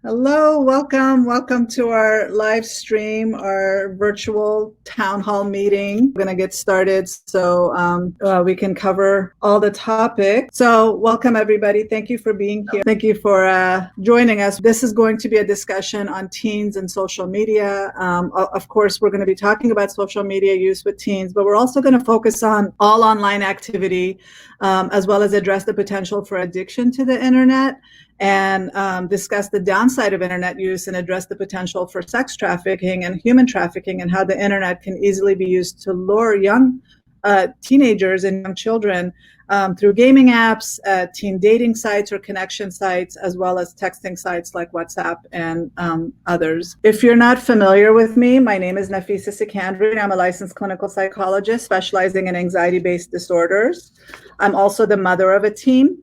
Hello, welcome to our live stream, our virtual town hall meeting. We're going to get started so we can cover all the topics. So welcome everybody. Thank you for being here. Thank you for joining us. This is going to be a discussion on teens and social media. Of course, we're going to be talking about social media use with teens, but we're also going to focus on all online activity, as well as address the potential for addiction to the internet, and discuss the downside of internet use and address the potential for sex trafficking and human trafficking, and how the internet can easily be used to lure young teenagers and young children through gaming apps, teen dating sites or connection sites, as well as texting sites like WhatsApp and others. If you're not familiar with me, my name is Nafisa Sekandari, and I'm a licensed clinical psychologist specializing in anxiety-based disorders. I'm also the mother of a teen.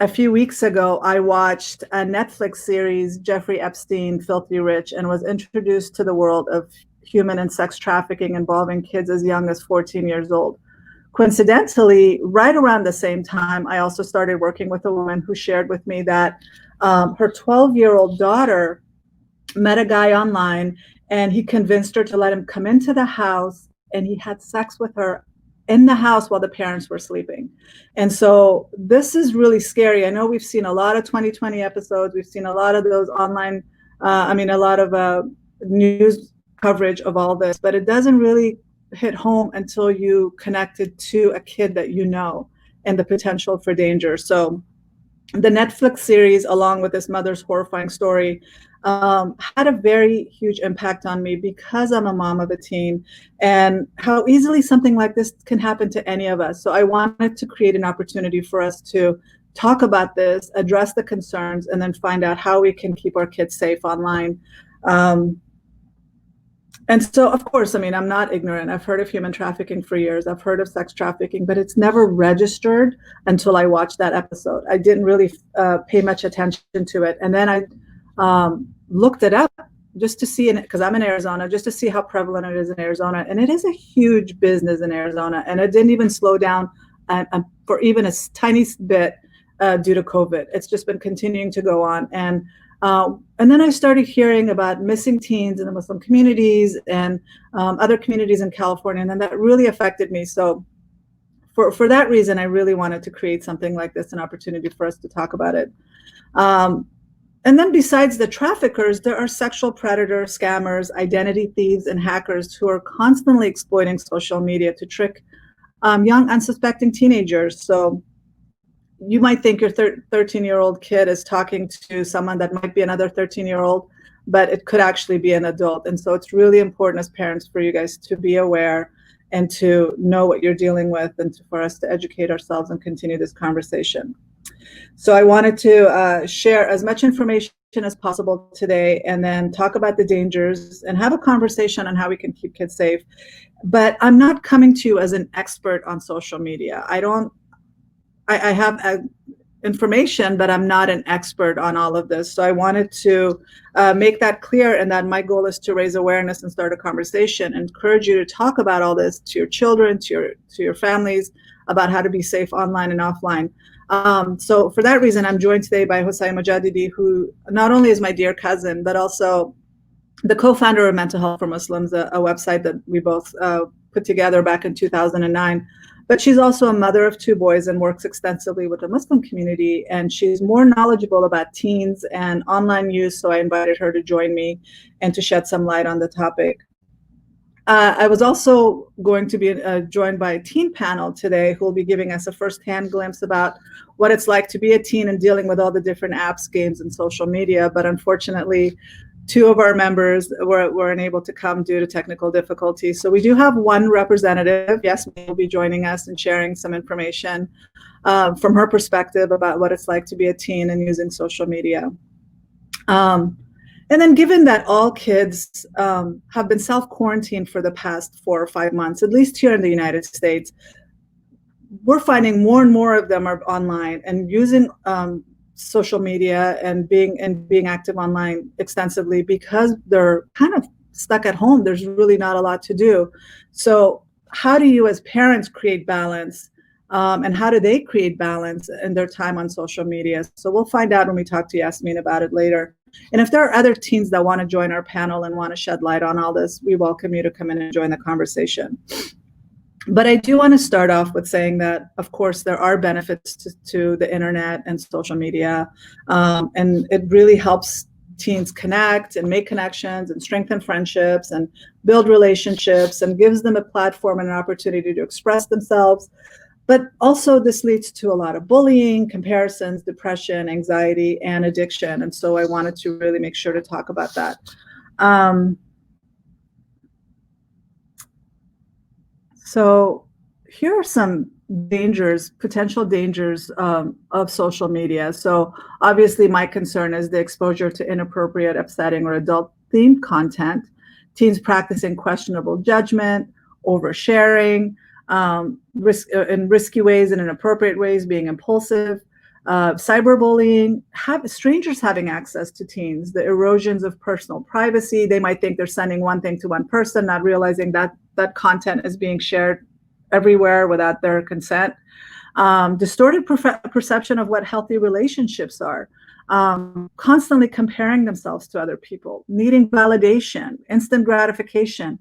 A few weeks ago, I watched a Netflix series, Jeffrey Epstein, Filthy Rich, and was introduced to the world of human and sex trafficking involving kids as young as 14 years old. Coincidentally, right around the same time, I also started working with a woman who shared with me that her 12-year-old daughter met a guy online, and he convinced her to let him come into the house, and he had sex with her in the house while the parents were sleeping. And so this is really scary. I know we've seen a lot of 2020 episodes. We've seen a lot of those online, a lot of news coverage of all this, but it doesn't really hit home until you connect it to a kid that you know and the potential for danger. So the Netflix series, along with this mother's horrifying story, had a very huge impact on me because I'm a mom of a teen, and how easily something like this can happen to any of us. So I wanted to create an opportunity for us to talk about this, address the concerns, and then find out how we can keep our kids safe online. And so, of course, I'm not ignorant. I've heard of human trafficking for years. I've heard of sex trafficking, but it's never registered until I watched that episode. I didn't really pay much attention to it. And then I looked it up just to see, because I'm in Arizona, just to see how prevalent it is in Arizona. And it is a huge business in Arizona. And it didn't even slow down for even a tiny bit due to COVID. It's just been continuing to go on. And then I started hearing about missing teens in the Muslim communities and other communities in California, and then that really affected me. So for that reason, I really wanted to create something like this, an opportunity for us to talk about it. And then besides the traffickers, there are sexual predators, scammers, identity thieves, and hackers who are constantly exploiting social media to trick young, unsuspecting teenagers. So you might think your 13-year-old kid is talking to someone that might be another 13-year-old, but it could actually be an adult. And so it's really important as parents for you guys to be aware and to know what you're dealing with, and for us to educate ourselves and continue this conversation. So I wanted to share as much information as possible today, and then talk about the dangers and have a conversation on how we can keep kids safe. But I'm not coming to you as an expert on social media. I have information, but I'm not an expert on all of this. So I wanted to make that clear, and that my goal is to raise awareness and start a conversation, encourage you to talk about all this to your children, to your families, about how to be safe online and offline. So for that reason, I'm joined today by Hossein Mojadidi, who not only is my dear cousin, but also the co-founder of Mental Health for Muslims, a website that we both put together back in 2009. But she's also a mother of two boys and works extensively with the Muslim community, and she's more knowledgeable about teens and online use, so I invited her to join me and to shed some light on the topic. I was also going to be joined by a teen panel today who will be giving us a firsthand glimpse about what it's like to be a teen and dealing with all the different apps, games, and social media. But unfortunately, two of our members were unable to come due to technical difficulties. So we do have one representative. Yes, will be joining us and sharing some information from her perspective about what it's like to be a teen and using social media. And then given that all kids have been self-quarantined for the past 4 or 5 months, at least here in the United States, we're finding more and more of them are online and using social media and being active online extensively, because they're kind of stuck at home. There's really not a lot to do. So how do you as parents create balance and how do they create balance in their time on social media? So we'll find out when we talk to Yasmin about it later. And if there are other teens that want to join our panel and want to shed light on all this, we welcome you to come in and join the conversation. But I do want to start off with saying that, of course, there are benefits to the internet and social media, and it really helps teens connect and make connections and strengthen friendships and build relationships and gives them a platform and an opportunity to express themselves. But also this leads to a lot of bullying, comparisons, depression, anxiety, and addiction. And so I wanted to really make sure to talk about that. So here are some dangers, potential dangers of social media. So obviously my concern is the exposure to inappropriate, upsetting, or adult-themed content, teens practicing questionable judgment, oversharing, in risky ways and inappropriate ways, being impulsive, cyberbullying, strangers having access to teens, the erosions of personal privacy. They might think they're sending one thing to one person, not realizing that that content is being shared everywhere without their consent. Distorted perception of what healthy relationships are. Constantly comparing themselves to other people, needing validation, instant gratification.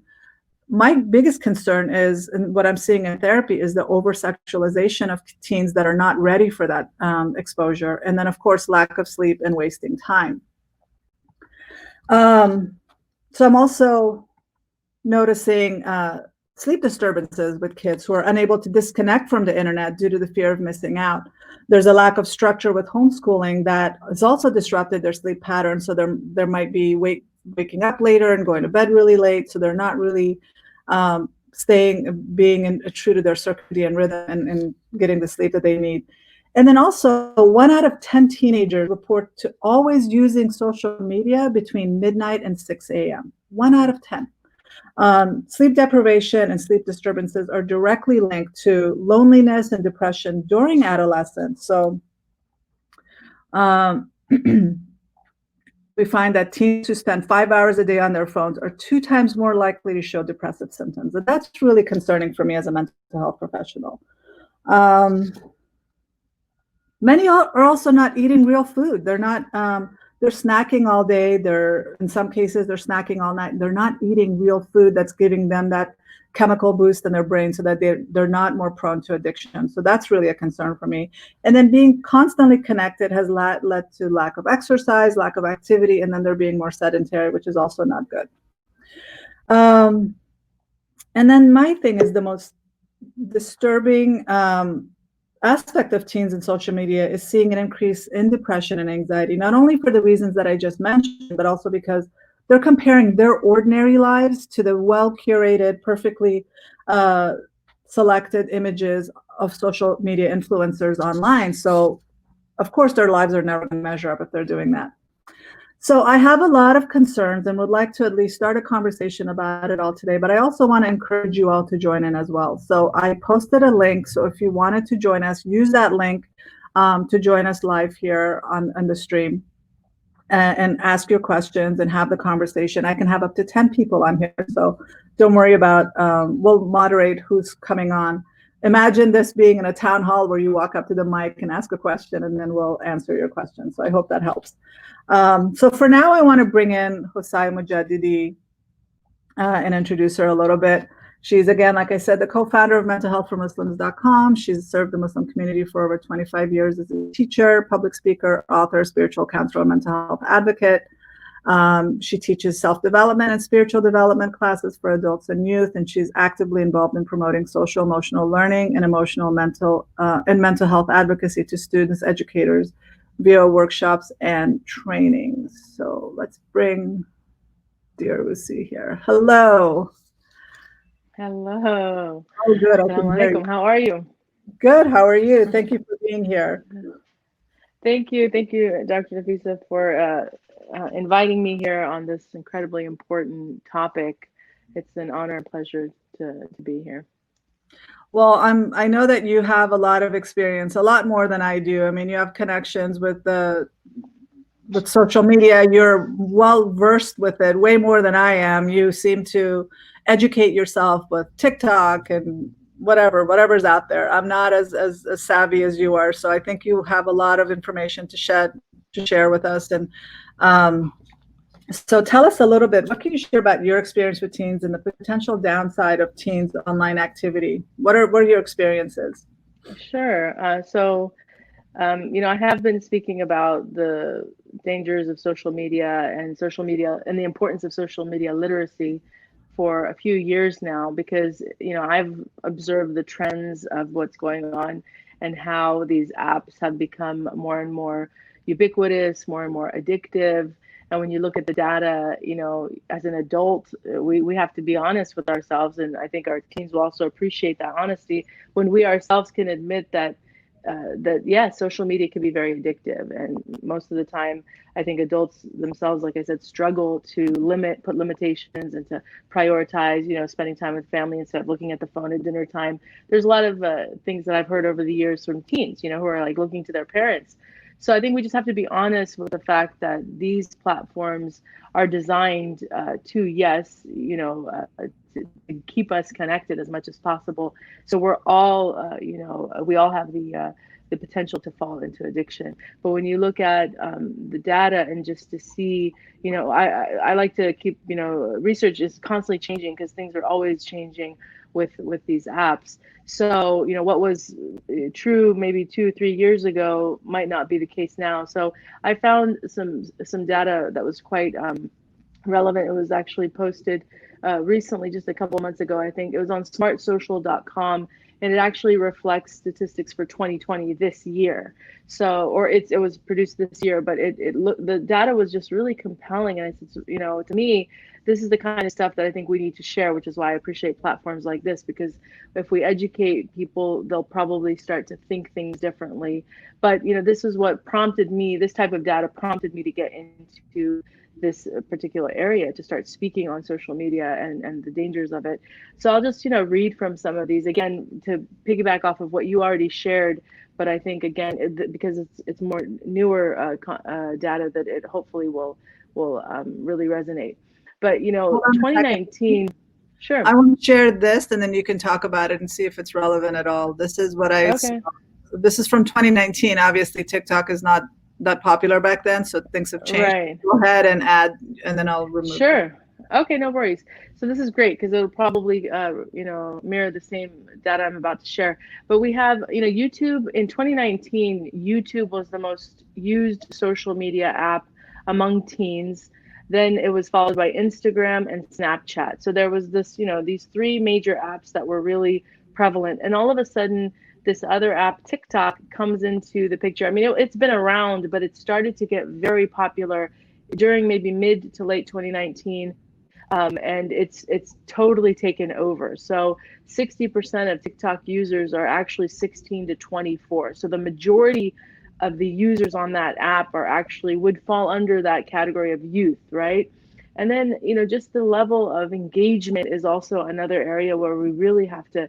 My biggest concern is, and what I'm seeing in therapy, is the over-sexualization of teens that are not ready for that exposure. And then, of course, lack of sleep and wasting time. So I'm also noticing sleep disturbances with kids who are unable to disconnect from the internet due to the fear of missing out. There's a lack of structure with homeschooling that has also disrupted their sleep pattern. So there might be waking up later and going to bed really late. So they're not really being true to their circadian rhythm and getting the sleep that they need. And then also 1 out of 10 teenagers report to always using social media between midnight and 6 a.m. 1 out of 10. Sleep deprivation and sleep disturbances are directly linked to loneliness and depression during adolescence. So we find that teens who spend 5 hours a day on their phones are 2 times more likely to show depressive symptoms. And that's really concerning for me as a mental health professional. Many are also not eating real food. They're not, they're snacking all day. In some cases, they're snacking all night. They're not eating real food that's giving them that chemical boost in their brain so that they're not more prone to addiction. So that's really a concern for me. And then being constantly connected has led to lack of exercise, lack of activity, and then they're being more sedentary, which is also not good. And then my thing is the most disturbing aspect of teens and social media is seeing an increase in depression and anxiety, not only for the reasons that I just mentioned, but also because they're comparing their ordinary lives to the well-curated, perfectly selected images of social media influencers online. So, of course, their lives are never going to measure up if they're doing that. So I have a lot of concerns and would like to at least start a conversation about it all today, but I also want to encourage you all to join in as well. So I posted a link. So if you wanted to join us, use that link to join us live here on the stream and ask your questions and have the conversation. I can have up to 10 people on here. So don't worry about, we'll moderate who's coming on. Imagine this being in a town hall where you walk up to the mic and ask a question and then we'll answer your question. So I hope that helps. So for now, I want to bring in Hosai Mujaddidi and introduce her a little bit. She's, again, like I said, the co-founder of mentalhealthformuslims.com. She's served the Muslim community for over 25 years as a teacher, public speaker, author, spiritual counselor, mental health advocate. She teaches self-development and spiritual development classes for adults and youth, and she's actively involved in promoting social emotional learning and mental health advocacy to students, educators, via workshops and trainings. So let's bring dear Usi here. Hello. Hello. Oh, good. Assalamu alaikum. How are you? Good. How are you? Thank you for being here. Thank you, Dr. Nafisa, for inviting me here on this incredibly important topic. It's an honor and pleasure to be here. Well, I know that you have a lot of experience, a lot more than I do. I mean, you have connections with social media. You're well versed with it, way more than I am. You seem to educate yourself with TikTok and whatever's out there. I'm not as savvy as you are, so I think you have a lot of information to share with us. And um, so tell us a little bit. What can you share about your experience with teens and the potential downside of teens online activity? What are your experiences? Sure. I have been speaking about the dangers of social media and the importance of social media literacy for a few years now because, I've observed the trends of what's going on and how these apps have become more and more ubiquitous, more and more addictive. And when you look at the data, as an adult, we have to be honest with ourselves. And I think our teens will also appreciate that honesty when we ourselves can admit that social media can be very addictive, and most of the time I think adults themselves, like I said, struggle to put limitations and to prioritize, spending time with family instead of looking at the phone at dinner time. There's a lot of things that I've heard over the years from teens, who are like looking to their parents. So I think we just have to be honest with the fact that these platforms are designed to, yes, to keep us connected as much as possible. So we're all, we all have the potential to fall into addiction. But when you look at the data and just to see, I like to keep, research is constantly changing because things are always changing with these apps. So, what was true maybe 2 or 3 years ago might not be the case now. So I found some data that was quite relevant. It was actually posted recently, just a couple of months ago. I think it was on smartsocial.com, and it actually reflects statistics for 2020 this year. So, or it was produced this year, but the data was just really compelling. And it's, to me, this is the kind of stuff that I think we need to share, which is why I appreciate platforms like this, because if we educate people, they'll probably start to think things differently. But, this is what prompted me, this type of data prompted me to get into this particular area, to start speaking on social media and the dangers of it. So I'll just, read from some of these again to piggyback off of what you already shared. But I think again, because it's more newer data, that it hopefully will really resonate. But Hold on a second. 2019, sure, I want to share this, and then you can talk about it and see if it's relevant at all. This is what I saw. okay, This is from 2019. Obviously, TikTok is not that popular back then, so things have changed. right. Go ahead and add, and then I'll remove it. Sure. Okay, no worries. So this is great because it'll probably, mirror the same data I'm about to share. But we have, YouTube in 2019, YouTube was the most used social media app among teens. Then it was followed by Instagram and Snapchat. So there was this, these three major apps that were really prevalent. And all of a sudden, this other app, TikTok, comes into the picture. I mean, it's been around, but it started to get very popular during maybe mid to late 2019, and it's totally taken over. So 60% of TikTok users are actually 16 to 24. So the majority of the users on that app are actually would fall under that category of youth, right? And then, just the level of engagement is also another area where we really have to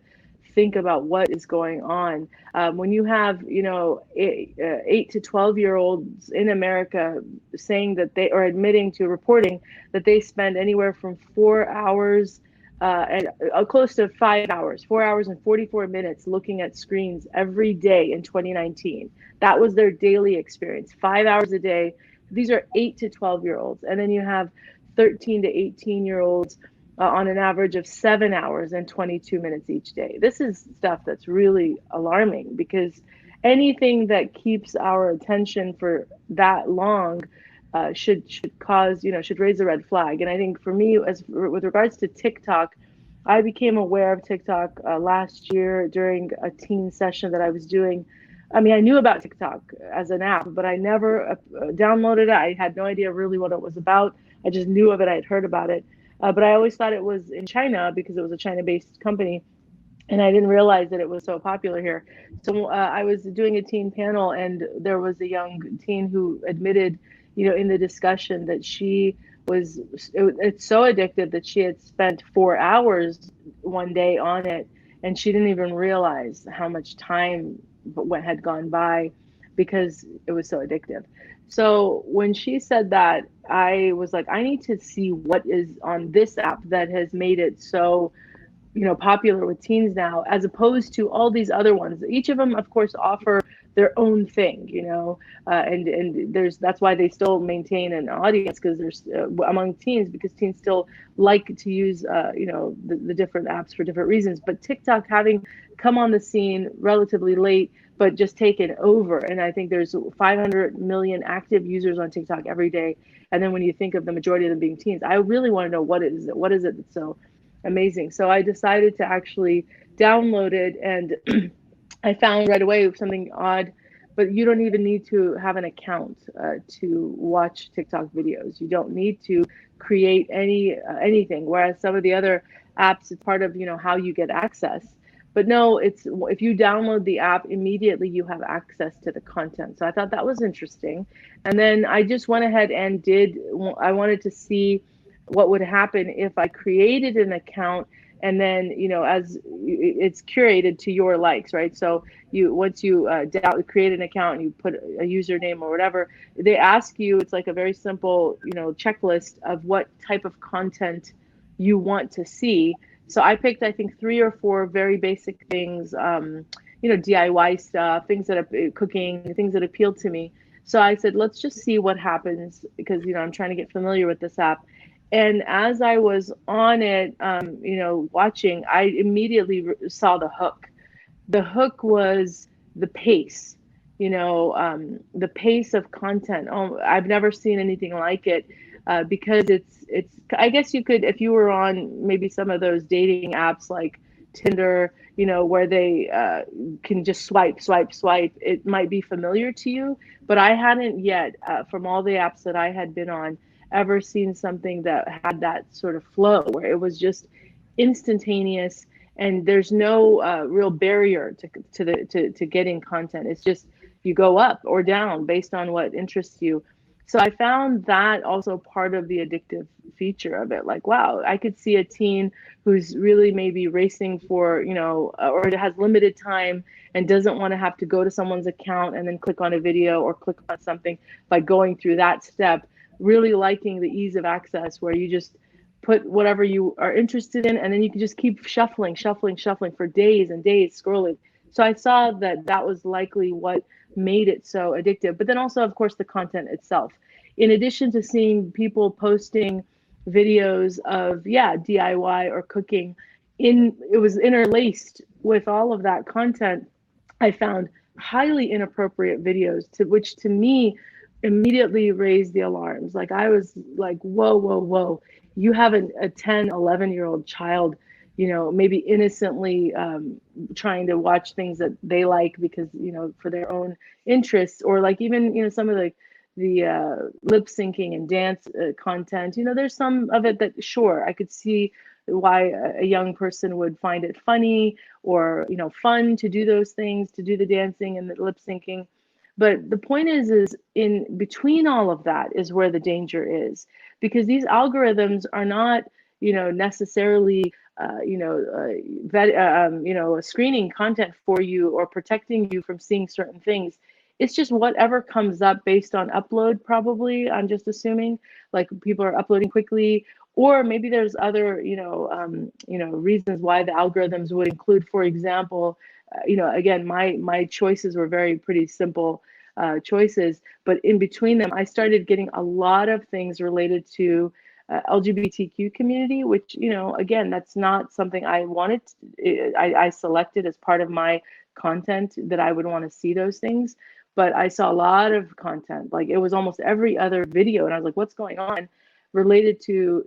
think about what is going on. When you have, 8 to 12-year-olds in America saying that they are admitting to reporting that they spend anywhere from 4 hours and close to 5 hours, 4 hours and 44 minutes looking at screens every day in 2019. That was their daily experience, 5 hours a day. These are 8 to 12-year-olds. And then you have 13 to 18-year-olds on an average of 7 hours and 22 minutes each day. This is stuff that's really alarming because anything that keeps our attention for that long should cause, should raise a red flag. And I think for me, as with regards to TikTok, I became aware of TikTok last year during a teen session that I was doing. I mean, I knew about TikTok as an app, but I never downloaded it. I had no idea really what it was about. I just knew of it. I had heard about it. But I always thought it was in China because it was a China-based company, and I didn't realize that it was so popular here. So I was doing a teen panel, and there was a young teen who admitted, in the discussion that it's so addictive that she had spent 4 hours one day on it, and she didn't even realize how much time what had gone by because it was so addictive. So when she said that, I was like, I need to see what is on this app that has made it so popular with teens now, as opposed to all these other ones. Each of them, of course, offer their own thing, and that's why they still maintain an audience, because there's among teens, because teens still like to use the different apps for different reasons. But TikTok, having come on the scene relatively late, but just taken over, and I think there's 500 million active users on TikTok every day. And then when you think of the majority of them being teens, I really want to know what is it that's so amazing. So I decided to actually download it, and I found right away something odd, but you don't even need to have an account to watch TikTok videos. You don't need to create anything. Whereas some of the other apps, it's part of how you get access. But no, it's if you download the app, immediately you have access to the content. So I thought that was interesting. And then I just went ahead and I wanted to see what would happen if I created an account, and then as it's curated to your likes, right? So once you create an account and you put a username or whatever, they ask you, it's like a very simple checklist of what type of content you want to see. So I picked, I think, 3 or 4 very basic things, DIY stuff, things that are cooking, things that appeal to me. So I said, let's just see what happens, because I'm trying to get familiar with this app. And as I was on it, watching, I immediately saw the hook. The hook was the pace, the pace of content. Oh, I've never seen anything like it, because it's. I guess you could, if you were on maybe some of those dating apps like Tinder, where they can just swipe, swipe, swipe. It might be familiar to you, but I hadn't yet, from all the apps that I had been on, ever seen something that had that sort of flow, where it was just instantaneous, and there's no real barrier to getting content. It's just you go up or down based on what interests you. So I found that also part of the addictive feature of it. Like, wow, I could see a teen who's really maybe racing for, or has limited time and doesn't want to have to go to someone's account and then click on a video or click on something, by going through that step, really liking the ease of access, where you just put whatever you are interested in, and then you can just keep shuffling for days and days, scrolling. So I saw that was likely what made it so addictive. But then also, of course, the content itself. In addition to seeing people posting videos of DIY or cooking, it was interlaced with all of that content. I found highly inappropriate videos, which to me immediately raised the alarms. Like, I was like, whoa, whoa, whoa. You have a 10, 11-year-old child, maybe innocently trying to watch things that they like, because, for their own interests, or like even, some of the lip syncing and dance content. There's some of it that, sure, I could see why a young person would find it funny, or fun to do those things, to do the dancing and the lip syncing. But the point is in between all of that is where the danger is, because these algorithms are not, necessarily, screening content for you or protecting you from seeing certain things. It's just whatever comes up based on upload, probably. I'm just assuming, like, people are uploading quickly, or maybe there's other, reasons why the algorithms would include, for example, again, my choices were pretty simple choices, but in between them, I started getting a lot of things related to LGBTQ community, which, again, that's not something I wanted. I selected as part of my content that I would want to see those things, but I saw a lot of content, like it was almost every other video, and I was like, what's going on, related to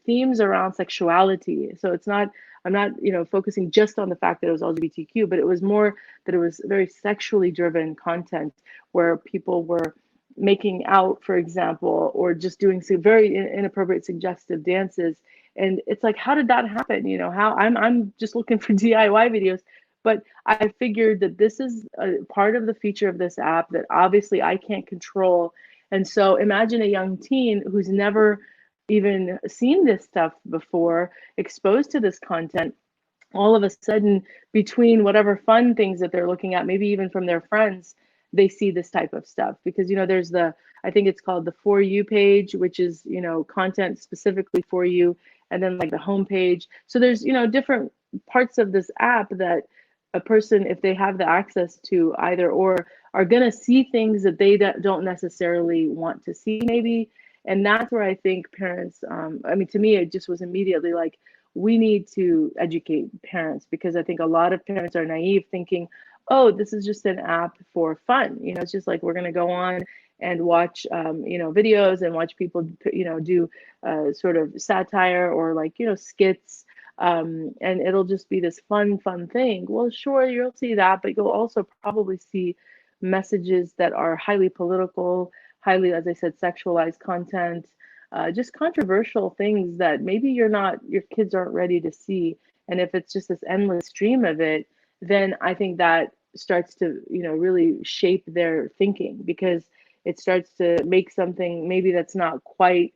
themes around sexuality. So it's not, I'm not focusing just on the fact that it was LGBTQ, but it was more that it was very sexually driven content, where people were making out, for example, or just doing some very inappropriate suggestive dances. And it's like, how did that happen? How I'm just looking for DIY videos, but I figured that this is a part of the feature of this app that obviously I can't control. And so imagine a young teen who's never even seen this stuff before, exposed to this content, all of a sudden, between whatever fun things that they're looking at, maybe even from their friends, they see this type of stuff. Because there's I think it's called the For You page, which is content specifically for you, and then like the homepage. So there's, different parts of this app that a person, if they have the access to either or, are going to see things that they don't necessarily want to see, maybe. And that's where I think parents, I mean, to me, it just was immediately like, we need to educate parents, because I think a lot of parents are naive thinking, oh, this is just an app for fun. It's just like we're going to go on and watch, videos and watch people, do sort of satire or like, skits. And it'll just be this fun thing. Well, sure, you'll see that, but you'll also probably see messages that are highly political, highly, as I said, sexualized content, just controversial things that maybe your kids aren't ready to see. And if it's just this endless stream of it, then I think that starts to, really shape their thinking, because it starts to make something maybe that's not quite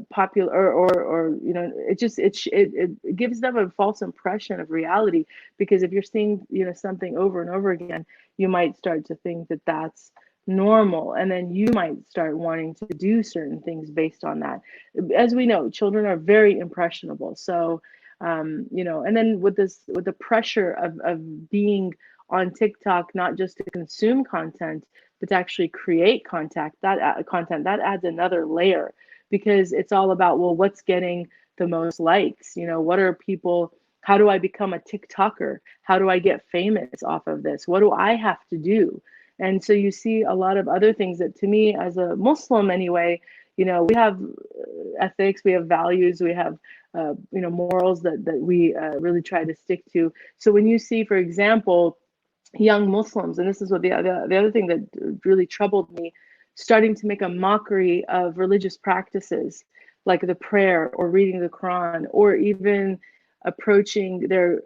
popular, or it gives them a false impression of reality, because if you're seeing something over and over again, you might start to think that that's normal, and then you might start wanting to do certain things based on that. As we know, children are very impressionable. So and then with the pressure of being on TikTok, not just to consume content, but to actually create content that adds another layer, because it's all about, well, what's getting the most likes? What are people? How do I become a TikToker? How do I get famous off of this? What do I have to do? And so you see a lot of other things that, to me, as a Muslim anyway, we have ethics, we have values, we have morals that we really try to stick to. So when you see, for example, young Muslims, and this is what the other thing that really troubled me, starting to make a mockery of religious practices like the prayer or reading the Quran, or even approaching their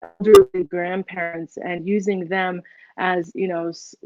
elderly grandparents and using them as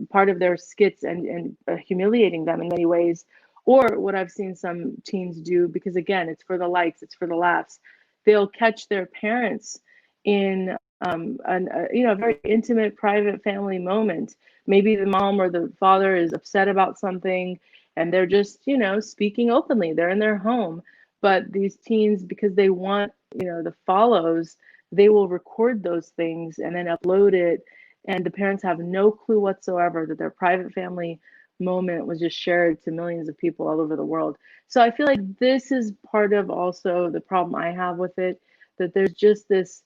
part of their skits, and humiliating them in many ways. Or what I've seen some teens do, because again, it's for the likes, it's for the laughs, they'll catch their parents in a very intimate, private family moment. Maybe the mom or the father is upset about something, and they're just speaking openly, they're in their home. But these teens, because they want the follows, they will record those things and then upload it, and the parents have no clue whatsoever that their private family moment was just shared to millions of people all over the world. So I feel like this is part of also the problem I have with it, that there's just this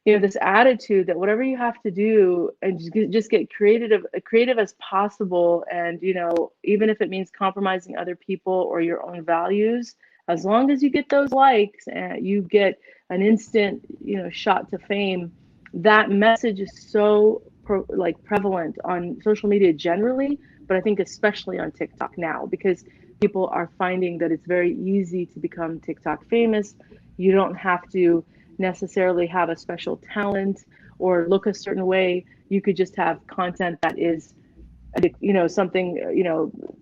this attitude that whatever you have to do, and just get creative as possible, and even if it means compromising other people or your own values, as long as you get those likes and you get an instant shot to fame. That message is so prevalent on social media generally, but I think especially on TikTok now, because people are finding that it's very easy to become TikTok famous. You don't have to necessarily have a special talent or look a certain way. You could just have content that is something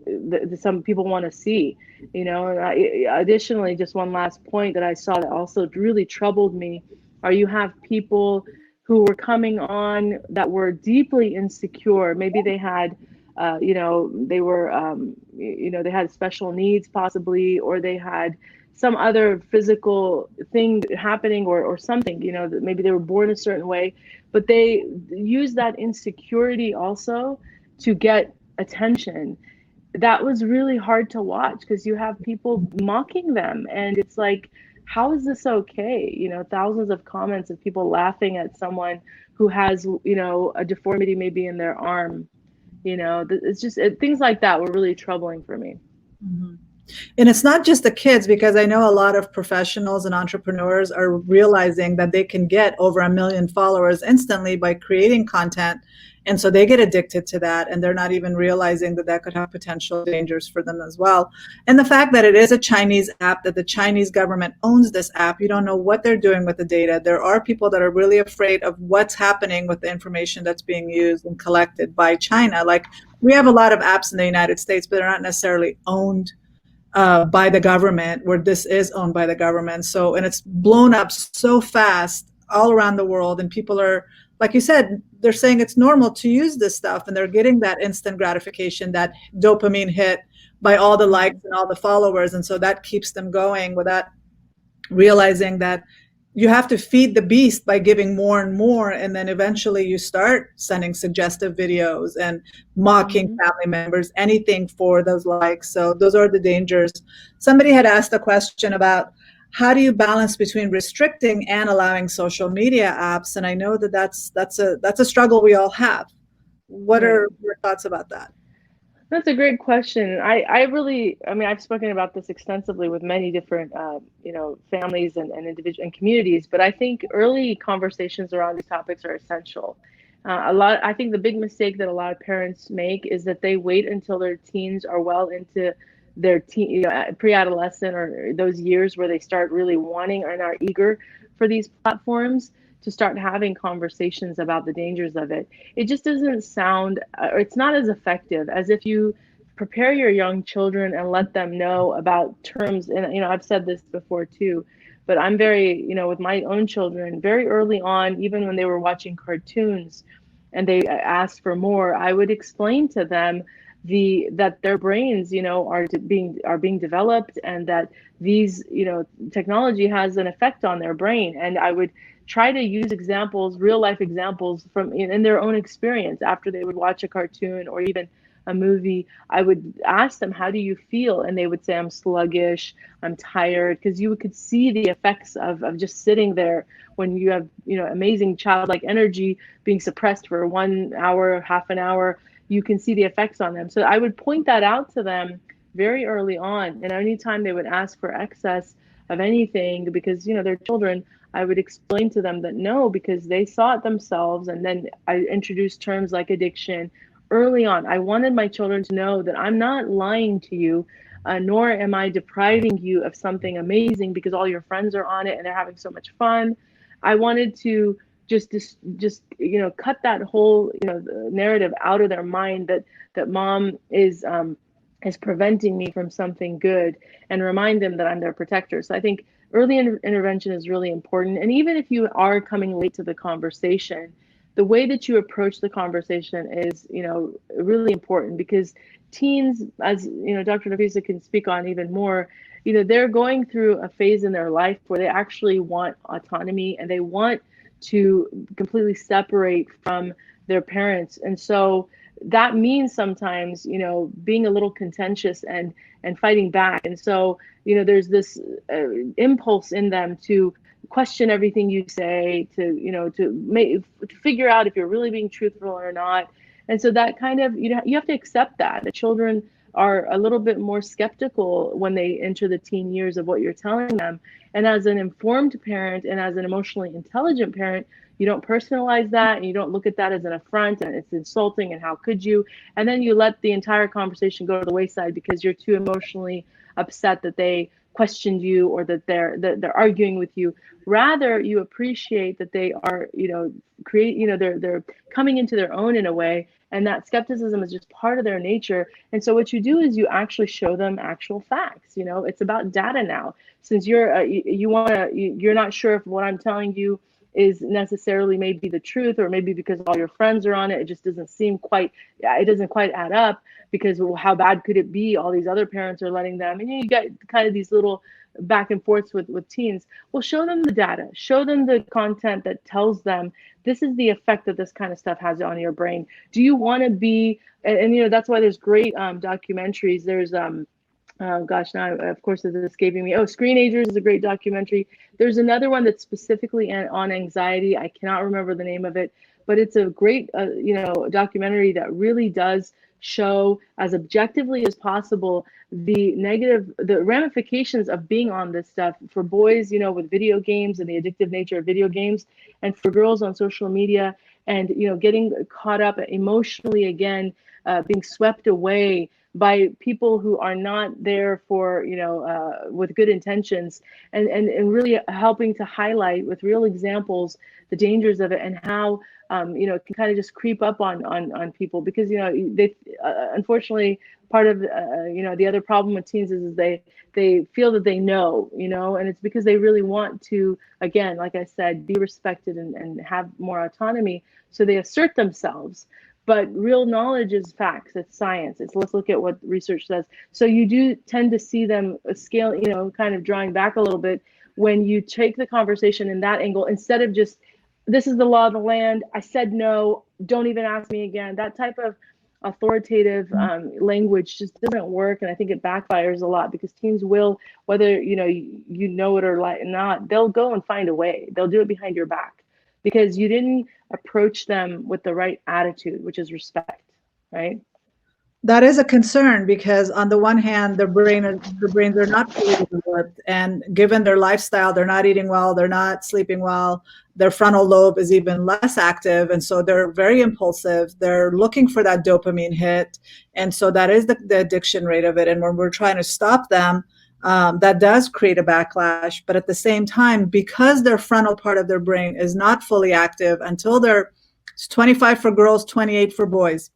that some people want to see. Additionally, just one last point that I saw that also really troubled me are, you have people who were coming on that were deeply insecure. Maybe they had they were they had special needs possibly, or they had some other physical thing happening, or something, that maybe they were born a certain way, but they use that insecurity also to get attention. That was really hard to watch, because you have people mocking them, and it's like, how is this okay? Thousands of comments of people laughing at someone who has a deformity maybe in their arm. It's just things like that were really troubling for me. Mm-hmm. And it's not just the kids, because I know a lot of professionals and entrepreneurs are realizing that they can get over 1 million followers instantly by creating content. And so they get addicted to that, and they're not even realizing that that could have potential dangers for them as well. And the fact that it is a Chinese app, that the Chinese government owns this app, you don't know what they're doing with the data. There are people that are really afraid of what's happening with the information that's being used and collected by China. Like, we have a lot of apps in the United States, but they're not necessarily owned by the government, where this is owned by the government. So, and it's blown up so fast all around the world, and people are, like you said, they're saying it's normal to use this stuff, and they're getting that instant gratification, that dopamine hit by all the likes and all the followers. And so that keeps them going without realizing that you have to feed the beast by giving more and more. And then eventually you start sending suggestive videos and mocking family members, anything for those likes. So those are the dangers. Somebody had asked a question about how do you balance between restricting and allowing social media apps? And I know that that's a struggle we all have. What Right. are your thoughts about that? That's a great question. I really, I mean, I've spoken about this extensively with many different, families and individual and communities, but I think early conversations around these topics are essential. I think the big mistake that a lot of parents make is that they wait until their teens are well into their pre-adolescent or those years where they start really wanting and are eager for these platforms to start having conversations about the dangers of it. It just doesn't sound, or it's not as effective as if you prepare your young children and let them know about terms. And, I've said this before too, but I'm very, with my own children, very early on, even when they were watching cartoons and they asked for more, I would explain to them that their brains, are being developed, and that these, technology has an effect on their brain. And I would try to use examples, real life examples from in their own experience after they would watch a cartoon or even a movie. I would ask them, how do you feel? And they would say, I'm sluggish, I'm tired, because you could see the effects of just sitting there when you have, amazing childlike energy being suppressed for 1 hour, half an hour. You can see the effects on them. So I would point that out to them very early on. And anytime they would ask for excess of anything, because, they're children, I would explain to them that no, because they saw it themselves. And then I introduced terms like addiction early on. I wanted my children to know that I'm not lying to you, nor am I depriving you of something amazing because all your friends are on it and they're having so much fun. I wanted to just cut that whole narrative out of their mind that mom is preventing me from something good, and remind them that I'm their protector. So I think early intervention is really important. And even if you are coming late to the conversation, the way that you approach the conversation is, really important, because teens, as Dr. Nafisa can speak on even more, they're going through a phase in their life where they actually want autonomy and they want to completely separate from their parents. And so that means sometimes, being a little contentious and fighting back. And so, there's this impulse in them to question everything you say, to figure out if you're really being truthful or not. And so that kind of, you have to accept that the children are a little bit more skeptical when they enter the teen years of what you're telling them. And as an informed parent and as an emotionally intelligent parent, you don't personalize that, and you don't look at that as an affront and it's insulting and how could you. And then you let the entire conversation go to the wayside because you're too emotionally upset that they questioned you, or that they're arguing with you. Rather, you appreciate that they are, they're coming into their own in a way, and that skepticism is just part of their nature. And so what you do is you actually show them actual facts. It's about data now. Since you're not sure if what I'm telling you is necessarily maybe the truth, or maybe because all your friends are on it, it just it doesn't quite add up, because, well, how bad could it be? All these other parents are letting them, and you get kind of these little back and forths with teens. Well, show them the data, show them the content that tells them this is the effect that this kind of stuff has on your brain. Do you want to be, and that's why there's great documentaries. There's gosh, now of course it's escaping me. Oh, Screenagers is a great documentary. There's another one that's specifically on anxiety. I cannot remember the name of it, but it's a great documentary that really does show as objectively as possible the ramifications of being on this stuff for boys, with video games and the addictive nature of video games, and for girls on social media, and getting caught up emotionally again, being swept away by people who are not there for, with good intentions, and really helping to highlight with real examples the dangers of it, and how it can kind of just creep up on people, because they unfortunately, part of the other problem with teens is they feel that they know, and it's because they really want to, again, like I said, be respected and have more autonomy, so they assert themselves. But real knowledge is facts, it's science, it's let's look at what research says. So you do tend to see them scale, kind of drawing back a little bit when you take the conversation in that angle, instead of just, this is the law of the land, I said no, don't even ask me again. That type of authoritative language just doesn't work, and I think it backfires a lot, because teens will, whether you know it or not, they'll go and find a way. They'll do it behind your back because you didn't approach them with the right attitude, which is respect, right? That is a concern, because on the one hand, their brains are not fully developed, and given their lifestyle, they're not eating well, they're not sleeping well, their frontal lobe is even less active, and so they're very impulsive. They're looking for that dopamine hit, and so that is the addiction rate of it. And when we're trying to stop them, that does create a backlash. But at the same time, because their frontal part of their brain is not fully active until they're 25 for girls, 28 for boys,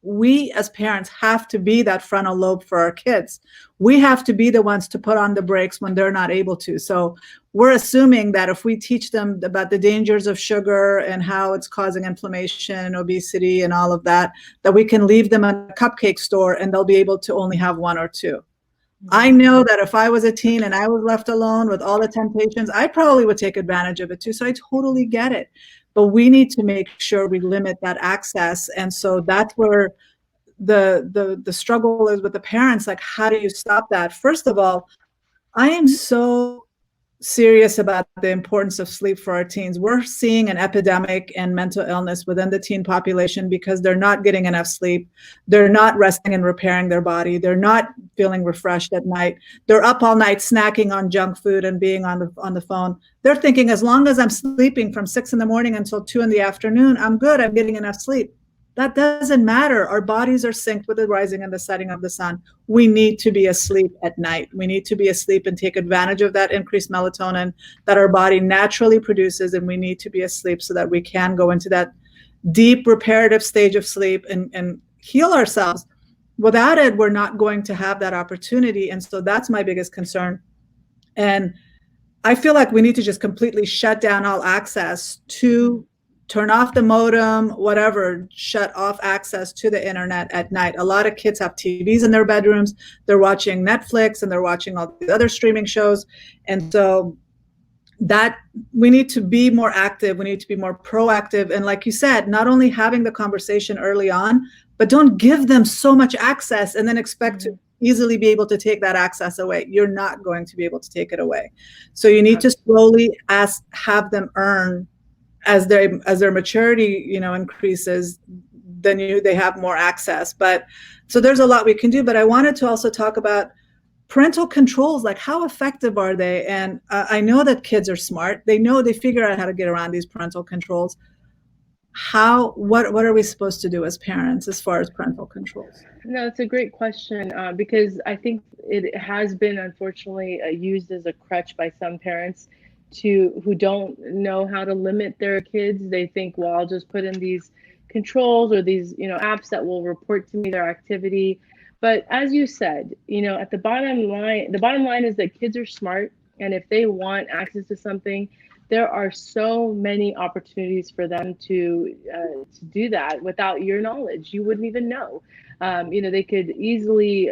we as parents have to be that frontal lobe for our kids. We have to be the ones to put on the brakes when they're not able to. So we're assuming that if we teach them about the dangers of sugar and how it's causing inflammation and obesity and all of that, that we can leave them in a cupcake store and they'll be able to only have one or two. I know that if I was a teen and I was left alone with all the temptations, I probably would take advantage of it too. So I totally get it. But we need to make sure we limit that access. And so that's where the struggle is with the parents. Like, how do you stop that? First of all, I am so serious about the importance of sleep for our teens. We're seeing an epidemic in mental illness within the teen population because they're not getting enough sleep. They're not resting and repairing their body. They're not feeling refreshed at night. They're up all night snacking on junk food and being on the phone. They're thinking, as long as I'm sleeping from 6 a.m. until 2 p.m, I'm good. I'm getting enough sleep. That doesn't matter. Our bodies are synced with the rising and the setting of the sun. We need to be asleep at night. We need to be asleep and take advantage of that increased melatonin that our body naturally produces. And we need to be asleep so that we can go into that deep reparative stage of sleep and heal ourselves. Without it, we're not going to have that opportunity. And so that's my biggest concern. And I feel like we need to just completely shut down all access to, turn off the modem, whatever, shut off access to the internet at night. A lot of kids have TVs in their bedrooms. They're watching Netflix and they're watching all these other streaming shows. And so that we need to be more active. We need to be more proactive. And like you said, not only having the conversation early on, but don't give them so much access and then expect to easily be able to take that access away. You're not going to be able to take it away. So you need to slowly have them earn, as their maturity, increases, then they have more access. But so there's a lot we can do. But I wanted to also talk about parental controls, like how effective are they? And I know that kids are smart. They figure out how to get around these parental controls. What are we supposed to do as parents as far as parental controls? No, it's a great question, because I think it has been unfortunately used as a crutch by some parents who don't know how to limit their kids. They think, well, I'll just put in these controls or these apps that will report to me their activity. But as you said, at the bottom line is that kids are smart, and if they want access to something, there are so many opportunities for them to do that without your knowledge. You wouldn't even know. They could easily,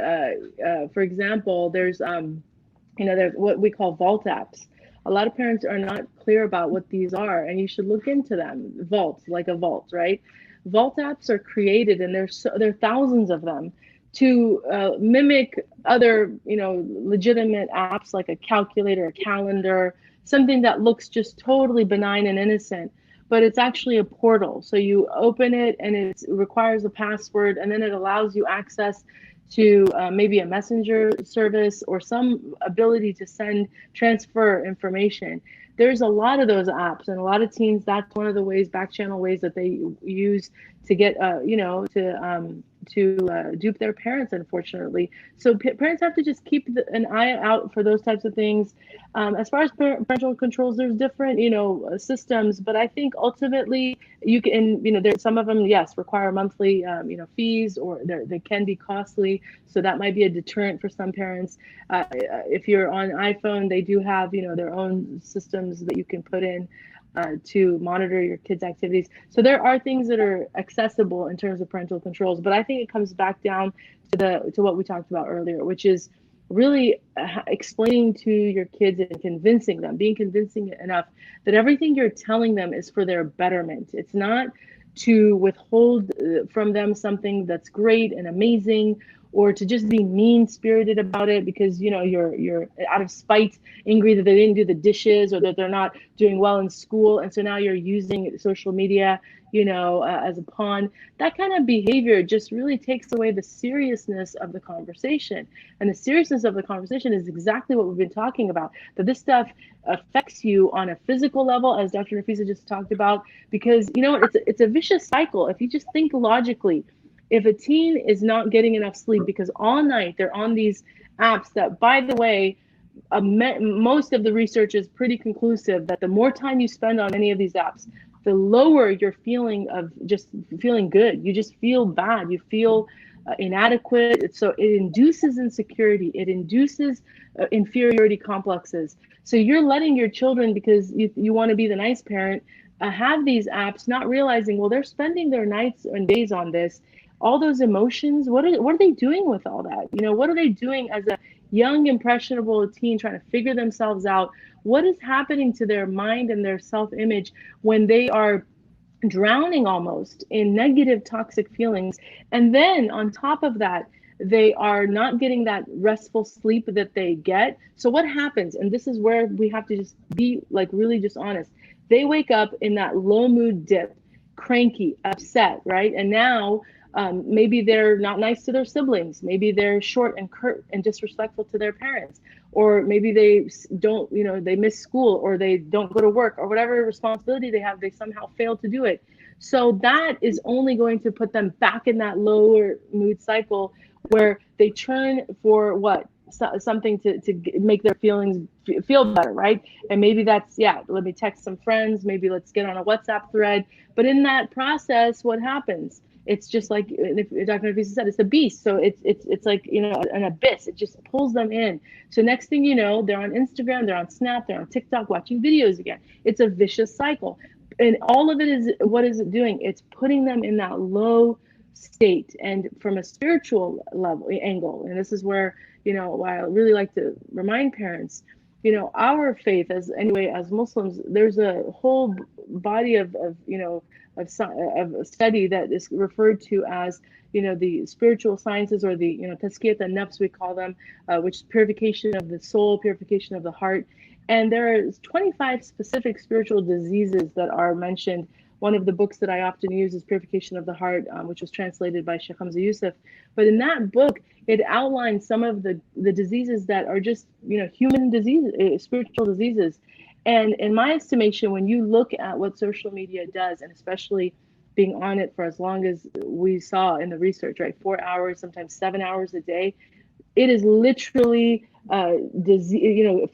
for example, there's what we call vault apps. A lot of parents are not clear about what these are, and you should look into them. Vaults, like a vault, right? Vault apps are created, and there are thousands of them, to mimic other, legitimate apps like a calculator, a calendar, something that looks just totally benign and innocent, but it's actually a portal. So you open it, and it requires a password, and then it allows you access to maybe a messenger service or some ability to transfer information. There's a lot of those apps, and a lot of teens, that's one of the back channel ways that they use to get, to dupe their parents, unfortunately. So parents have to just keep an eye out for those types of things. As far as parental controls, there's different, systems, but I think ultimately you can, some of them, yes, require monthly, fees, or they can be costly. So that might be a deterrent for some parents. If you're on iPhone, they do have, their own systems that you can put in. to monitor your kids' activities. So there are things that are accessible in terms of parental controls, but I think it comes back down to what we talked about earlier, which is really explaining to your kids and convincing them, being convincing enough that everything you're telling them is for their betterment. It's not to withhold from them something that's great and amazing, or to just be mean spirited about it because you're out of spite, angry that they didn't do the dishes or that they're not doing well in school, and so now you're using social media as a pawn. That kind of behavior just really takes away the seriousness of the conversation, and the seriousness of the conversation is exactly what we've been talking about, that this stuff affects you on a physical level, as Dr. Nafisa just talked about, because it's a vicious cycle. If you just think logically, if a teen is not getting enough sleep because all night they're on these apps that, by the way, most of the research is pretty conclusive that the more time you spend on any of these apps, the lower your feeling of just feeling good. You just feel bad. You feel inadequate. So it induces insecurity. It induces inferiority complexes. So you're letting your children, because you want to be the nice parent, have these apps, not realizing, well, they're spending their nights and days on this. All those emotions, what are they doing with all that? What are they doing as a young, impressionable teen trying to figure themselves out? What is happening to their mind and their self-image when they are drowning almost in negative, toxic feelings? And then on top of that, they are not getting that restful sleep that they get. So what happens? And this is where we have to just be like really just honest. They wake up in that low mood dip, cranky, upset, right? And now maybe they're not nice to their siblings. Maybe they're short and curt and disrespectful to their parents. Or maybe they don't, they miss school, or they don't go to work, or whatever responsibility they have, they somehow fail to do it. So that is only going to put them back in that lower mood cycle where they turn for what? Something to make their feelings feel better, right? And maybe that's, yeah, let me text some friends, maybe let's get on a WhatsApp thread. But in that process, what happens? It's just like Dr. Nafisa said, it's a beast. So it's like an abyss. It just pulls them in. So next thing you know, they're on Instagram, they're on Snap, they're on TikTok watching videos again. It's a vicious cycle. And all of it is, what is it doing? It's putting them in that low state. And from a spiritual level angle, and this is where why I really like to remind parents, our faith, as Muslims, there's a whole body of study that is referred to as the spiritual sciences, or the tazkiyat an-nafs, we call them, which is purification of the soul, purification of the heart. And there are 25 specific spiritual diseases that are mentioned. One of the books that I often use is Purification of the Heart, which was translated by Sheikh Hamza Yusuf. But in that book, it outlines some of the diseases that are just human diseases, spiritual diseases. And in my estimation, when you look at what social media does, and especially being on it for as long as we saw in the research, right, 4 hours, sometimes 7 hours a day, it is literally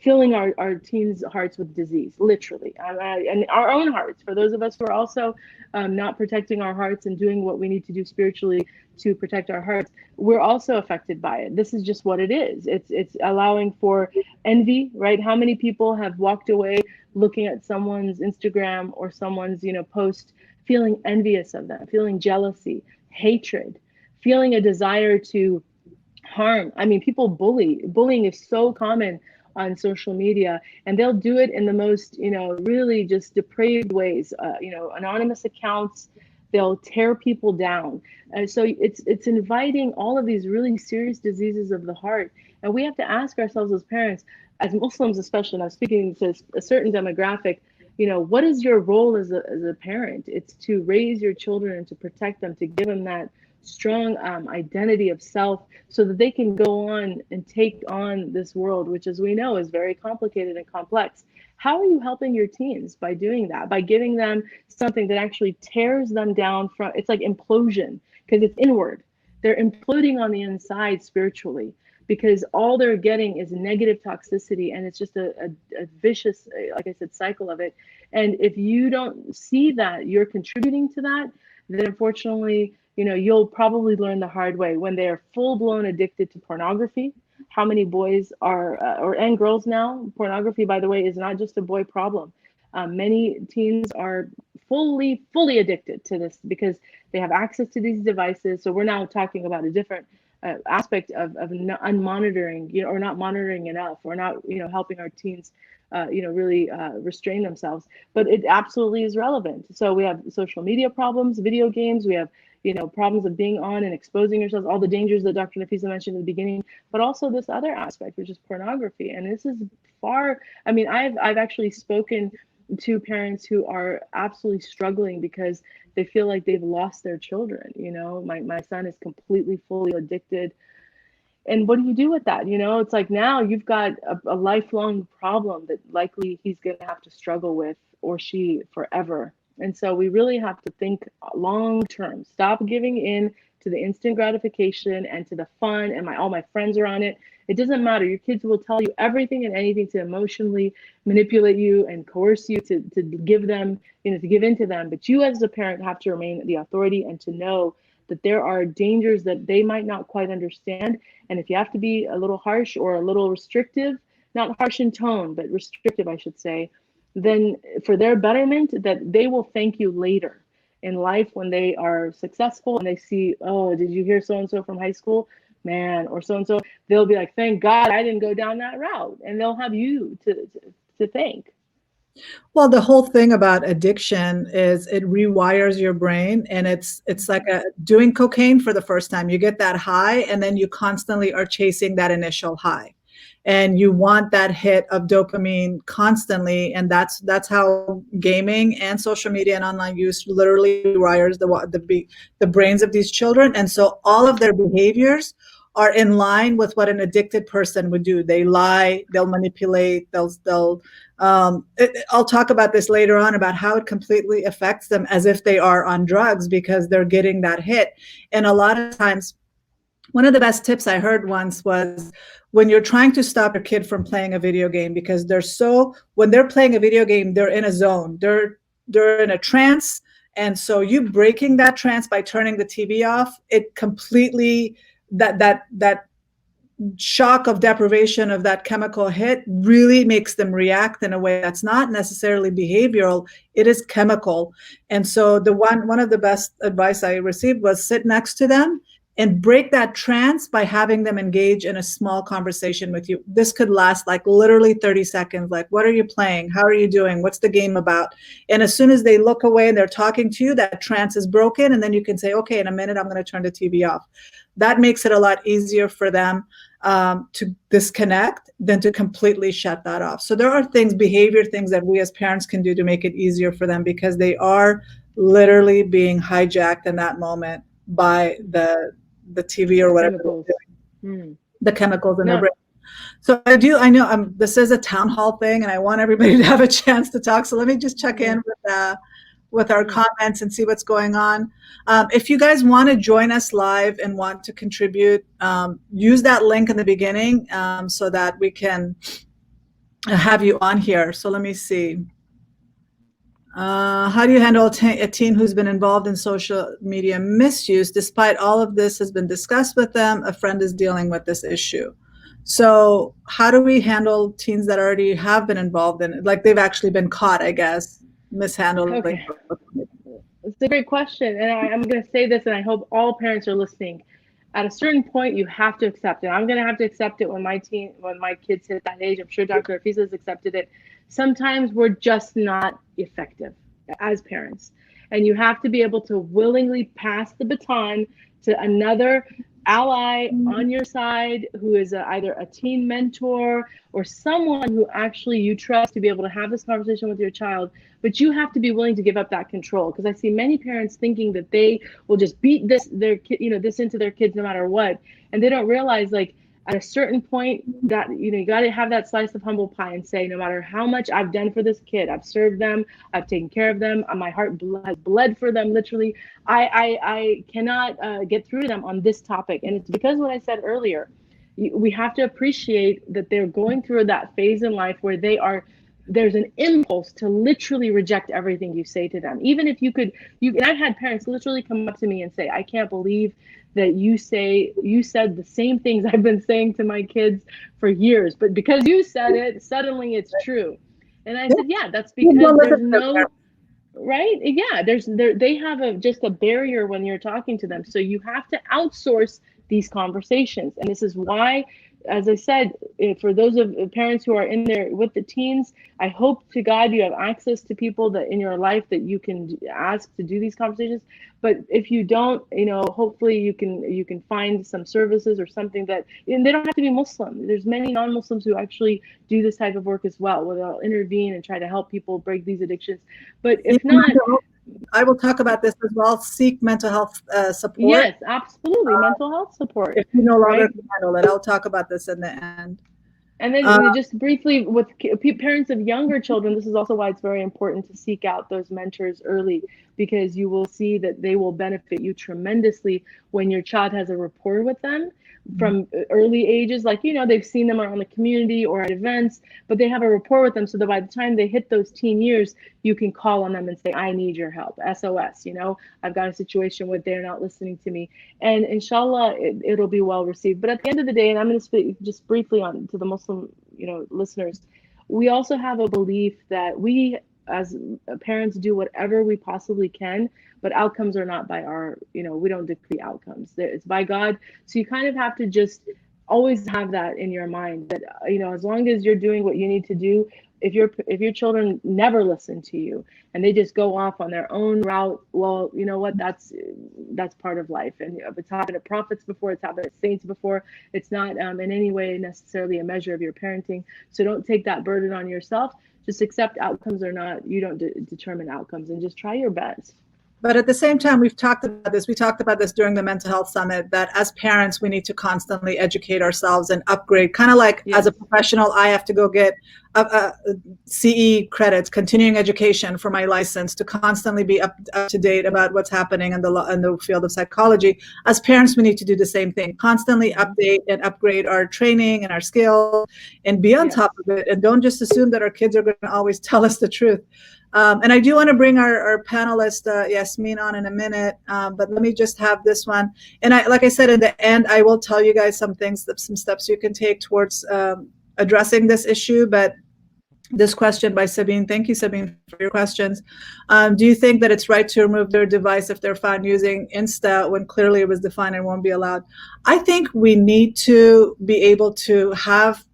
filling our teens' hearts with disease, literally, and our own hearts. For those of us who are also not protecting our hearts and doing what we need to do spiritually to protect our hearts, we're also affected by it. This is just what it is. It's allowing for envy, right? How many people have walked away looking at someone's Instagram or someone's post, feeling envious of them, feeling jealousy, hatred, feeling a desire to harm? I mean, people bullying is so common on social media, and they'll do it in the most really just depraved ways. Anonymous accounts, they'll tear people down. And so it's inviting all of these really serious diseases of the heart. And we have to ask ourselves as parents, as Muslims especially, and I'm speaking to a certain demographic, what is your role as a parent? It's to raise your children and to protect them, to give them that strong identity of self, so that they can go on and take on this world, which, as we know, is very complicated and complex. How are you helping your teens by doing that? By giving them something that actually tears them down from, it's like implosion, because it's inward. They're imploding on the inside spiritually, because all they're getting is negative toxicity, and it's just a vicious, like I said, cycle of it. And if you don't see that you're contributing to that, then unfortunately, you'll probably learn the hard way when they are full-blown addicted to pornography. How many boys are, and girls now, pornography, by the way, is not just a boy problem. Many teens are fully addicted to this because they have access to these devices. So we're now talking about a different aspect of unmonitoring, or not monitoring enough, or not, helping our teens, really restrain themselves. But it absolutely is relevant. So we have social media problems, video games. We have, problems of being on and exposing yourselves, all the dangers that Dr. Nafisa mentioned in the beginning, but also this other aspect, which is pornography. And this is far, I mean, I've actually spoken to parents who are absolutely struggling because they feel like they've lost their children. My son is completely, fully addicted. And what do you do with that? It's like now you've got a lifelong problem that likely he's going to have to struggle with, or she, forever. And so we really have to think long term. Stop giving in to the instant gratification and to the fun and all my friends are on it. It doesn't matter. Your kids will tell you everything and anything to emotionally manipulate you and coerce you to give them, to give in to them. But you as a parent have to remain the authority and to know that there are dangers that they might not quite understand. And if you have to be a little harsh or a little restrictive, not harsh in tone, but restrictive, I should say, then for their betterment, that they will thank you later in life when they are successful and they see, oh, did you hear so-and-so from high school? Man, or so-and-so, they'll be like, thank God I didn't go down that route. And they'll have you to thank. Well, the whole thing about addiction is it rewires your brain, and it's like doing cocaine for the first time. You get that high, and then you constantly are chasing that initial high, and you want that hit of dopamine constantly. And that's how gaming and social media and online use literally rewires the brains of these children. And so all of their behaviors are in line with what an addicted person would do. They lie, they'll manipulate, they'll I'll talk about this later on about how it completely affects them as if they are on drugs because they're getting that hit. And a lot of times, one of the best tips I heard once was when you're trying to stop your kid from playing a video game, because when they're playing a video game, they're in a zone, they're in a trance. And so you breaking that trance by turning the TV off, it completely, that shock of deprivation of that chemical hit really makes them react in a way that's not necessarily behavioral, it is chemical. And so one of the best advice I received was sit next to them and break that trance by having them engage in a small conversation with you. This could last like literally 30 seconds. Like, what are you playing? How are you doing? What's the game about? And as soon as they look away and they're talking to you, that trance is broken. And then you can say, okay, in a minute, I'm going to turn the TV off. That makes it a lot easier for them to disconnect than to completely shut that off. So there are behavior things that we as parents can do to make it easier for them, because they are literally being hijacked in that moment by the TV or whatever, the chemicals in their brain. So I know this is a town hall thing and I want everybody to have a chance to talk. So let me just check in with our comments and see what's going on. If you guys want to join us live and want to contribute, use that link in the beginning so that we can have you on here. So let me see. How do you handle a teen who's been involved in social media misuse? Despite all of this has been discussed with them, a friend is dealing with this issue. So how do we handle teens that already have been involved in it? Like they've actually been caught, I guess, mishandling. Okay. It's a great question. And I'm going to say this, and I hope all parents are listening. At a certain point, you have to accept it. I'm going to have to accept it when my kids hit that age. I'm sure Dr. Nafisa has accepted it. Sometimes we're just not effective as parents. And you have to be able to willingly pass the baton to another ally on your side who is either a teen mentor or someone who actually you trust to be able to have this conversation with your child. But you have to be willing to give up that control, because I see many parents thinking that they will just beat this into their kids no matter what, and they don't realize, like, at a certain point that you got to have that slice of humble pie and say, no matter how much I've done for this kid, I've served them, I've taken care of them, my heart has bled for them, literally, I cannot get through to them on this topic. And it's because what I said earlier, we have to appreciate that they're going through that phase in life where there's an impulse to literally reject everything you say to them. Even if and I've had parents literally come up to me and say, I can't believe that you said the same things I've been saying to my kids for years, but because you said it, suddenly it's true. And I Yeah. said, yeah, that's Kids because don't listen there's to their no, parents. right? Yeah, they have just a barrier when you're talking to them. So you have to outsource these conversations. And this is why, as I said, for those of parents who are in there with the teens, I hope to God you have access to people that in your life that you can ask to do these conversations. But if you don't, hopefully you can find some services or something that, and they don't have to be Muslim. There's many non-Muslims who actually do this type of work as well, where they'll intervene and try to help people break these addictions. But Seek if not, mental health. I will talk about this as well. Seek mental health support yes, absolutely, mental health support, if you no longer right? can handle it. I'll talk about this in the end. And then Uh, just briefly with parents of younger children, this is also why it's very important to seek out those mentors early, because you will see that they will benefit you tremendously when your child has a rapport with them from early ages. Like, they've seen them around the community or at events, but they have a rapport with them so that by the time they hit those teen years, you can call on them and say, I need your help, SOS, I've got a situation where they're not listening to me. And inshallah, it'll be well received. But at the end of the day, and I'm going to speak just briefly on to the Muslim, listeners, we also have a belief that we as parents do whatever we possibly can, but outcomes are not by our, we don't decree outcomes. It's by God. So you kind of have to just always have that in your mind that, as long as you're doing what you need to do, if your children never listen to you and they just go off on their own route, well, you know what, that's part of life. And it's happened to prophets before, it's happened to saints before. It's not in any way necessarily a measure of your parenting. So don't take that burden on yourself. Just accept outcomes or not. You don't determine outcomes, and just try your best. But at the same time, we've talked about this. We talked about this during the mental health summit, that as parents, we need to constantly educate ourselves and upgrade. Kind of like Yes. as a professional, I have to go get CE credits, continuing education for my license, to constantly be up to date about what's happening in the field of psychology. As parents, we need to do the same thing, constantly update and upgrade our training and our skills and be on top of it. And don't just assume that our kids are going to always tell us the truth. And I do want to bring our panelist, Yasmin, on in a minute, but let me just have this one. And like I said, in the end, I will tell you guys some steps you can take towards addressing this issue. But this question by Sabine, thank you, Sabine, for your questions. Do you think that it's right to remove their device if they're found using Insta when clearly it was defined and won't be allowed? I think we need to be able to have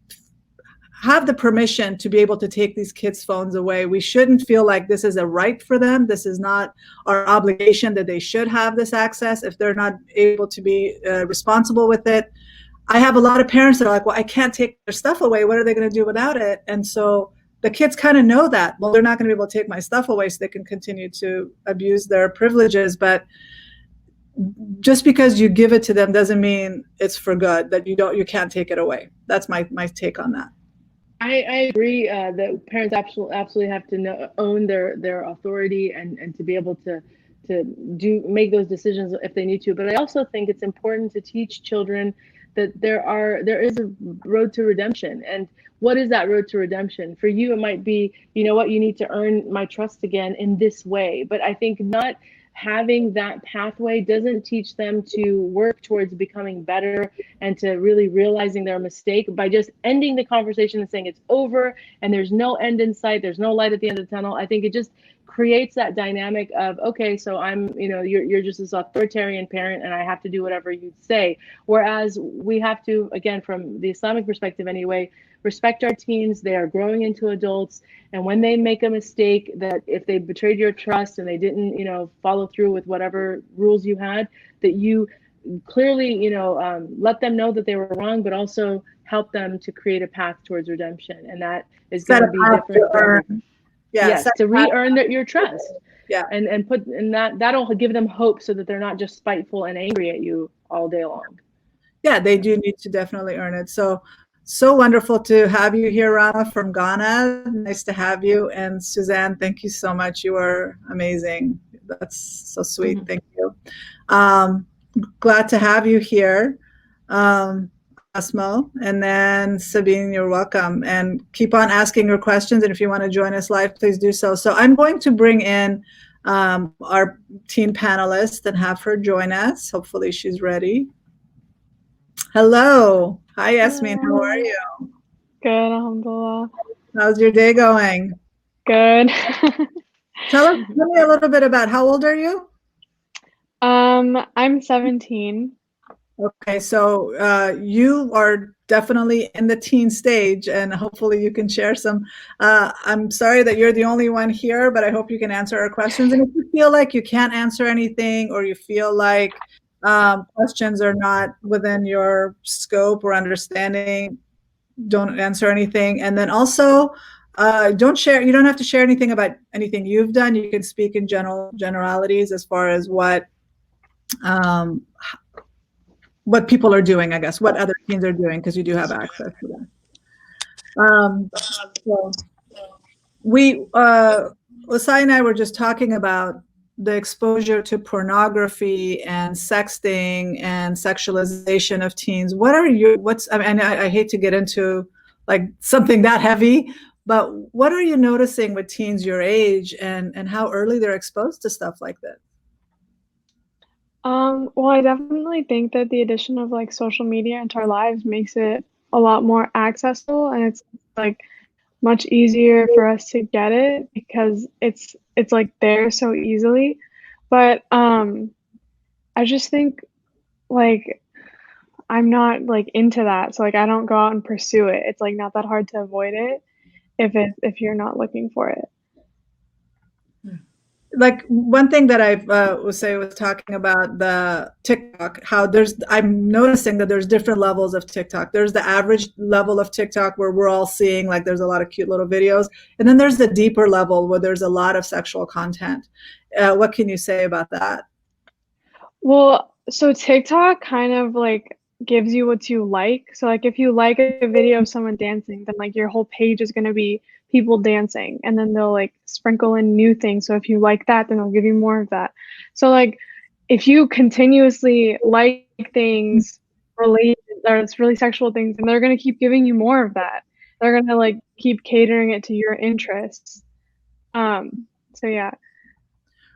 the permission to be able to take these kids' phones away. We shouldn't feel like this is a right for them. This is not our obligation, that they should have this access if they're not able to be responsible with it. I have a lot of parents that are like, well, I can't take their stuff away. What are they going to do without it? And so the kids kind of know that, well, they're not going to be able to take my stuff away, so they can continue to abuse their privileges. But just because you give it to them doesn't mean it's for good, that you can't take it away. That's my take on that. I agree that parents absolutely have to own their authority and to be able to make those decisions if they need to. But I also think it's important to teach children that there is a road to redemption. And what is that road to redemption? For you, it might be, you know what, you need to earn my trust again in this way. But I think not having that pathway doesn't teach them to work towards becoming better and to really realizing their mistake by just ending the conversation and saying it's over and there's no end in sight, there's no light at the end of the tunnel. I think it just creates that dynamic of, okay, so you're just this authoritarian parent and I have to do whatever you say. Whereas we have to, again, from the Islamic perspective anyway, respect our teens. They are growing into adults, and when they make a mistake, that if they betrayed your trust and they didn't, follow through with whatever rules you had, that you clearly, let them know that they were wrong, but also help them to create a path towards redemption. And that is going to be different for everyone. Yes, to re-earn your trust. Yeah. And that'll give them hope so that they're not just spiteful and angry at you all day long. Yeah, they do need to definitely earn it. So wonderful to have you here, Rana from Ghana. Nice to have you. And Suzanne, thank you so much. You are amazing. That's so sweet. Mm-hmm. Thank you. Glad to have you here. Asmo, and then Sabine, you're welcome. And keep on asking your questions. And if you want to join us live, please do so. So I'm going to bring in our teen panelist and have her join us. Hopefully she's ready. Hello. Hi, Yasmin. How are you? Good, alhamdulillah. How's your day going? Good. Tell me a little bit about how old are you? I'm 17. Okay, so you are definitely in the teen stage, and hopefully you can share some. I'm sorry that you're the only one here, but I hope you can answer our questions. And if you feel like you can't answer anything, or you feel like questions are not within your scope or understanding, don't answer anything. And then also, don't share. You don't have to share anything about anything you've done. You can speak in generalities as far as um, what people are doing, I guess, what other teams are doing, because you do have access to that. So Osai and I were just talking about the exposure to pornography and sexting and sexualization of teens. I mean, I hate to get into like something that heavy, but what are you noticing with teens your age, and how early they're exposed to stuff like this? Well, I definitely think that the addition of like social media into our lives makes it a lot more accessible, and it's like much easier for us to get it because it's like there so easily. But I just think like I'm not like into that. So like I don't go out and pursue it. It's like not that hard to avoid it if you're not looking for it. Like one thing that I was talking about the TikTok, how I'm noticing that there's different levels of TikTok. There's the average level of TikTok where we're all seeing like there's a lot of cute little videos, and then there's the deeper level where there's a lot of sexual content. What can you say about that? Well, so TikTok kind of like gives you what you like. So like if you like a video of someone dancing, then like your whole page is going to be people dancing, and then they'll like sprinkle in new things. So if you like that, then they'll give you more of that. So like if you continuously like things related or it's really sexual things, and they're going to keep giving you more of that. They're going to like keep catering it to your interests. So yeah.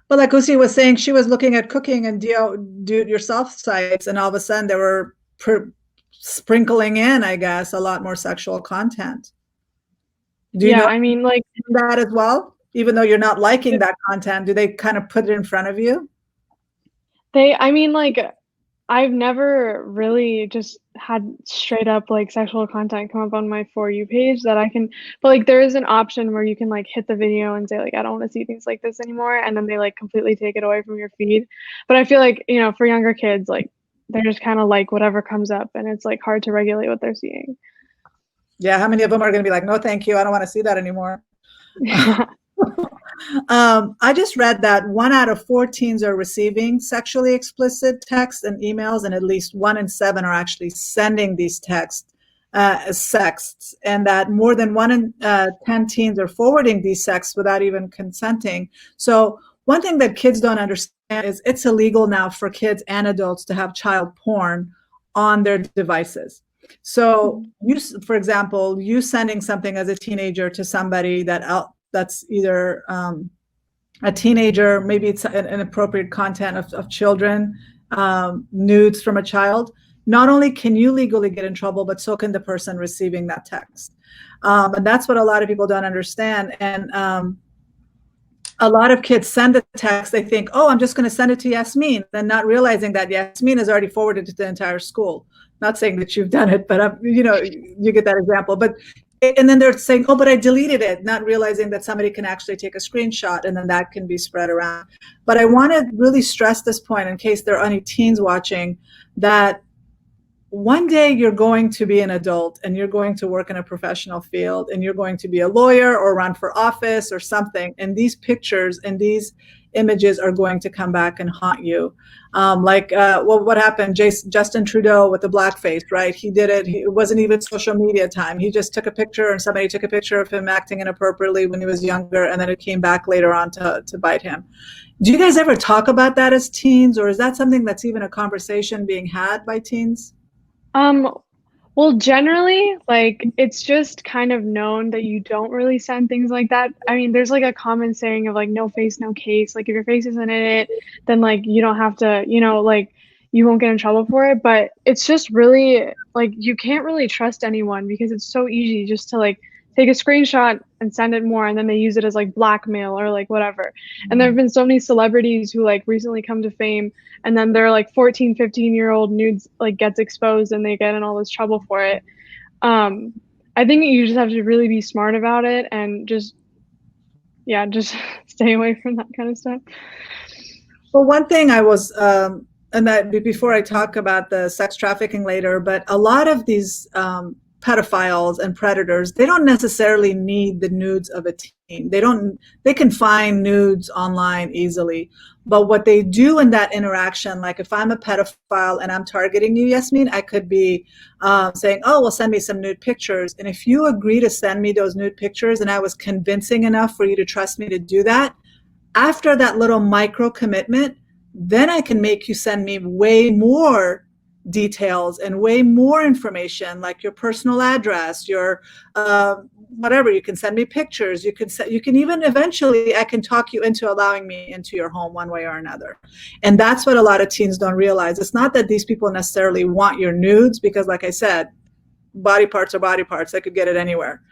But like Usi was saying, she was looking at cooking and do-it-yourself sites, and all of a sudden they were sprinkling in, I guess, a lot more sexual content. Do you Yeah, know I mean like that as well? Even though you're not liking that content, do they kind of put it in front of you? I mean, like, I've never really just had straight up like sexual content come up on my For You page that I can, but like there is an option where you can like hit the video and say like I don't want to see things like this anymore, and then they like completely take it away from your feed. But I feel like, you know, for younger kids, like they're just kind of like whatever comes up, and it's like hard to regulate what they're seeing. Yeah, how many of them are going to be like, no, thank you, I don't want to see that anymore? I just read that 1 out of 4 teens are receiving sexually explicit texts and emails, and at least 1 in 7 are actually sending these texts as sexts, and that more than 1 in 10 teens are forwarding these sexts without even consenting. So one thing that kids don't understand is it's illegal now for kids and adults to have child porn on their devices. So for example, you sending something as a teenager to somebody that's either a teenager, maybe it's an inappropriate content of children, nudes from a child. Not only can you legally get in trouble, but so can the person receiving that text. And that's what a lot of people don't understand. And a lot of kids send the text, they think, oh, I'm just going to send it to Yasmin, then not realizing that Yasmin has already forwarded it to the entire school. Not saying that you've done it, but you know, you get that example. But and then they're saying, oh, but I deleted it, not realizing that somebody can actually take a screenshot, and then that can be spread around. But I want to really stress this point in case there are any teens watching, that one day you're going to be an adult and you're going to work in a professional field and you're going to be a lawyer or run for office or something, and these pictures and these images are going to come back and haunt you. What happened? Justin Trudeau with the blackface, right? He did it. It wasn't even social media time. He just took a picture, and somebody took a picture of him acting inappropriately when he was younger, and then it came back later on to bite him. Do you guys ever talk about that as teens, or is that something that's even a conversation being had by teens? Well, generally, like it's just kind of known that you don't really send things like that. I mean, there's like a common saying of like no face, no case. Like if your face isn't in it, then like you don't have to, you know, like you won't get in trouble for it. But it's just really like you can't really trust anyone because it's so easy just to like take a screenshot and send it more, and then they use it as like blackmail or like whatever. And there have been so many celebrities who like recently come to fame, and then their like 14, 15-year-old nudes like gets exposed and they get in all this trouble for it. I think you just have to really be smart about it and just stay away from that kind of stuff. Well, one thing I was, and that before I talk about the sex trafficking later, but a lot of these pedophiles and predators, they don't necessarily need the nudes of a teen. They can find nudes online easily. But what they do in that interaction, like if I'm a pedophile and I'm targeting you, Yasmin, I could be saying, oh, well, send me some nude pictures. And if you agree to send me those nude pictures and I was convincing enough for you to trust me to do that, after that little micro commitment, then I can make you send me way more details and way more information, like your personal address, your whatever. You can send me pictures. You can even eventually, I can talk you into allowing me into your home one way or another. And that's what a lot of teens don't realize. It's not that these people necessarily want your nudes, because like I said, body parts are body parts. They could get it anywhere.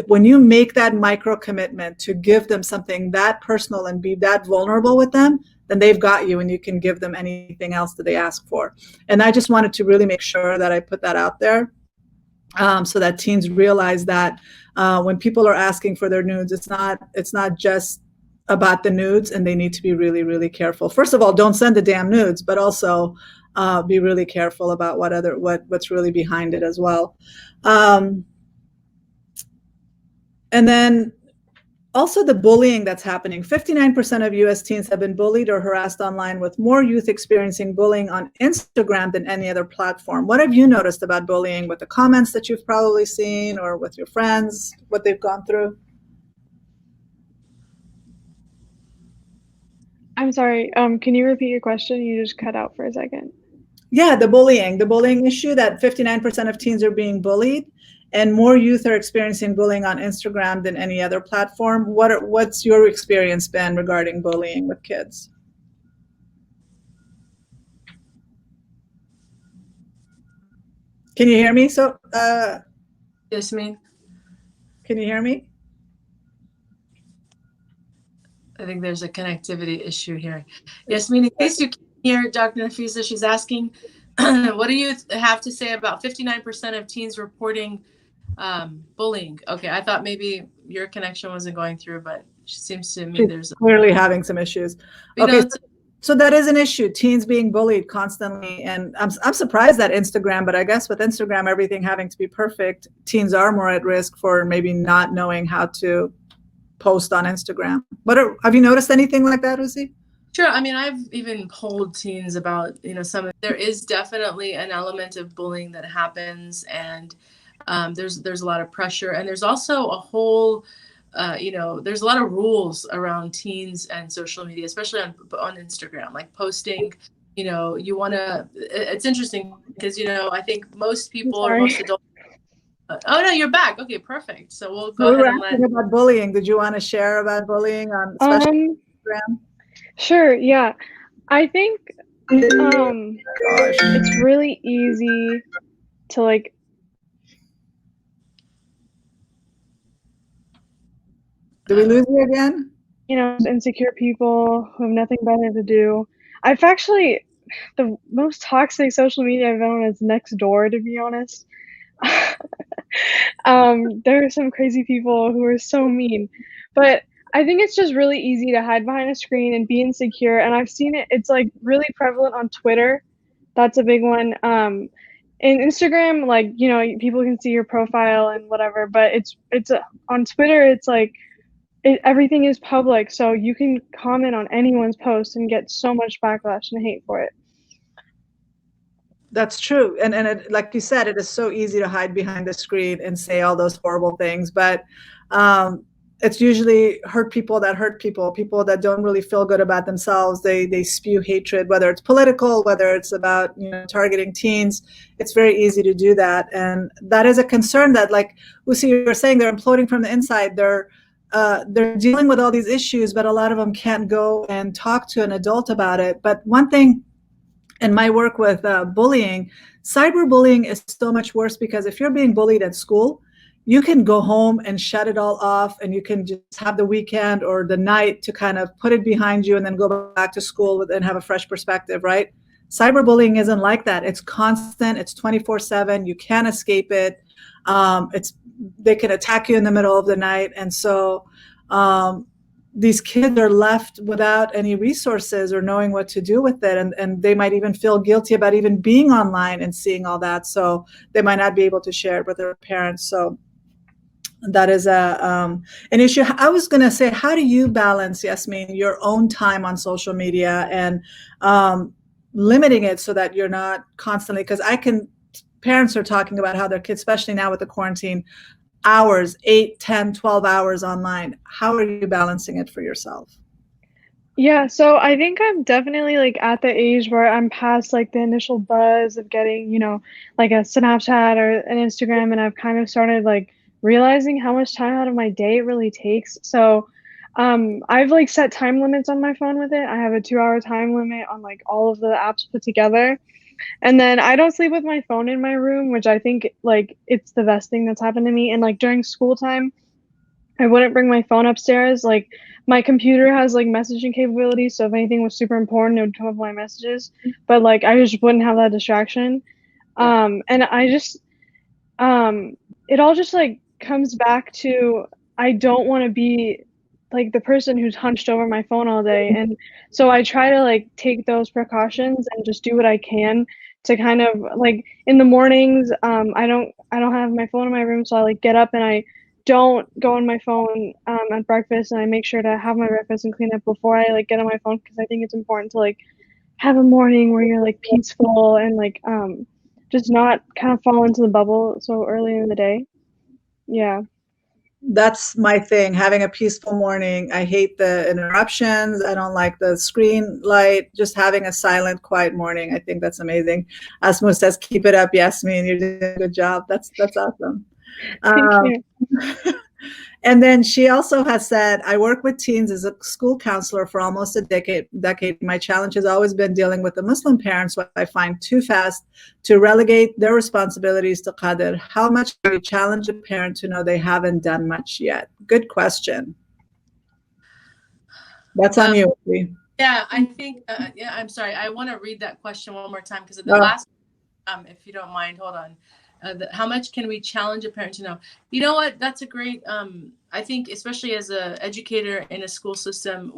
When you make that micro commitment to give them something that personal and be that vulnerable with them, then they've got you and you can give them anything else that they ask for. And I just wanted to really make sure that I put that out there so that teens realize that when people are asking for their nudes, it's not just about the nudes, and they need to be really, really careful. First of all, don't send the damn nudes, but also be really careful about what's really behind it as well. And then also the bullying that's happening. 59% of US teens have been bullied or harassed online, with more youth experiencing bullying on Instagram than any other platform. What have you noticed about bullying with the comments that you've probably seen, or with your friends, what they've gone through? I'm sorry, can you repeat your question? You just cut out for a second. Yeah, the bullying issue, that 59% of teens are being bullied, and more youth are experiencing bullying on Instagram than any other platform. What's your experience been regarding bullying with kids? Can you hear me? Yasmin, Can you hear me? I think there's a connectivity issue here. Yasmin, in case you can't hear Dr. Nafisa, she's asking, what do you have to say about 59% of teens reporting bullying? Okay, I thought maybe your connection wasn't going through, but it seems to me there's clearly having some issues. Okay, so that is an issue, teens being bullied constantly. And I'm surprised at Instagram, but I guess with Instagram, everything having to be perfect, teens are more at risk for maybe not knowing how to post on Instagram. Have you noticed anything like that, Uzi? Sure. I mean, I've even polled teens about, there is definitely an element of bullying that happens, and there's a lot of pressure, and there's also a whole, there's a lot of rules around teens and social media, especially on Instagram, like posting, it's interesting because, I think most people or most adults. Oh no, you're back. Okay, perfect. So we'll go ahead and let. About bullying. Did you want to share about bullying on Instagram? Sure. Yeah, I think it's really easy to like. Did we lose you again? Insecure people who have nothing better to do. I've actually, the most toxic social media I've been on is Nextdoor, to be honest. There are some crazy people who are so mean, but I think it's just really easy to hide behind a screen and be insecure. And I've seen it, it's like really prevalent on Twitter. That's a big one. In Instagram, like, people can see your profile and whatever, but it's on Twitter, it's like, everything is public, so you can comment on anyone's post and get so much backlash and hate for it. That's true. And it, like you said, it is so easy to hide behind the screen and say all those horrible things. But it's usually people that don't really feel good about themselves. They spew hatred, whether it's political, whether it's about targeting teens. It's very easy to do that. And that is a concern that, like Usi, you were saying, they're imploding from the inside. They're dealing with all these issues, but a lot of them can't go and talk to an adult about it. But one thing in my work with bullying, cyberbullying is so much worse, because if you're being bullied at school, you can go home and shut it all off, and you can just have the weekend or the night to kind of put it behind you and then go back to school and have a fresh perspective, right? Cyberbullying isn't like that. It's constant. It's 24/7. You can't escape it. They can attack you in the middle of the night. And so these kids are left without any resources or knowing what to do with it. And they might even feel guilty about even being online and seeing all that. So they might not be able to share it with their parents. So that is an issue. I was going to say, how do you balance, Yasmin, your own time on social media and limiting it so that you're not constantly, because parents are talking about how their kids, especially now with the quarantine, hours, 8, 10, 12 hours online. How are you balancing it for yourself? Yeah, so I think I'm definitely like at the age where I'm past like the initial buzz of getting, like a Snapchat or an Instagram, and I've kind of started like realizing how much time out of my day it really takes. So I've like set time limits on my phone with it. I have a 2-hour time limit on like all of the apps put together. And then I don't sleep with my phone in my room, which I think like it's the best thing that's happened to me. And like during school time, I wouldn't bring my phone upstairs. Like my computer has like messaging capabilities, so if anything was super important, it would come up my messages. But like I just wouldn't have that distraction. And I just it all just like comes back to I don't want to be like the person who's hunched over my phone all day. And so I try to like take those precautions and just do what I can to kind of like in the mornings, I don't have my phone in my room, so I like get up and I don't go on my phone at breakfast, and I make sure to have my breakfast and clean up before I like get on my phone, because I think it's important to like have a morning where you're like peaceful and like just not kind of fall into the bubble so early in the day. Yeah. That's my thing, having a peaceful morning. I hate the interruptions. I don't like the screen light. Just having a silent, quiet morning. I think that's amazing. Asmo says, keep it up, Yasmin. You're doing a good job. That's awesome. Thank you. And then she also has said, I work with teens as a school counselor for almost a decade. My challenge has always been dealing with the Muslim parents, what I find too fast to relegate their responsibilities to qadr. How much do you challenge a parent to know they haven't done much yet? Good question. That's on you. Yeah, I think, I'm sorry. I want to read that question one more time, because the last, if you don't mind, hold on. How much can we challenge a parent to know? You know what? That's a great, I think, especially as an educator in a school system,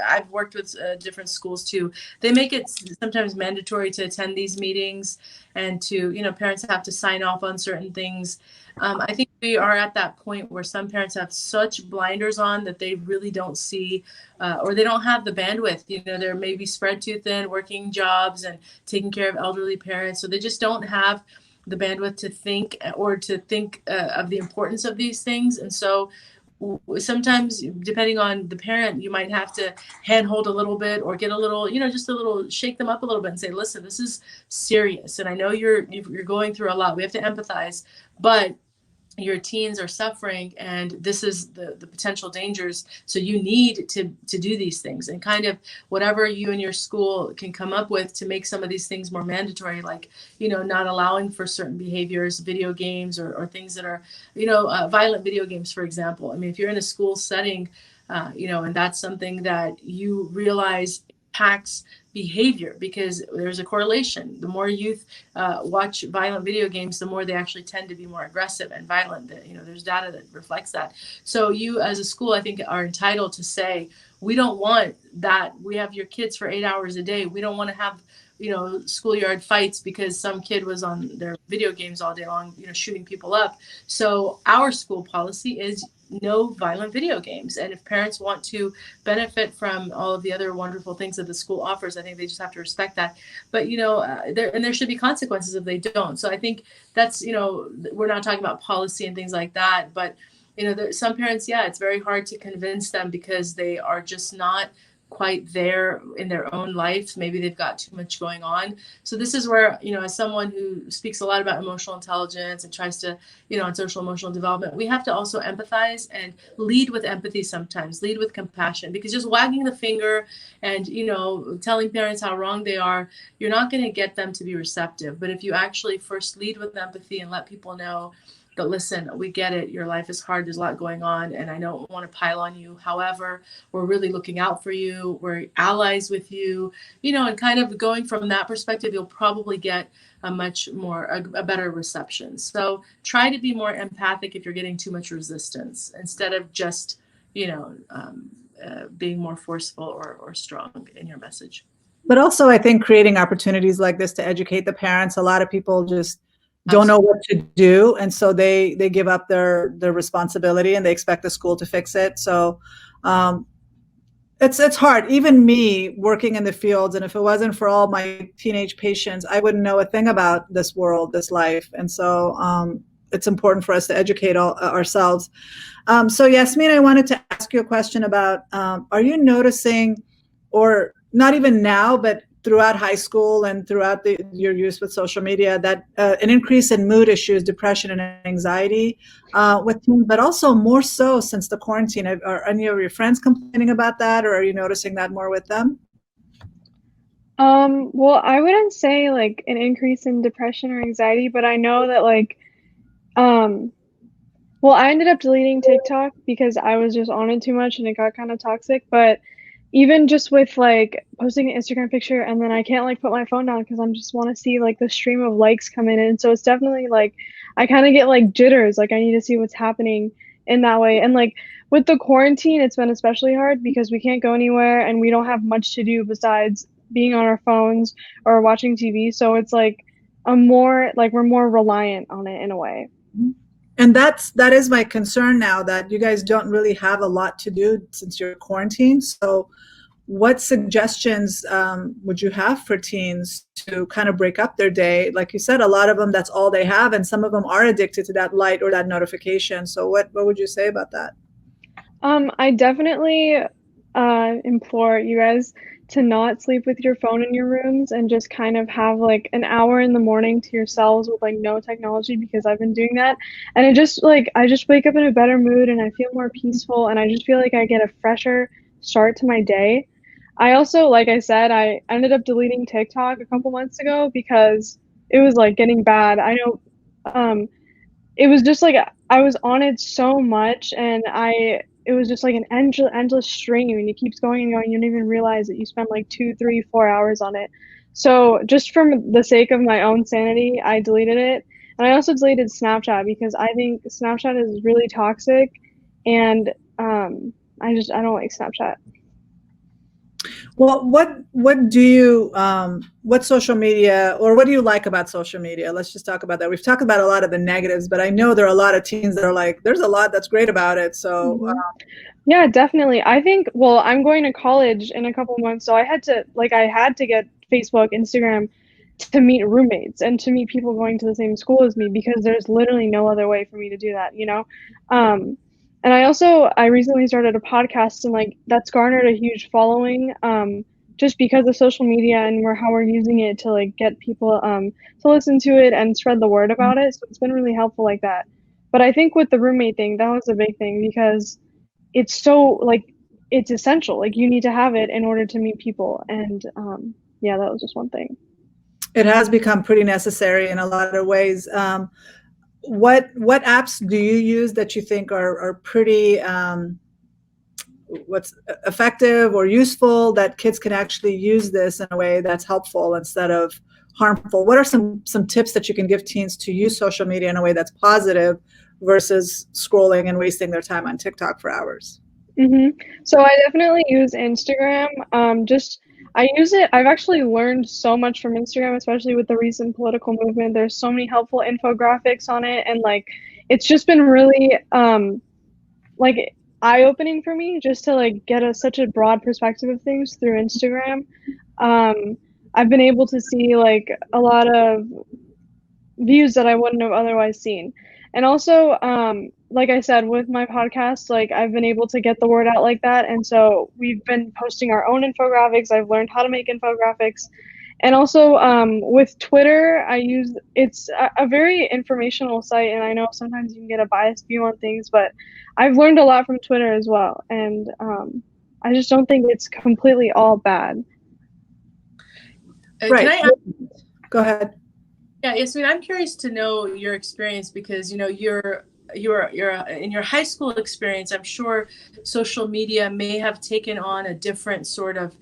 I've worked with different schools too. They make it sometimes mandatory to attend these meetings, and to, parents have to sign off on certain things. I think we are at that point where some parents have such blinders on that they really don't see, or they don't have the bandwidth. They're maybe spread too thin, working jobs and taking care of elderly parents. So they just don't have the bandwidth to think of the importance of these things. And so sometimes, depending on the parent, you might have to handhold a little bit, or get a little, just a little, shake them up a little bit and say, listen, this is serious. And I know you're going through a lot. We have to empathize, but your teens are suffering, and this is the potential dangers. So you need to do these things, and kind of whatever you and your school can come up with to make some of these things more mandatory, like, not allowing for certain behaviors, video games, or things that are, violent video games, for example. I mean, if you're in a school setting, and that's something that you realize impacts behavior, because there's a correlation. The more youth watch violent video games, the more they actually tend to be more aggressive and violent. There's data that reflects that. So you, as a school, I think, are entitled to say, we don't want that. We have your kids for 8 hours a day. We don't want to have schoolyard fights because some kid was on their video games all day long, shooting people up. So our school policy is no violent video games. And if parents want to benefit from all of the other wonderful things that the school offers, I think they just have to respect that. But, there should be consequences if they don't. So I think that's, we're not talking about policy and things like that, but, some parents, it's very hard to convince them, because they are just not quite there in their own life. Maybe they've got too much going on. So this is where, as someone who speaks a lot about emotional intelligence and tries to, on social emotional development, we have to also empathize and lead with empathy, sometimes lead with compassion, because just wagging the finger and, telling parents how wrong they are, you're not going to get them to be receptive. But if you actually first lead with empathy and let people know that, listen, we get it. Your life is hard. There's a lot going on, and I don't want to pile on you. However, we're really looking out for you. We're allies with you, and kind of going from that perspective, you'll probably get a better reception. So try to be more empathic if you're getting too much resistance, instead of just, being more forceful or strong in your message. But also, I think creating opportunities like this to educate the parents. A lot of people just don't know what to do, and so they give up their responsibility and they expect the school to fix it. So it's hard. Even me working in the fields, and if it wasn't for all my teenage patients, I wouldn't know a thing about this world, this life. And so it's important for us to educate ourselves. So Yasmin, I wanted to ask you a question about, are you noticing, or not even now, but throughout high school and throughout your use with social media, that an increase in mood issues, depression and anxiety with teens, but also more so since the quarantine? Are any of your friends complaining about that, or are you noticing that more with them? Well, I wouldn't say like an increase in depression or anxiety, but I know that like, well, I ended up deleting TikTok because I was just on it too much and it got kind of toxic. But even just with like posting an Instagram picture and then I can't like put my phone down because I just want to see like the stream of likes come in. And so it's definitely like, I kind of get like jitters, like I need to see what's happening in that way. And like with the quarantine, it's been especially hard because we can't go anywhere and we don't have much to do besides being on our phones or watching TV. So it's like we're more reliant on it in a way. And that is my concern now, that you guys don't really have a lot to do since you're quarantined. So what suggestions would you have for teens to kind of break up their day? Like you said, a lot of them, that's all they have. And some of them are addicted to that light or that notification. So what would you say about that? I definitely implore you guys to not sleep with your phone in your rooms and just kind of have like an hour in the morning to yourselves with like no technology, because I've been doing that. And it just like, I just wake up in a better mood and I feel more peaceful and I just feel like I get a fresher start to my day. I also, like I said, I ended up deleting TikTok a couple months ago because it was like getting bad. I know, it was just like I was on it so much and it was just like an endless stream and it keeps going and going. You don't even realize that you spend like 2, 3, 4 hours on it. So just from the sake of my own sanity, I deleted it. And I also deleted Snapchat because I think Snapchat is really toxic and I don't like Snapchat. Well, what do you what social media, or what do you like about social media? Let's just talk about that. We've talked about a lot of the negatives, but I know there are a lot of teens that are like, there's a lot that's great about it. So yeah, definitely. I think, well, I'm going to college in a couple months, so I had to get Facebook, Instagram to meet roommates and to meet people going to the same school as me, because there's literally no other way for me to do that, you know? And I recently started a podcast and like that's garnered a huge following just because of social media and how we're using it to like get people to listen to it and spread the word about it. So it's been really helpful like that. But I think with the roommate thing, that was a big thing because it's so like it's essential. Like you need to have it in order to meet people. And yeah, that was just one thing. It has become pretty necessary in a lot of ways. What apps do you use that you think are pretty what's effective or useful, that kids can actually use this in a way that's helpful instead of harmful? What are some tips that you can give teens to use social media in a way that's positive versus scrolling and wasting their time on TikTok for hours? So I definitely use Instagram. I use it. I've actually learned so much from Instagram, especially with the recent political movement. There's so many helpful infographics on it, and like it's just been really like eye-opening for me just to like get such a broad perspective of things through Instagram. I've been able to see like a lot of views that I wouldn't have otherwise seen. And also, like I said, with my podcast, like I've been able to get the word out like that. And so we've been posting our own infographics. I've learned how to make infographics. And also with Twitter, it's a very informational site. And I know sometimes you can get a biased view on things, but I've learned a lot from Twitter as well. And I just don't think it's completely all bad. Right. Go ahead. Yeah, Yasmin, I'm curious to know your experience because you're in your high school experience. I'm sure social media may have taken on a different sort of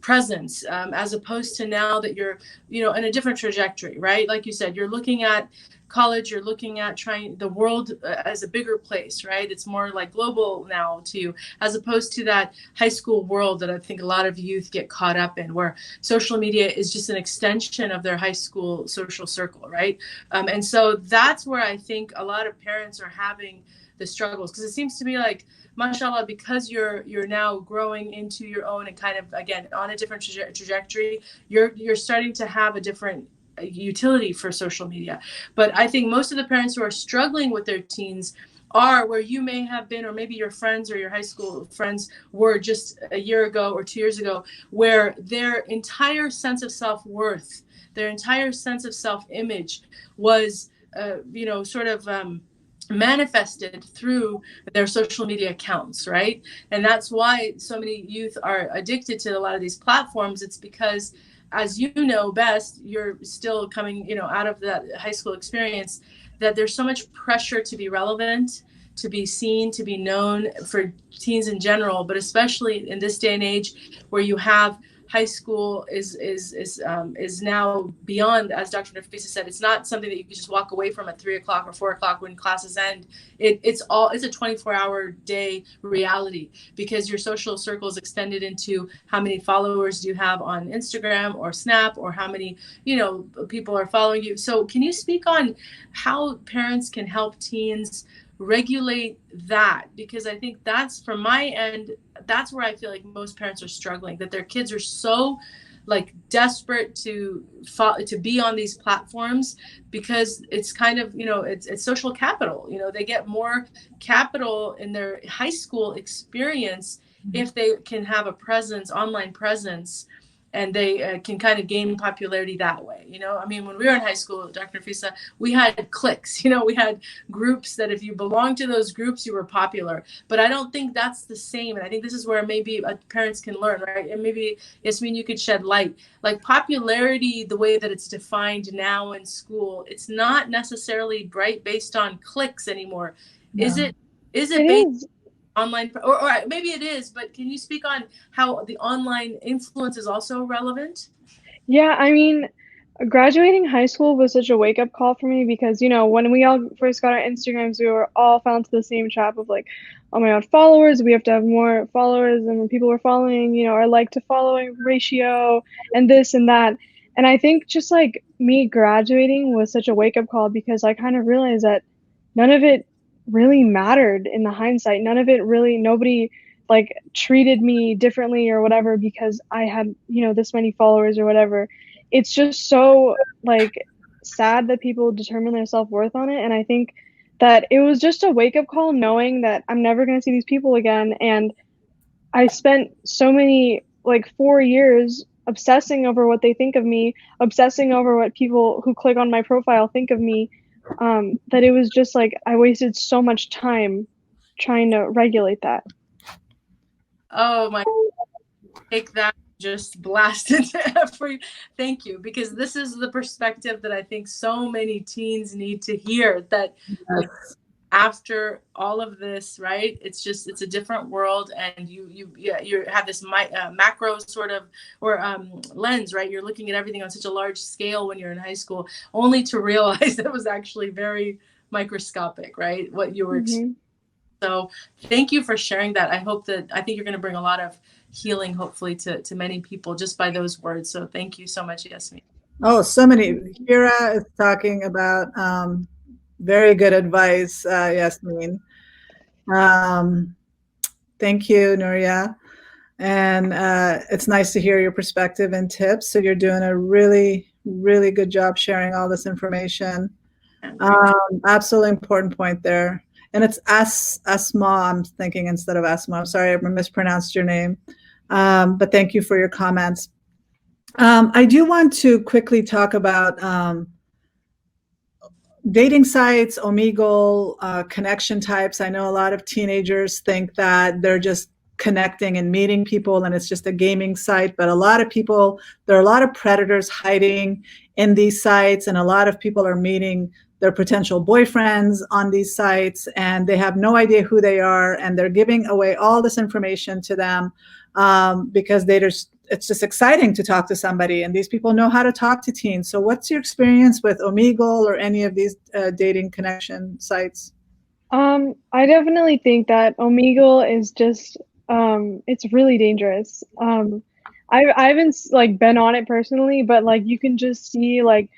presence, as opposed to now that you're in a different trajectory, right? Like you said, you're looking at college, you're looking at trying the world as a bigger place, right? It's more like global now to you, as opposed to that high school world that I think a lot of youth get caught up in, where social media is just an extension of their high school social circle, right? And so that's where I think a lot of parents are having the struggles, because it seems to me like, mashallah, because you're now growing into your own and kind of again on a different trajectory, you're starting to have a different utility for social media. But I think most of the parents who are struggling with their teens are where you may have been, or maybe your friends or your high school friends were just a year ago or 2 years ago, where their entire sense of self-worth, their entire sense of self-image was sort of manifested through their social media accounts, right? And that's why so many youth are addicted to a lot of these platforms. It's because, as you know best, you're still coming out of that high school experience, that there's so much pressure to be relevant, to be seen, to be known, for teens in general, but especially in this day and age where you have high school is now beyond, as Dr. Nafisa said, it's not something that you can just walk away from at 3 o'clock or 4 o'clock when classes end. It's a 24-hour day reality, because your social circle is extended into how many followers do you have on Instagram or Snap, or how many people are following you. So can you speak on how parents can help teens regulate that? Because I think that's, from my end, that's where I feel like most parents are struggling, that their kids are so like desperate to be on these platforms, because it's kind of it's social capital. They get more capital in their high school experience if they can have a presence, online presence, and they can kind of gain popularity that way. I mean, when we were in high school, Dr. Nafisa, we had cliques, we had groups that if you belonged to those groups, you were popular. But I don't think that's the same. And I think this is where maybe parents can learn, right? And maybe, Yasmin, you could shed light. Like popularity, the way that it's defined now in school, it's not necessarily based on cliques anymore. No. Is it based online, or maybe it is, but can you speak on how the online influence is also relevant? Yeah, I mean, graduating high school was such a wake-up call for me because, when we all first got our Instagrams, we were all fell into the same trap of like, oh my God, followers, we have to have more followers than people we're following, our like to following ratio and this and that. And I think just like me graduating was such a wake-up call, because I kind of realized that none of it really mattered in the hindsight. None of it really, nobody like treated me differently or whatever because I had, this many followers or whatever. It's just so like sad that people determine their self-worth on it. And I think that it was just a wake-up call, knowing that I'm never going to see these people again. And I spent so many, like 4 years, obsessing over what they think of me, obsessing over what people who click on my profile think of me, that it was just like I wasted so much time trying to regulate that. Oh my, take that, just blast it for you. Thank you, because this is the perspective that I think so many teens need to hear, that like, after all of this, right, it's a different world, and you have this macro sort of or lens, right? You're looking at everything on such a large scale when you're in high school, only to realize that it was actually very microscopic, right, what you were So thank you for sharing that. I think you're going to bring a lot of healing, hopefully, to many people just by those words. So thank you so much, Yasmin. Oh, so many. Kira is talking about very good advice, Yasmin. Thank you, Nuria. And it's nice to hear your perspective and tips. So you're doing a really, really good job sharing all this information. Absolutely important point there. And it's Asma, I'm thinking, instead of Asma. I'm sorry, I mispronounced your name. But thank you for your comments. I do want to quickly talk about dating sites, Omegle, connection types. I know a lot of teenagers think that they're just connecting and meeting people, and it's just a gaming site. But a lot of people, there are a lot of predators hiding in these sites, and a lot of people are meeting their potential boyfriends on these sites, and they have no idea who they are, and they're giving away all this information to them because it's just exciting to talk to somebody, and these people know how to talk to teens. So what's your experience with Omegle or any of these dating connection sites? I definitely think that Omegle is just it's really dangerous. I haven't like been on it personally, but like you can just see like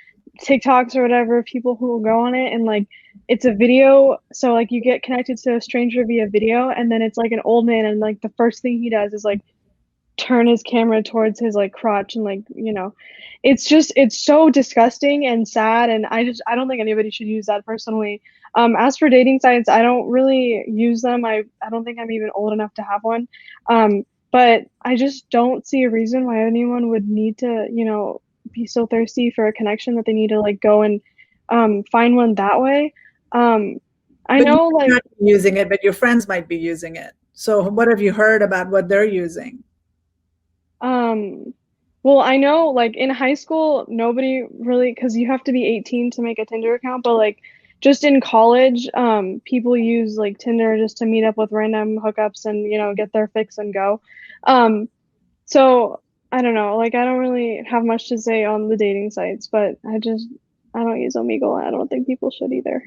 TikToks or whatever, people who will go on it, and like it's a video, so like you get connected to a stranger via video, and then it's like an old man, and like the first thing he does is like turn his camera towards his like crotch, and like, you know, it's so disgusting and sad, and I don't think anybody should use that personally. As for dating sites, I don't really use them. I don't think I'm even old enough to have one. But I just don't see a reason why anyone would need to, you know, be so thirsty for a connection that they need to like go and find one that way. I know like you're not using it, but your friends might be using it. So what have you heard about what they're using? Well, I know like in high school, nobody really, because you have to be 18 to make a Tinder account, but like just in college, people use like Tinder just to meet up with random hookups and, you know, get their fix and go. So I don't know, like I don't really have much to say on the dating sites, but I don't use Omegle, and I don't think people should either.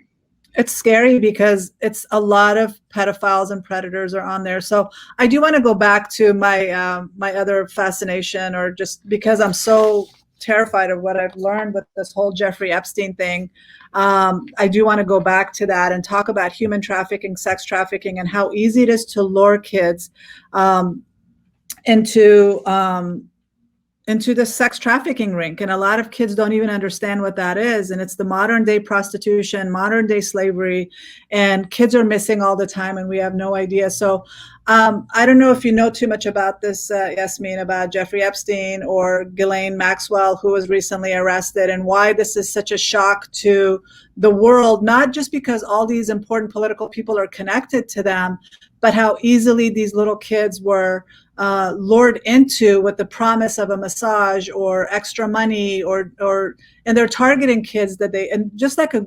It's scary because it's a lot of pedophiles and predators are on there. So I do want to go back to my my other fascination, or just because I'm so terrified of what I've learned with this whole Jeffrey Epstein thing. I do want to go back to that and talk about human trafficking, sex trafficking, and how easy it is to lure kids into the sex trafficking rink. And a lot of kids don't even understand what that is. And it's the modern day prostitution, modern day slavery, and kids are missing all the time, and we have no idea. So I don't know if you know too much about this, Yasmin, about Jeffrey Epstein or Ghislaine Maxwell, who was recently arrested, and why this is such a shock to the world, not just because all these important political people are connected to them, but how easily these little kids were lured into with the promise of a massage or extra money, and they're targeting kids and just like a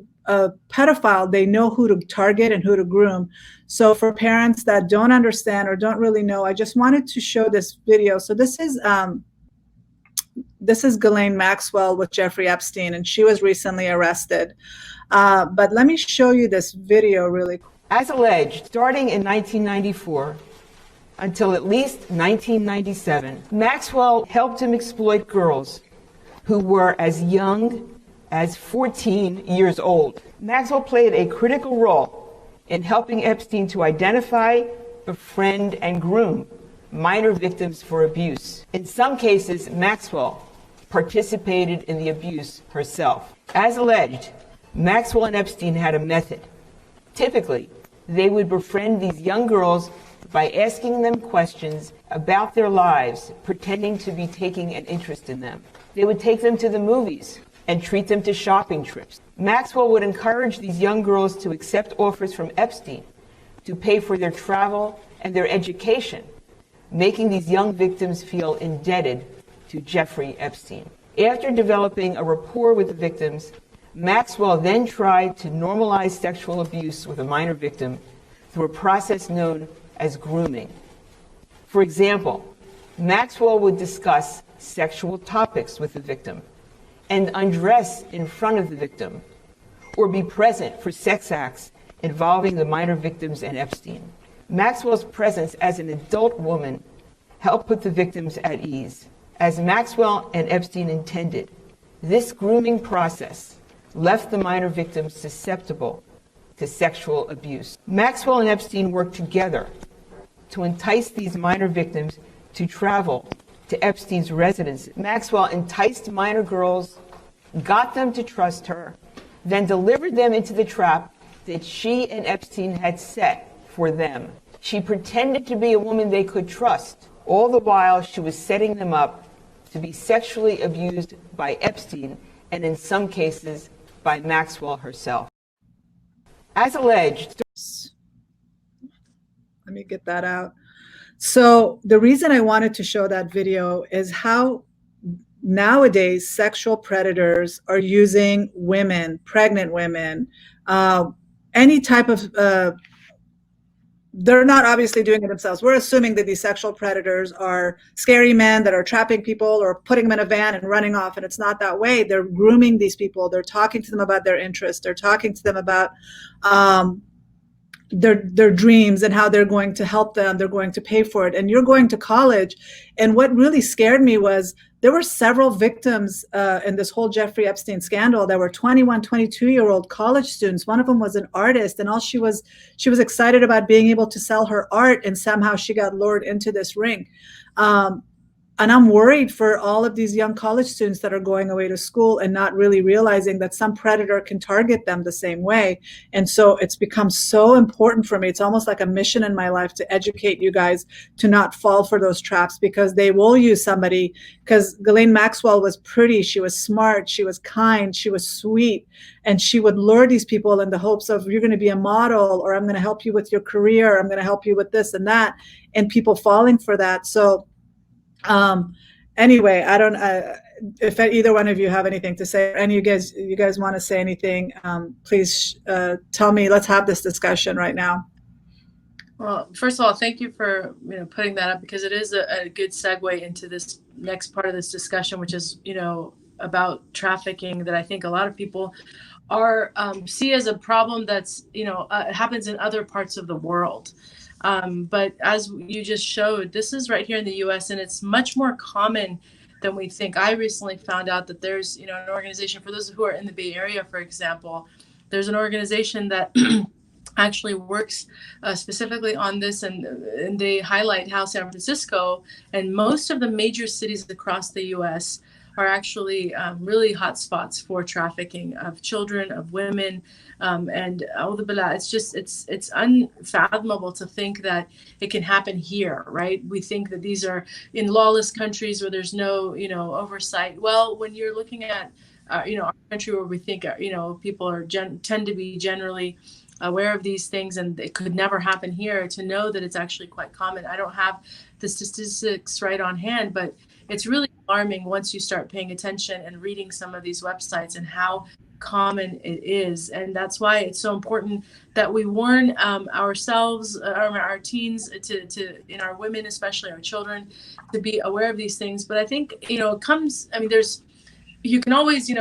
pedophile, they know who to target and who to groom. So for parents that don't understand or don't really know, I just wanted to show this video. So this is Ghislaine Maxwell with Jeffrey Epstein, and she was recently arrested. But let me show you this video really quick. As alleged, starting in 1994 until at least 1997, Maxwell helped him exploit girls who were as young as 14 years old. Maxwell played a critical role in helping Epstein to identify, befriend, and groom minor victims for abuse. In some cases, Maxwell participated in the abuse herself. As alleged, Maxwell and Epstein had a method. Typically, they would befriend these young girls by asking them questions about their lives, pretending to be taking an interest in them. They would take them to the movies and treat them to shopping trips. Maxwell would encourage these young girls to accept offers from Epstein to pay for their travel and their education, making these young victims feel indebted to Jeffrey Epstein. After developing a rapport with the victims, Maxwell then tried to normalize sexual abuse with a minor victim through a process known as grooming. For example, Maxwell would discuss sexual topics with the victim and undress in front of the victim, or be present for sex acts involving the minor victims and Epstein. Maxwell's presence as an adult woman helped put the victims at ease. As Maxwell and Epstein intended, this grooming process left the minor victims susceptible to sexual abuse. Maxwell and Epstein worked together to entice these minor victims to travel to Epstein's residence. Maxwell enticed minor girls, got them to trust her, then delivered them into the trap that she and Epstein had set for them. She pretended to be a woman they could trust. All the while, she was setting them up to be sexually abused by Epstein, and in some cases, by Maxwell herself. As alleged... Let me get that out. So the reason I wanted to show that video is how nowadays sexual predators are using women, pregnant women, any type of they're not obviously doing it themselves. We're assuming that these sexual predators are scary men that are trapping people or putting them in a van and running off, and it's not that way. They're grooming these people. They're talking to them about their interests. They're talking to them about their dreams and how they're going to help them. They're going to pay for it. And you're going to college. And what really scared me was there were several victims in this whole Jeffrey Epstein scandal that were 21, 22-year-old college students. One of them was an artist, and she was excited about being able to sell her art, and somehow she got lured into this ring. And I'm worried for all of these young college students that are going away to school and not really realizing that some predator can target them the same way. And so it's become so important for me. It's almost like a mission in my life to educate you guys to not fall for those traps, because they will use somebody. Because Ghislaine Maxwell was pretty, she was smart, she was kind, she was sweet, and she would lure these people in the hopes of, you're going to be a model, or I'm going to help you with your career, I'm going to help you with this and that, and people falling for that. So anyway, I don't if either one of you have anything to say, and you guys want to say anything, please tell me. Let's have this discussion right now. Well, first of all, thank you for putting that up, because it is a good segue into this next part of this discussion, which is about trafficking, that I think a lot of people are see as a problem that's happens in other parts of the world. But as you just showed, this is right here in the U.S., and it's much more common than we think. I recently found out that there's an organization, for those who are in the Bay Area, for example, there's an organization that actually works specifically on this, and they highlight how San Francisco and most of the major cities across the U.S. are actually really hot spots for trafficking of children, of women, and it's unfathomable to think that it can happen here, right? We think that these are in lawless countries where there's no oversight. Well, when you're looking at our country, where we think people tend to be generally aware of these things, and it could never happen here, to know that it's actually quite common. I don't have the statistics right on hand, but it's really alarming once you start paying attention and reading some of these websites and how common it is. And that's why it's so important that we warn ourselves, our teens, in our women, especially our children, to be aware of these things. But I think, you can always,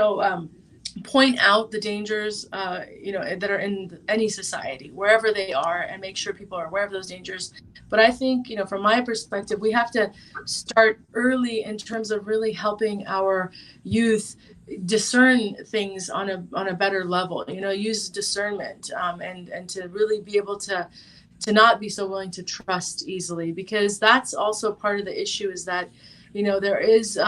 point out the dangers, that are in any society, wherever they are, and make sure people are aware of those dangers. But I think, from my perspective, we have to start early in terms of really helping our youth discern things on a better level, use discernment, and to really be able to not be so willing to trust easily, because that's also part of the issue, is that, there is,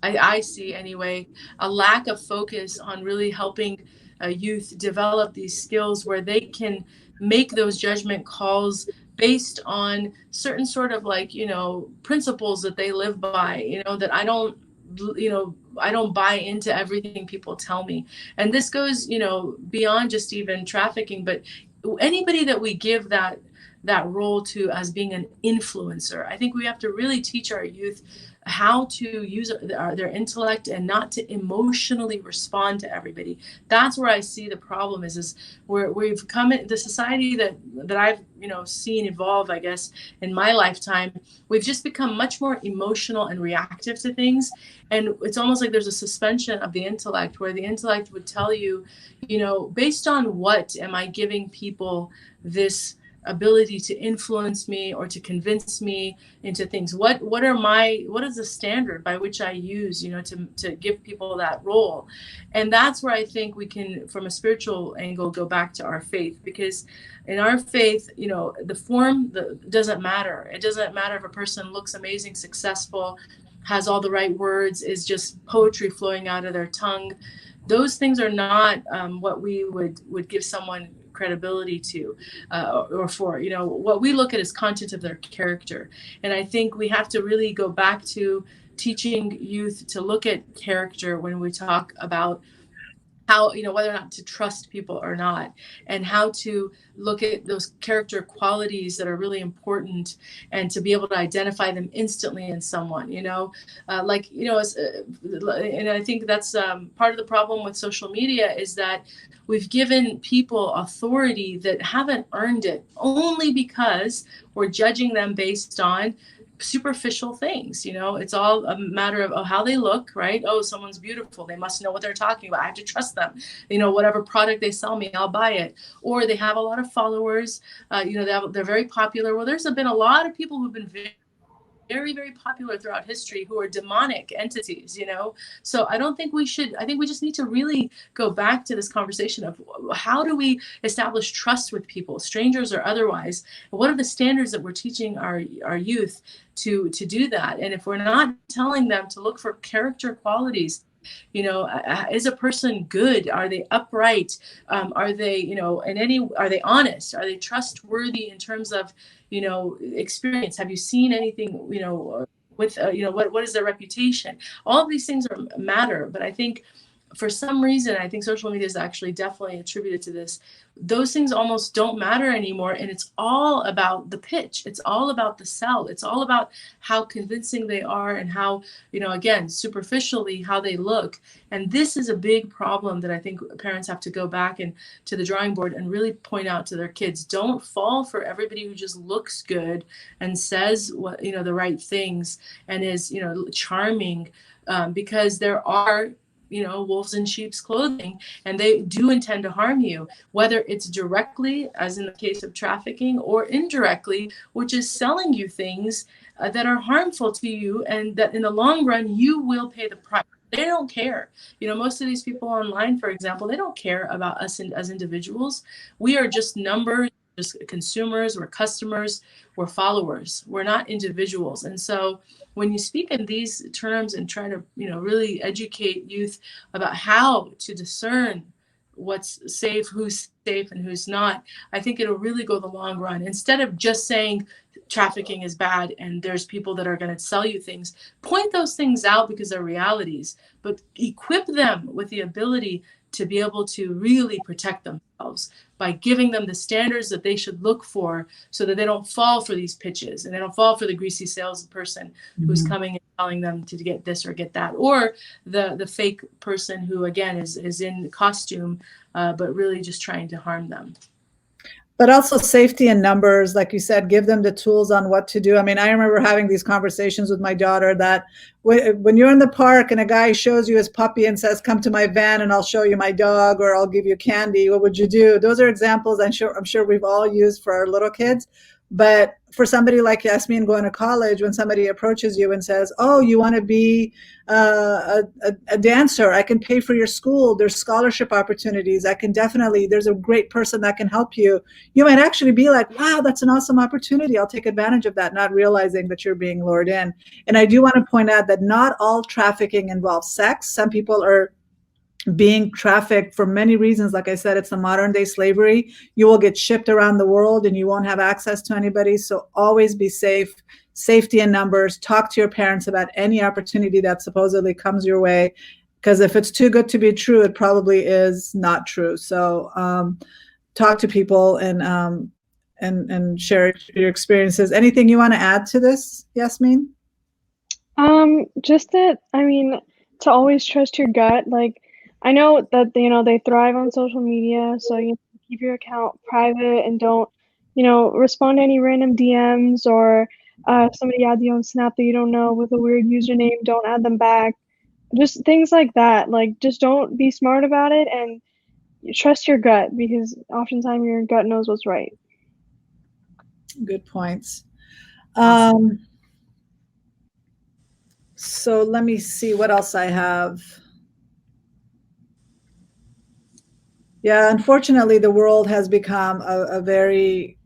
I see anyway, a lack of focus on really helping youth develop these skills where they can make those judgment calls based on certain sort of principles that they live by, that I don't buy into everything people tell me. And this goes, beyond just even trafficking, but anybody that we give that role to as being an influencer. I think we have to really teach our youth how to use their intellect and not to emotionally respond to everybody. That's where I see the problem is where we've come in the society that I've seen evolve, I guess, in my lifetime. We've just become much more emotional and reactive to things, and it's almost like there's a suspension of the intellect, where the intellect would tell you, based on what am I giving people this ability to influence me or to convince me into things? What is the standard by which I use, to give people that role? And that's where I think we can, from a spiritual angle, go back to our faith, because in our faith, the form doesn't matter. It doesn't matter if a person looks amazing, successful, has all the right words, is just poetry flowing out of their tongue. Those things are not what we would give someone credibility to, or for. What we look at is content of their character. And I think we have to really go back to teaching youth to look at character when we talk about how, whether or not to trust people or not, and how to look at those character qualities that are really important, and to be able to identify them instantly in someone, and I think that's part of the problem with social media, is that we've given people authority that haven't earned it, only because we're judging them based on superficial things. It's all a matter of how they look, right? Oh, someone's beautiful, they must know what they're talking about, I have to trust them. Whatever product they sell me, I'll buy it. Or they have a lot of followers, they're very popular. Well, there's been a lot of people who've been very, very popular throughout history who are demonic entities. So I think we just need to really go back to this conversation of how do we establish trust with people, strangers or otherwise. What are the standards that we're teaching our youth to do that? And if we're not telling them to look for character qualities, is a person good? Are they upright? Are they, are they honest? Are they trustworthy in terms of, experience? Have you seen anything, with, what is their reputation? All of these things matter. But I think for some reason, I think social media is actually definitely attributed to this. Those things almost don't matter anymore. And it's all about the pitch. It's all about the sell. It's all about how convincing they are, and how, again, superficially how they look. And this is a big problem that I think parents have to go back and to the drawing board and really point out to their kids. Don't fall for everybody who just looks good and says what, the right things, and is, charming, because there are, wolves in sheep's clothing, and they do intend to harm you, whether it's directly, as in the case of trafficking, or indirectly, which is selling you things that are harmful to you, and that in the long run, you will pay the price. They don't care. Most of these people online, for example, they don't care about us as individuals. We are just numbers, just consumers, we're customers, we're followers, we're not individuals. And so when you speak in these terms and try to, really educate youth about how to discern what's safe, who's safe and who's not, I think it'll really go the long run. Instead of just saying trafficking is bad and there's people that are going to sell you things, point those things out because they're realities, but equip them with the ability to be able to really protect themselves by giving them the standards that they should look for, so that they don't fall for these pitches, and they don't fall for the greasy salesperson who's coming and telling them to get this or get that, or the fake person who, again, is in costume, but really just trying to harm them. But also safety in numbers, like you said, give them the tools on what to do. I mean, I remember having these conversations with my daughter that when you're in the park and a guy shows you his puppy and says, come to my van and I'll show you my dog, or I'll give you candy, what would you do? Those are examples I'm sure we've all used for our little kids. But for somebody like Yasmin going to college, when somebody approaches you and says, oh, you want to be a dancer, I can pay for your school, there's scholarship opportunities, there's a great person that can help you. You might actually be like, wow, that's an awesome opportunity, I'll take advantage of that, not realizing that you're being lured in. And I do want to point out that not all trafficking involves sex. Some people are being trafficked for many reasons. Like I said, it's the modern day slavery. You will get shipped around the world and you won't have access to anybody. So always be safe. Safety in numbers. Talk to your parents about any opportunity that supposedly comes your way, because if it's too good to be true, it probably is not true. So talk to people and share your experiences. Anything you want to add to this, Yasmin? Just that, I mean, to always trust your gut. Like, I know that, they thrive on social media, so you keep your account private and don't, respond to any random DMs, or somebody adds you on Snap that you don't know with a weird username, don't add them back. Just things like that. Like, just don't be smart about it and trust your gut, because oftentimes your gut knows what's right. Good points. So let me see what else I have. Yeah, unfortunately, the world has become a very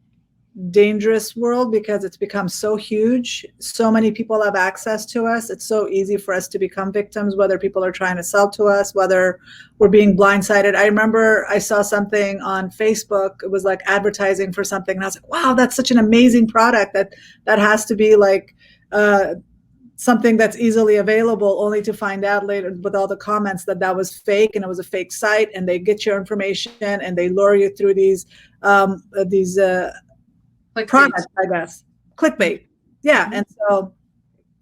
dangerous world because it's become so huge. So many people have access to us. It's so easy for us to become victims, whether people are trying to sell to us, whether we're being blindsided. I remember I saw something on Facebook. It was like advertising for something. And I was like, wow, that's such an amazing product that has to be like something that's easily available, only to find out later with all the comments that that was fake and it was a fake site, and they get your information and they lure you through these products, I guess. Clickbait. Yeah. And so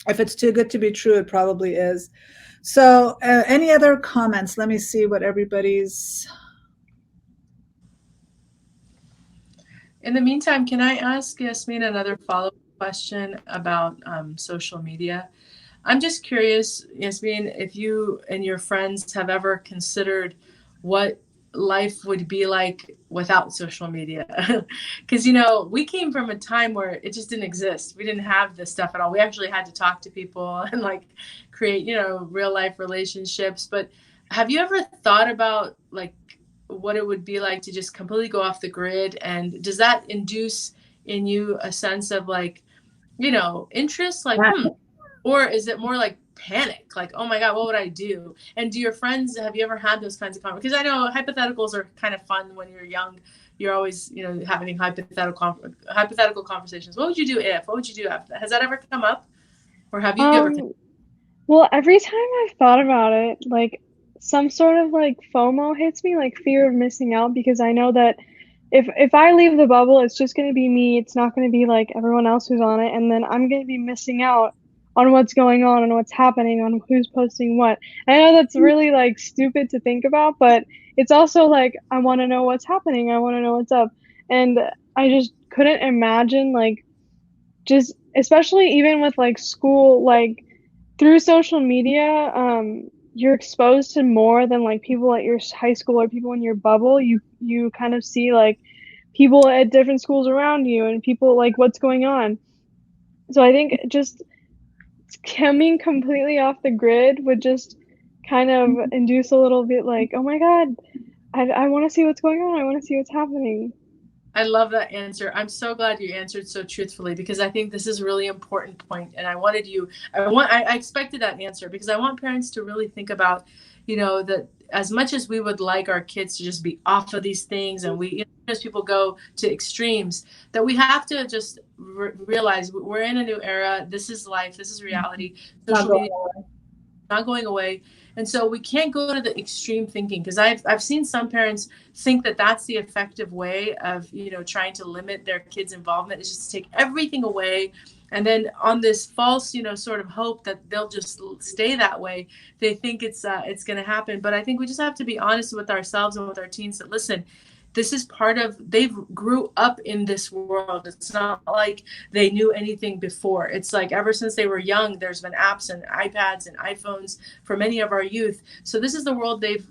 if it's too good to be true, it probably is. So any other comments? Let me see what everybody's. In the meantime, can I ask Yasmin another follow-up question about social media? I'm just curious, Yasmin, if you and your friends have ever considered what life would be like without social media. Because, we came from a time where it just didn't exist. We didn't have this stuff at all. We actually had to talk to people and like create, real life relationships. But have you ever thought about like what it would be like to just completely go off the grid? And does that induce in you a sense of like, interest? Like, or is it more like panic? Like, oh my God, what would I do? And do your friends, have you ever had those kinds of conversations? Because I know hypotheticals are kind of fun when you're young. You're always, having hypothetical conversations. What would you do if? What would you do after? Has that ever come up? Or have you ever? Well, every time I've thought about it, like some sort of like FOMO hits me, like fear of missing out, because I know that if I leave the bubble, it's just going to be me. It's not going to be like everyone else who's on it. And then I'm going to be missing out on what's going on and what's happening, on who's posting what. And I know that's really like stupid to think about, but it's also like, I want to know what's happening. I want to know what's up. And I just couldn't imagine like, just especially even with like school, like through social media, you're exposed to more than like people at your high school or people in your bubble. You kind of see like people at different schools around you and people like what's going on. So I think just coming completely off the grid would just kind of induce a little bit like, oh my God, I want to see what's going on. I want to see what's happening. I love that answer. I'm so glad you answered so truthfully, because I think this is a really important point. And I expected that answer, because I want parents to really think about, that as much as we would like our kids to just be off of these things, and as people go to extremes, that we have to just realize we're in a new era. This is life. This is reality. Social media not going away. And so we can't go to the extreme thinking, because I've seen some parents think that that's the effective way of, trying to limit their kids' involvement, is just to take everything away. And then on this false, sort of hope that they'll just stay that way, they think it's going to happen. But I think we just have to be honest with ourselves and with our teens that, listen, this is they grew up in this world. It's not like they knew anything before. It's like ever since they were young, there's been apps and iPads and iPhones for many of our youth. So this is the world they've,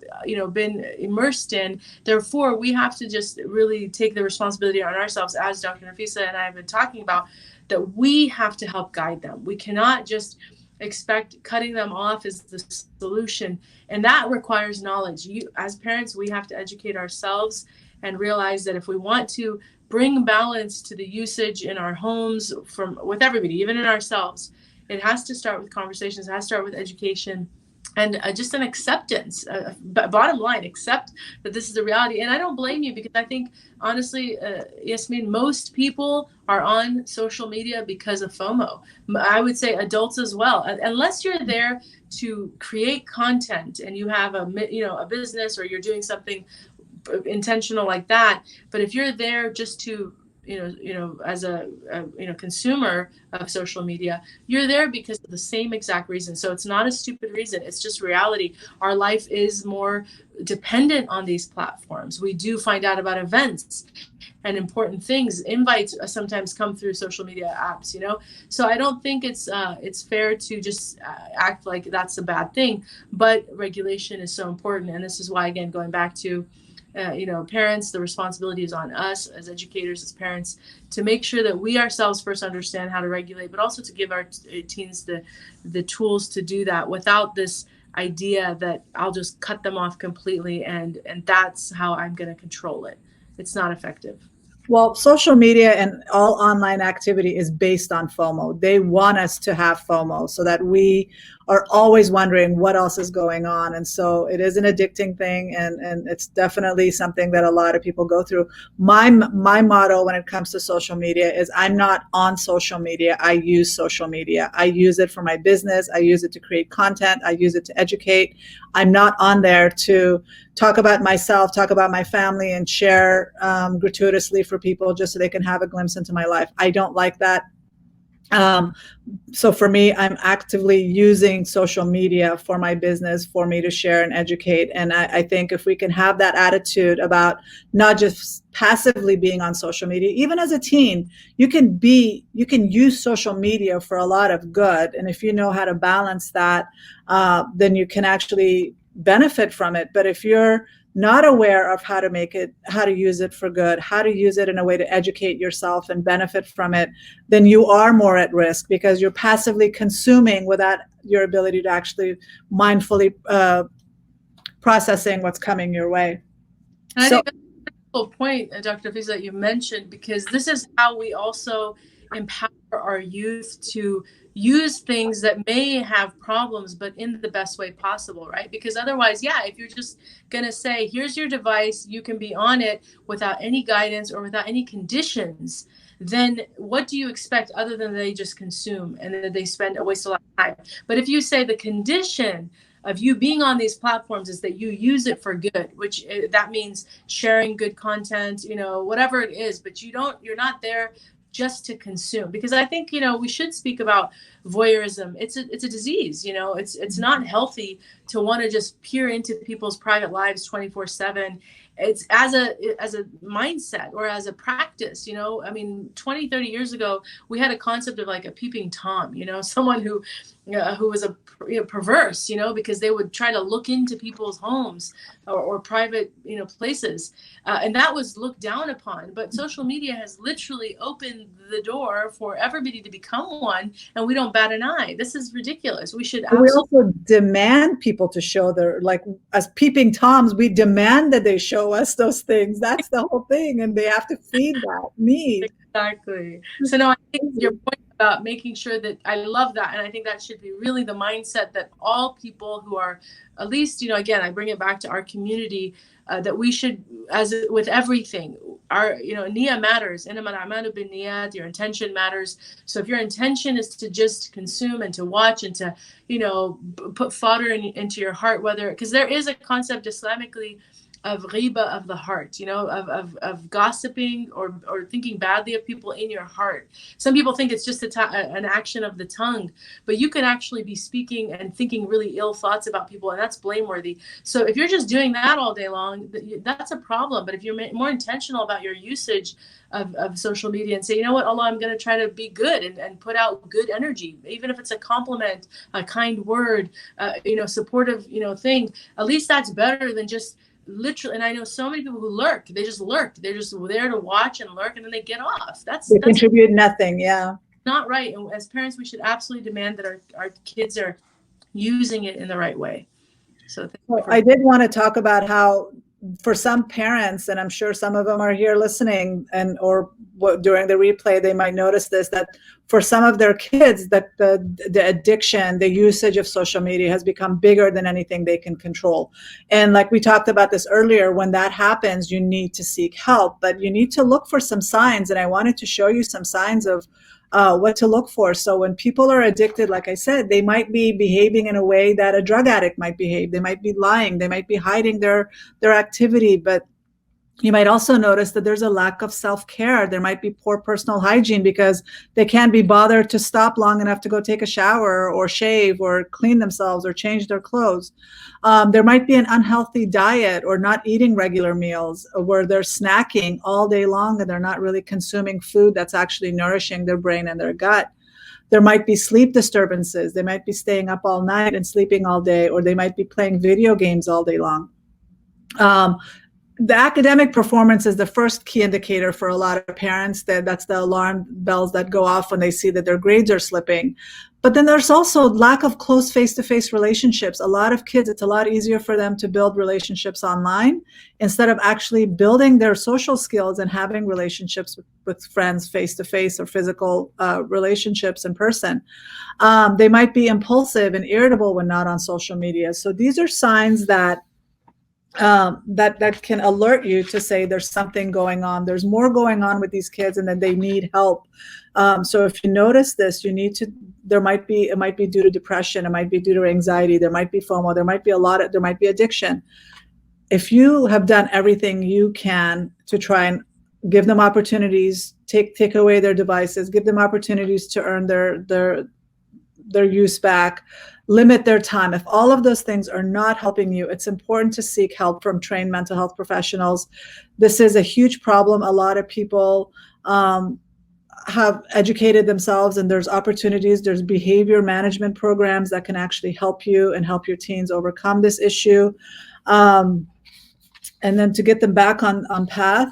been immersed in. Therefore, we have to just really take the responsibility on ourselves, as Dr. Nafisa and I have been talking about, that we have to help guide them. We cannot just expect cutting them off is the solution. And that requires knowledge. As parents, we have to educate ourselves and realize that if we want to bring balance to the usage in our homes with everybody, even in ourselves, it has to start with conversations, it has to start with education, and just an acceptance. Bottom line, accept that this is the reality. And I don't blame you, because I think, honestly, Yasmin, most people are on social media because of FOMO. I would say adults as well. Unless you're there to create content and you have a business, or you're doing something intentional like that. But if you're there just to as a consumer of social media, you're there because of the same exact reason. So it's not a stupid reason, it's just reality. Our life is more dependent on these platforms. We do find out about events and important things. Invites sometimes come through social media apps, so I don't think it's fair to just act like that's a bad thing. But regulation is so important, and this is why, again, going back to parents, the responsibility is on us as educators, as parents, to make sure that we ourselves first understand how to regulate, but also to give our teens the tools to do that without this idea that I'll just cut them off completely and that's how I'm going to control it. It's not effective. Well, social media and all online activity is based on FOMO. They want us to have FOMO so that we are always wondering what else is going on. And so it is an addicting thing, and it's definitely something that a lot of people go through. My motto when it comes to social media is I'm not on social media. I use social media. I use it for my business. I use it to create content. I use it to educate. I'm not on there to talk about myself, talk about my family, and share gratuitously for people just so they can have a glimpse into my life. I don't like that. So for me, I'm actively using social media for my business, for me to share and educate. And I think if we can have that attitude about not just passively being on social media, even as a teen, you can use social media for a lot of good. And if you know how to balance that, then you can actually benefit from it. But if you're not aware of how to use it for good, how to use it in a way to educate yourself and benefit from it, then you are more at risk because you're passively consuming without your ability to actually mindfully processing what's coming your way. And I think that's a critical point, Dr. Nafisa, that you mentioned, because this is how we also empower our youth to use things that may have problems, but in the best way possible, right? Because otherwise, yeah, if you're just going to say, here's your device, you can be on it without any guidance or without any conditions, then what do you expect other than they just consume and then they waste a lot of time? But if you say the condition of you being on these platforms is that you use it for good, which that means sharing good content, whatever it is, but you're not there just to consume. Because I think, we should speak about voyeurism. It's a disease, it's not healthy to want to just peer into people's private lives 24/7. It's as a mindset or as a practice, 20, 30 years ago, we had a concept of like a peeping Tom, someone who was perverse, because they would try to look into people's homes or private, places. And that was looked down upon. But social media has literally opened the door for everybody to become one. And we don't bat an eye. This is ridiculous. We should We also demand people to show as peeping Toms, we demand that they show us those things. That's the whole thing. And they have to feed that need. Exactly. So no, I think your point about making sure that, I love that. And I think that should be really the mindset that all people who are, at least, again, I bring it back to our community, that we should, as with everything, our, niyyah matters. Your intention matters. So if your intention is to just consume and to watch and to, put fodder into your heart, because there is a concept Islamically of ghiba of the heart, of gossiping or thinking badly of people in your heart. Some people think it's just an action of the tongue, but you could actually be speaking and thinking really ill thoughts about people, and that's blameworthy. So if you're just doing that all day long, that's a problem. But if you're more intentional about your usage of social media and say, you know what, Allah, I'm going to try to be good and put out good energy, even if it's a compliment, a kind word, supportive, thing, at least that's better than just literally. And I know so many people who lurk. They just lurk. They're just there to watch and lurk, and then they get off. That's contribute nothing. Yeah, not right. And as parents, we should absolutely demand that our kids are using it in the right way. So I did want to talk about how, for some parents, and I'm sure some of them are here listening, or during the replay, they might notice this, that for some of their kids, that the addiction, the usage of social media has become bigger than anything they can control. And like we talked about this earlier, when that happens, you need to seek help, but you need to look for some signs. And I wanted to show you some signs of what to look for. So when people are addicted, like I said, they might be behaving in a way that a drug addict might behave. They might be lying. They might be hiding their activity. But you might also notice that there's a lack of self-care. There might be poor personal hygiene because they can't be bothered to stop long enough to go take a shower or shave or clean themselves or change their clothes. There might be an unhealthy diet or not eating regular meals, where they're snacking all day long and they're not really consuming food that's actually nourishing their brain and their gut. There might be sleep disturbances. They might be staying up all night and sleeping all day, or they might be playing video games all day long. the academic performance is the first key indicator for a lot of parents. That's the alarm bells that go off when they see that their grades are slipping. But then there's also lack of close face-to-face relationships. A lot of kids, it's a lot easier for them to build relationships online instead of actually building their social skills and having relationships with friends face-to-face or physical relationships in person. They might be impulsive and irritable when not on social media. So these are signs that that can alert you to say there's something going on. There's more going on with these kids, and that they need help. So if you notice this, you need to. It might be due to depression. It might be due to anxiety. There might be FOMO. There might be there might be addiction. If you have done everything you can to try and give them opportunities, take away their devices, give them opportunities to earn their use back, limit their time. If all of those things are not helping you, it's important to seek help from trained mental health professionals. This is a huge problem. A lot of people have educated themselves, and there's opportunities. There's behavior management programs that can actually help you and help your teens overcome this issue. And then to get them back on path.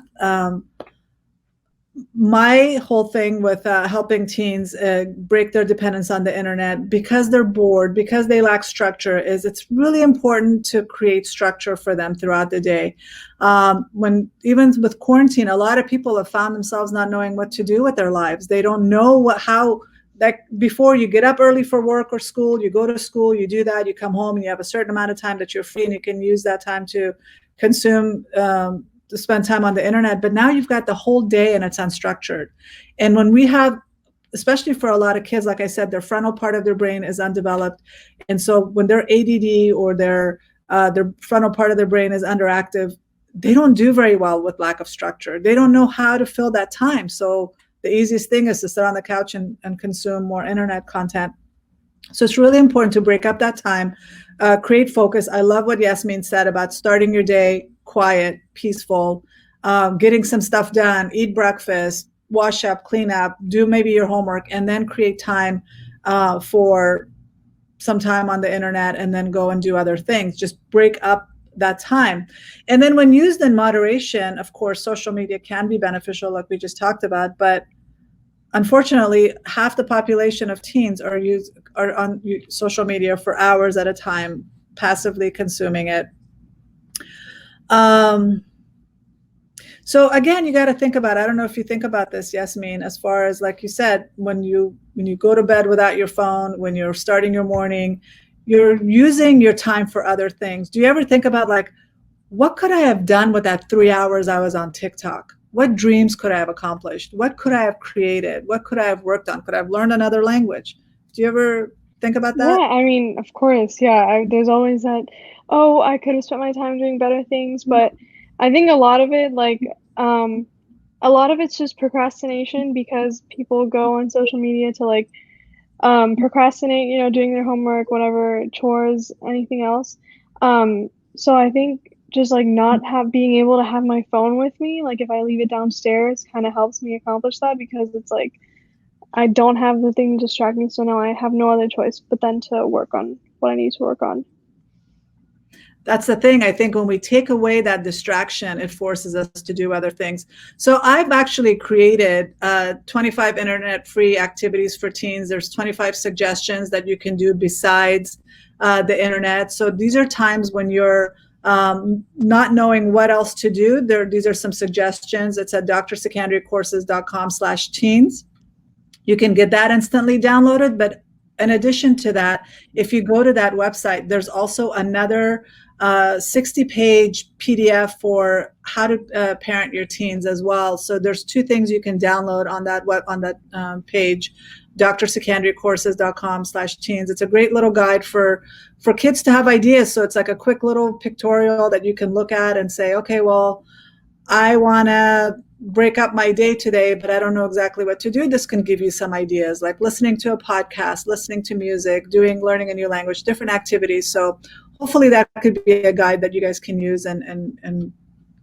My whole thing with helping teens break their dependence on the internet, because they're bored, because they lack structure, is it's really important to create structure for them throughout the day. Even with quarantine, a lot of people have found themselves not knowing what to do with their lives. They don't know before you get up early for work or school, you go to school, you do that, you come home, and you have a certain amount of time that you're free, and you can use that time to consume to spend time on the internet. But now you've got the whole day and it's unstructured. And when we have, especially for a lot of kids, like I said, their frontal part of their brain is undeveloped. And so when they're ADD or their frontal part of their brain is underactive, they don't do very well with lack of structure. They don't know how to fill that time. So the easiest thing is to sit on the couch and consume more internet content. So it's really important to break up that time, create focus. I love what Yasmin said about starting your day quiet, peaceful, getting some stuff done, eat breakfast, wash up, clean up, do maybe your homework, and then create time for some time on the internet, and then go and do other things. Just break up that time. And then when used in moderation, of course, social media can be beneficial, like we just talked about, but unfortunately, half the population of teens are on social media for hours at a time, passively consuming it. So again, you got to think about, I don't know if you think about this, Yasmin, as far as, like you said, when you go to bed without your phone, when you're starting your morning, you're using your time for other things. Do you ever think about, like, what could I have done with that 3 hours I was on TikTok? What dreams could I have accomplished? What could I have created? What could I have worked on? Could I have learned another language? Do you ever think about that? Yeah, I mean, of course, yeah. There's always that, oh, I could have spent my time doing better things, but I think a lot of it, a lot of it's just procrastination, because people go on social media to procrastinate, doing their homework, whatever, chores, anything else. So I think just not being able to have my phone with me, if I leave it downstairs, kind of helps me accomplish that, because it's I don't have the thing to distract me, so now I have no other choice but then to work on what I need to work on. That's the thing. I think when we take away that distraction, it forces us to do other things. So I've actually created 25 internet-free activities for teens. There's 25 suggestions that you can do besides the internet. So these are times when you're not knowing what else to do. These are some suggestions. It's at drsekandarycourses.com/teens. You can get that instantly downloaded. But in addition to that, if you go to that website, there's also another 60-page PDF for how to parent your teens as well. So there's two things you can download on that page, drsekandarycourses.com/teens. It's a great little guide for kids to have ideas. So it's like a quick little pictorial that you can look at and say, okay, well, I want to break up my day today, but I don't know exactly what to do. This can give you some ideas, like listening to a podcast, listening to music, learning a new language, different activities. So hopefully that could be a guide that you guys can use, and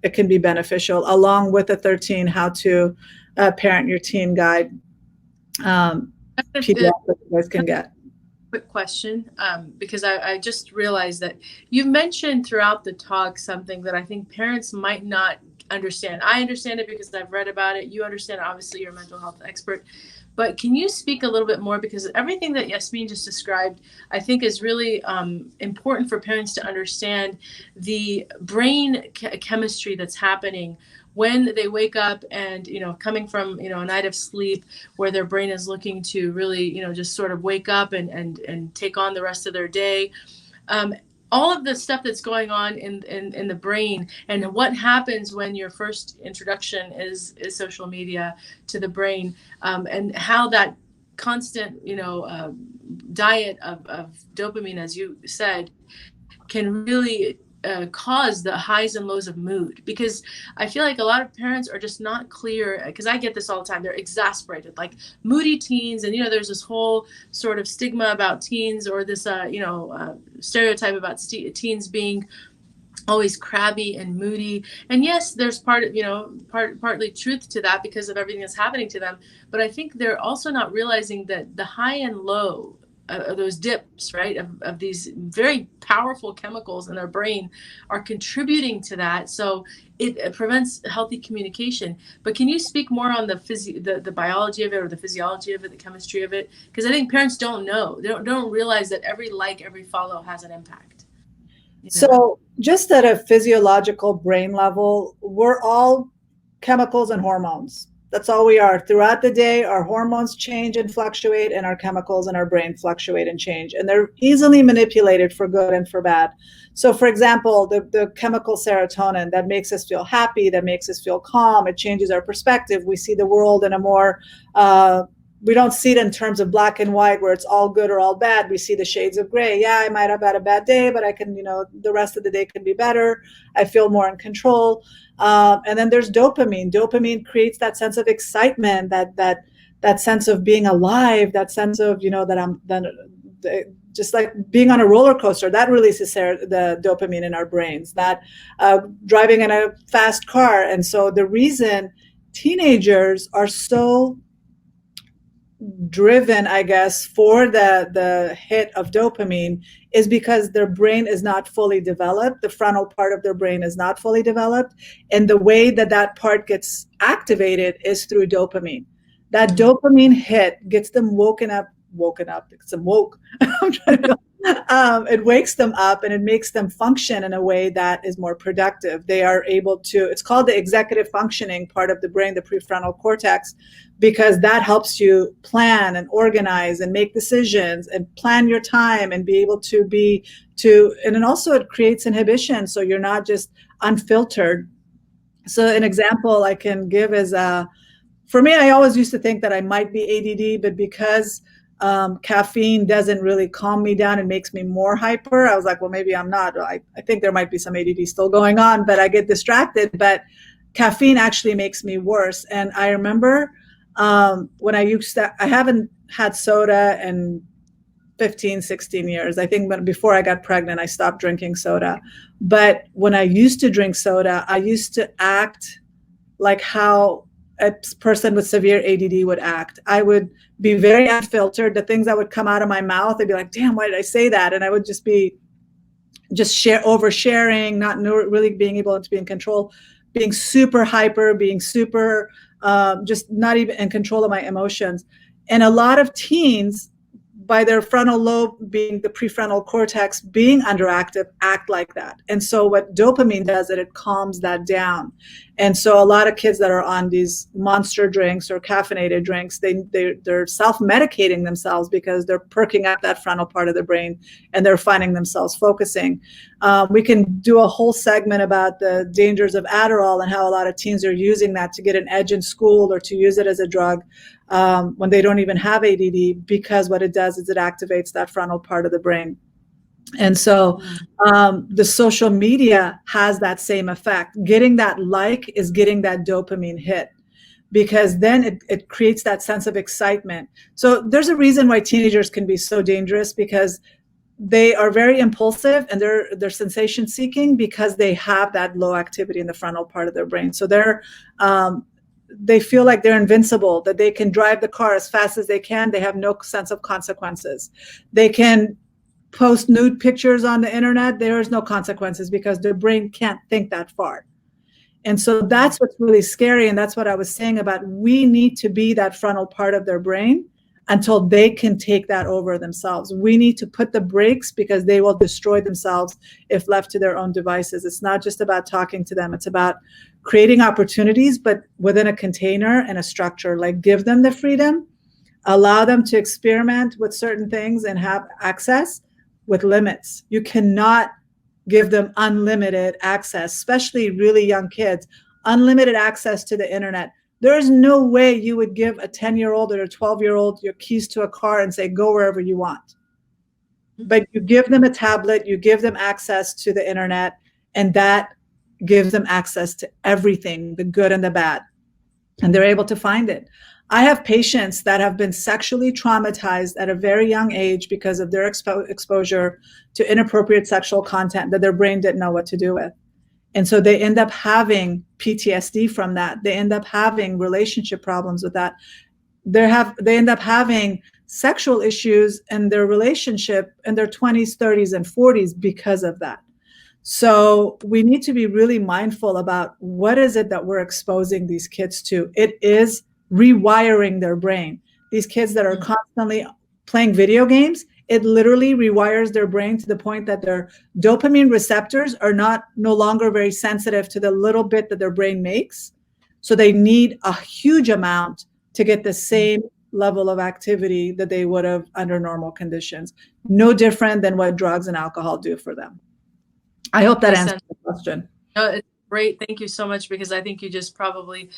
it can be beneficial, along with the 13 how to parent your teen guide PDF that you guys can get. quick question, because I just realized that you've mentioned throughout the talk something that I think parents might not understand. I understand it because I've read about it. You understand it. Obviously, you're a mental health expert. But can you speak a little bit more? Because everything that Yasmin just described, I think is really important for parents to understand the brain chemistry that's happening when they wake up and, coming from, a night of sleep where their brain is looking to really, just sort of wake up and take on the rest of their day. All of the stuff that's going on in the brain, and what happens when your first introduction is social media to the brain, and how that constant diet of dopamine, as you said, can really cause the highs and lows of mood. Because I feel like a lot of parents are just not clear, because I get this all the time. They're exasperated, like moody teens, and there's this whole sort of stigma about teens, or this stereotype about teens being always crabby and moody. And yes, there's partly truth to that because of everything that's happening to them. But I think they're also not realizing that the high and low, those dips, right, of these very powerful chemicals in their brain are contributing to that. So it prevents healthy communication. But can you speak more on the biology of it, or the physiology of it, the chemistry of it? Because I think parents don't know. They don't realize that every like, every follow has an impact. So just at a physiological brain level, we're all chemicals and hormones. That's all we are. Throughout the day, our hormones change and fluctuate, and our chemicals in our brain fluctuate and change. And they're easily manipulated for good and for bad. So for example, the chemical serotonin that makes us feel happy, that makes us feel calm, it changes our perspective. We see the world in a more, we don't see it in terms of black and white where it's all good or all bad. We see the shades of gray. Yeah, I might have had a bad day, but I can, the rest of the day can be better. I feel more in control. And then there's dopamine. Dopamine creates that sense of excitement, that sense of being alive, that sense of, just like being on a roller coaster, that releases the dopamine in our brains, that driving in a fast car. And so the reason teenagers are so driven, I guess, for the hit of dopamine is because their brain is not fully developed. The frontal part of their brain is not fully developed. And the way that part gets activated is through dopamine. That dopamine hit gets them woken up, gets them woke. It wakes them up and it makes them function in a way that is more productive. They are able to, it's called the executive functioning part of the brain, the prefrontal cortex, because that helps you plan and organize and make decisions and plan your time and be able to and then also it creates inhibition. So you're not just unfiltered. So an example I can give is, for me, I always used to think that I might be ADD, but because caffeine doesn't really calm me down and makes me more hyper, I was like, well, maybe I'm not. I think there might be some ADD still going on, but I get distracted. But caffeine actually makes me worse. And I remember when I haven't had soda in 15, 16 years. I think before I got pregnant, I stopped drinking soda. But when I used to drink soda, I used to act like how a person with severe ADD would act. I would be very unfiltered. The things that would come out of my mouth, I'd be like, damn, why did I say that? And I would just be oversharing, not really being able to be in control, being super hyper, being super, just not even in control of my emotions. And a lot of teens, by their frontal lobe being the prefrontal cortex being underactive, act like that. And so what dopamine does is it calms that down. And so a lot of kids that are on these monster drinks or caffeinated drinks, they're self-medicating themselves because they're perking up that frontal part of the brain and they're finding themselves focusing. We can do a whole segment about the dangers of Adderall and how a lot of teens are using that to get an edge in school or to use it as a drug when they don't even have ADD, because what it does is it activates that frontal part of the brain. And so the social media has that same effect. Getting that like is getting that dopamine hit, because then it creates that sense of excitement. So there's a reason why teenagers can be so dangerous, because they are very impulsive and they're sensation seeking because they have that low activity in the frontal part of their brain. So they're they feel like they're invincible, that they can drive the car as fast as they can. They have no sense of consequences. They can post nude pictures on the internet. There is no consequences because their brain can't think that far. And so that's what's really scary. And that's what I was saying about, we need to be that frontal part of their brain until they can take that over themselves. We need to put the brakes because they will destroy themselves if left to their own devices. It's not just about talking to them. It's about creating opportunities, but within a container and a structure. Like, give them the freedom, allow them to experiment with certain things and have access with limits. You cannot give them unlimited access, especially really young kids, unlimited access to the internet. There is no way you would give a 10-year-old or a 12-year-old your keys to a car and say, go wherever you want. But you give them a tablet, you give them access to the internet, and that gives them access to everything, the good and the bad. And they're able to find it. I have patients that have been sexually traumatized at a very young age because of their exposure to inappropriate sexual content that their brain didn't know what to do with. And so they end up having PTSD from that. They end up having relationship problems with that. They end up having sexual issues in their relationship in their 20s, 30s, and 40s because of that. So we need to be really mindful about what is it that we're exposing these kids to. It is rewiring their brain. These kids that are constantly playing video games, it literally rewires their brain to the point that their dopamine receptors are no longer very sensitive to the little bit that their brain makes. So they need a huge amount to get the same level of activity that they would have under normal conditions. No different than what drugs and alcohol do for them. I hope that answers the question. It's great. Thank you so much, because I think you just probably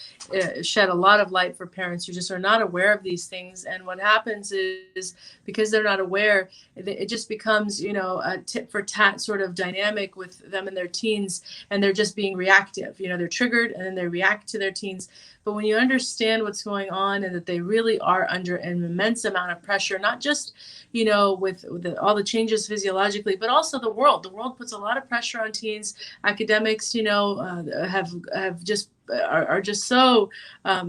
shed a lot of light for parents who just are not aware of these things. And what happens is, because they're not aware, it just becomes, a tit for tat sort of dynamic with them in their teens, and they're just being reactive. They're triggered and then they react to their teens. But when you understand what's going on and that they really are under an immense amount of pressure, not just, with all the changes physiologically, but also the world puts a lot of pressure on teens. Academics, have just are just so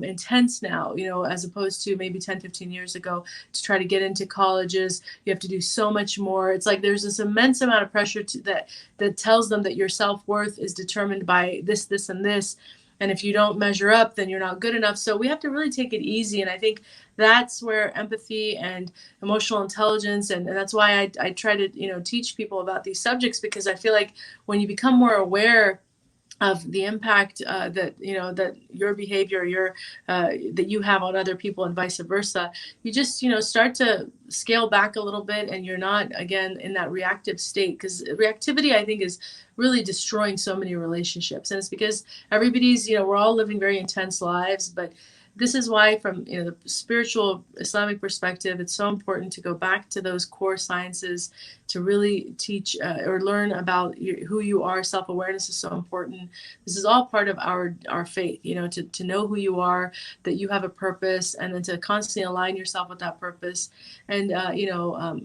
intense now, as opposed to maybe 10, 15 years ago. To try to get into colleges, you have to do so much more. It's like there's this immense amount of pressure that tells them that your self-worth is determined by this, this, and this. And if you don't measure up, then you're not good enough. So we have to really take it easy. And I think that's where empathy and emotional intelligence, and that's why I try to, teach people about these subjects, because I feel like when you become more aware of the impact that your behavior, that you have on other people, and vice versa, you just start to scale back a little bit, and you're not again in that reactive state. Because reactivity, I think, is really destroying so many relationships, and it's because everybody's we're all living very intense lives, but this is why, from the spiritual Islamic perspective, it's so important to go back to those core sciences to really teach or learn about who you are. Self-awareness is so important. This is all part of our faith, to know who you are, that you have a purpose, and then to constantly align yourself with that purpose. And,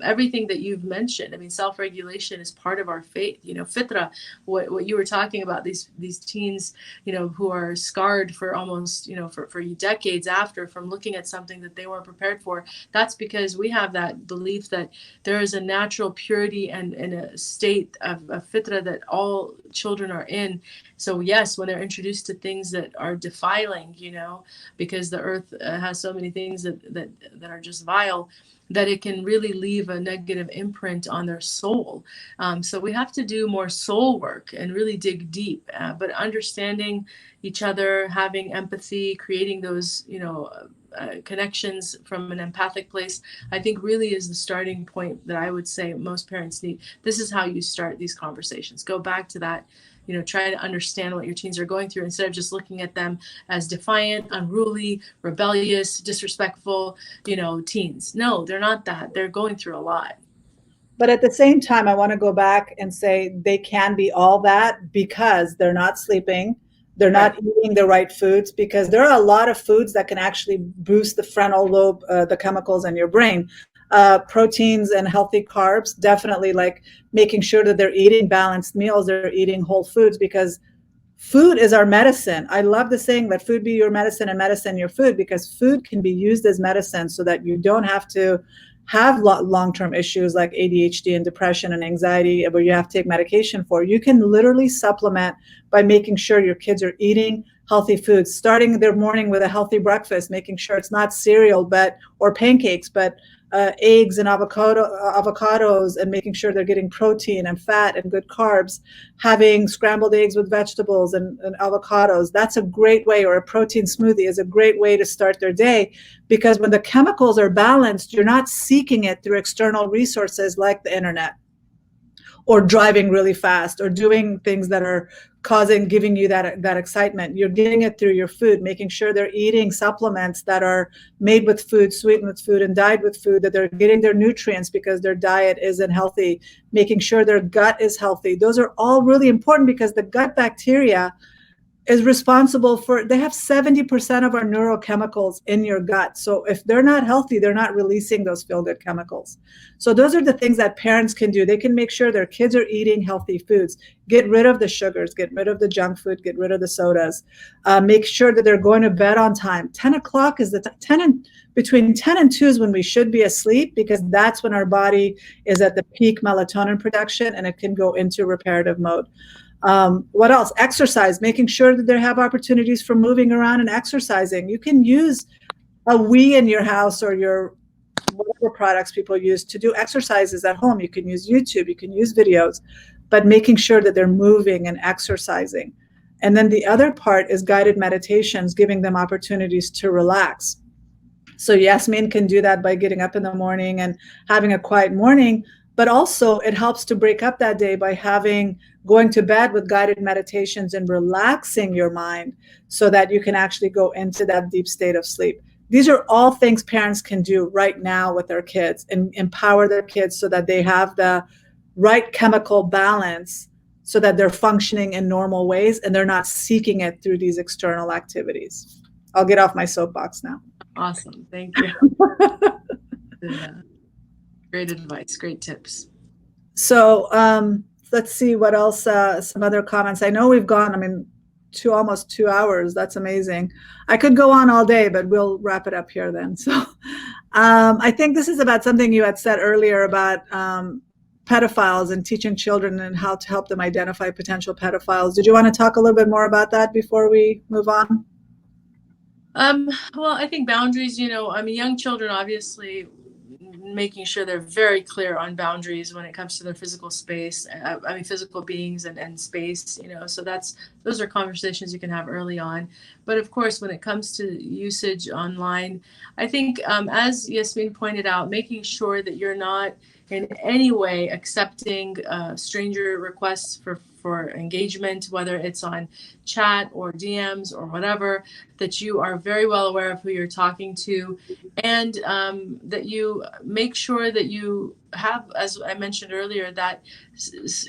everything that you've mentioned, I mean, self-regulation is part of our faith, fitra, what you were talking about, these teens, who are scarred for almost, for decades after, from looking at something that they weren't prepared for. That's because we have that belief that there is a natural purity and a state of fitra that all children are in. So yes, when they're introduced to things that are defiling, because the earth has so many things that are just vile, that it can really leave a negative imprint on their soul. So we have to do more soul work and really dig deep, but understanding each other, having empathy, creating those, connections from an empathic place, I think really is the starting point that I would say most parents need. This is how you start these conversations. Go back to that, try to understand what your teens are going through, instead of just looking at them as defiant, unruly, rebellious, disrespectful, teens. No, they're not that. They're going through a lot. But at the same time, I want to go back and say they can be all that because they're not sleeping. They're not eating the right foods, because there are a lot of foods that can actually boost the frontal lobe, the chemicals in your brain. Proteins and healthy carbs, definitely, like making sure that they're eating balanced meals, they're eating whole foods, because Food is our medicine. I love the saying that food be your medicine and medicine your food, because food can be used as medicine so that you don't have to have long-term issues like ADHD and depression and anxiety where you have to take medication for. You can literally supplement by making sure your kids are eating healthy foods, starting their morning with a healthy breakfast, making sure it's not cereal or pancakes, but eggs and avocados, and making sure they're getting protein and fat and good carbs, having scrambled eggs with vegetables and avocados. That's a great way, or a protein smoothie is a great way to start their day, because when the chemicals are balanced, you're not seeking it through external resources like the internet, or driving really fast, or doing things that are giving you that excitement. You're getting it through your food, making sure they're eating supplements that are made with food, sweetened with food, and dyed with food, that they're getting their nutrients because their diet isn't healthy, making sure their gut is healthy. Those are all really important, because the gut bacteria is responsible for, they have 70% of our neurochemicals in your gut. So if they're not healthy, they're not releasing those feel-good chemicals. So those are the things that parents can do. They can make sure their kids are eating healthy foods, get rid of the sugars, get rid of the junk food, get rid of the sodas, make sure that they're going to bed on time. 10 o'clock is between 10 and 2 is when we should be asleep, because that's when our body is at the peak melatonin production and it can go into reparative mode. What else? Exercise, making sure that they have opportunities for moving around and exercising. You can use a Wii in your house, or your whatever products people use to do exercises at home. You can use YouTube, you can use videos, but making sure that they're moving and exercising. And then the other part is guided meditations, giving them opportunities to relax. So Yasmin can do that by getting up in the morning and having a quiet morning, but also it helps to break up that day by going to bed with guided meditations and relaxing your mind so that you can actually go into that deep state of sleep. These are all things parents can do right now with their kids, and empower their kids so that they have the right chemical balance, so that they're functioning in normal ways and they're not seeking it through these external activities. I'll get off my soapbox now. Awesome. Thank you. Yeah. Great advice. Great tips. So let's see what else, some other comments. I know we've gone, almost 2 hours. That's amazing. I could go on all day, but we'll wrap it up here then. So I think this is about something you had said earlier about pedophiles and teaching children and how to help them identify potential pedophiles. Did you want to talk a little bit more about that before we move on? Well, I think boundaries, young children, obviously, making sure they're very clear on boundaries when it comes to their physical space, physical beings and space, so those are conversations you can have early on. But of course, when it comes to usage online, I think, as Yasmin pointed out, making sure that you're not in any way accepting stranger requests for engagement, whether it's on chat or DMs or whatever, that you are very well aware of who you're talking to, and that you make sure that you have, as I mentioned earlier, that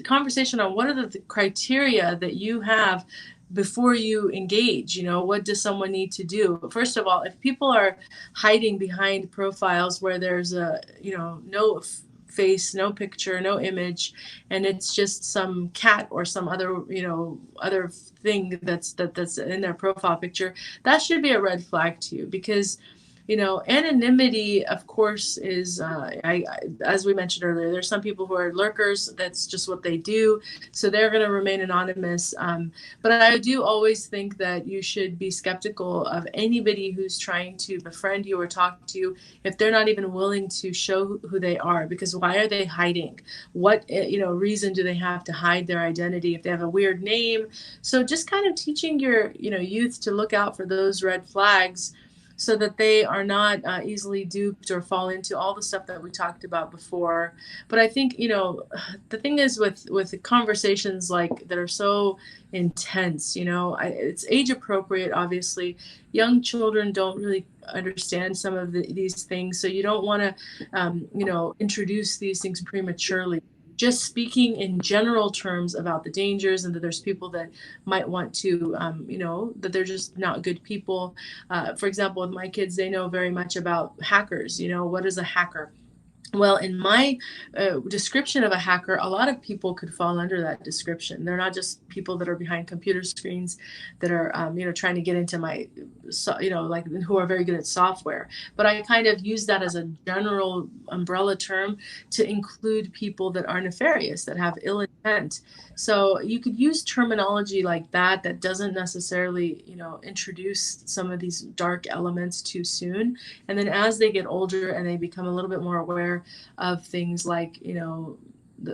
conversation on what are the criteria that you have before you engage. What does someone need to do? First of all, if people are hiding behind profiles where there's no face, no picture, no image, and it's just some cat or some other other thing that's in their profile picture, that should be a red flag to you, because anonymity, of course, is, as we mentioned earlier, there's some people who are lurkers. That's just what they do. So they're going to remain anonymous. But I do always think that you should be skeptical of anybody who's trying to befriend you or talk to you if they're not even willing to show who they are. Because why are they hiding? What reason do they have to hide their identity if they have a weird name? So just kind of teaching your youth to look out for those red flags, so that they are not easily duped or fall into all the stuff that we talked about before. But I think, the thing is with conversations like that are so intense, it's age appropriate, obviously. Young children don't really understand some of these things. So you don't want to, introduce these things prematurely. Just speaking in general terms about the dangers, and that there's people that might want to, that they're just not good people. For example, with my kids, they know very much about hackers. What is a hacker? Well, in my description of a hacker, a lot of people could fall under that description. They're not just people that are behind computer screens that are, trying to get into my, like who are very good at software. But I kind of use that as a general umbrella term to include people that are nefarious, that have ill intent. So you could use terminology like that that doesn't necessarily, introduce some of these dark elements too soon. And then as they get older and they become a little bit more aware of things like,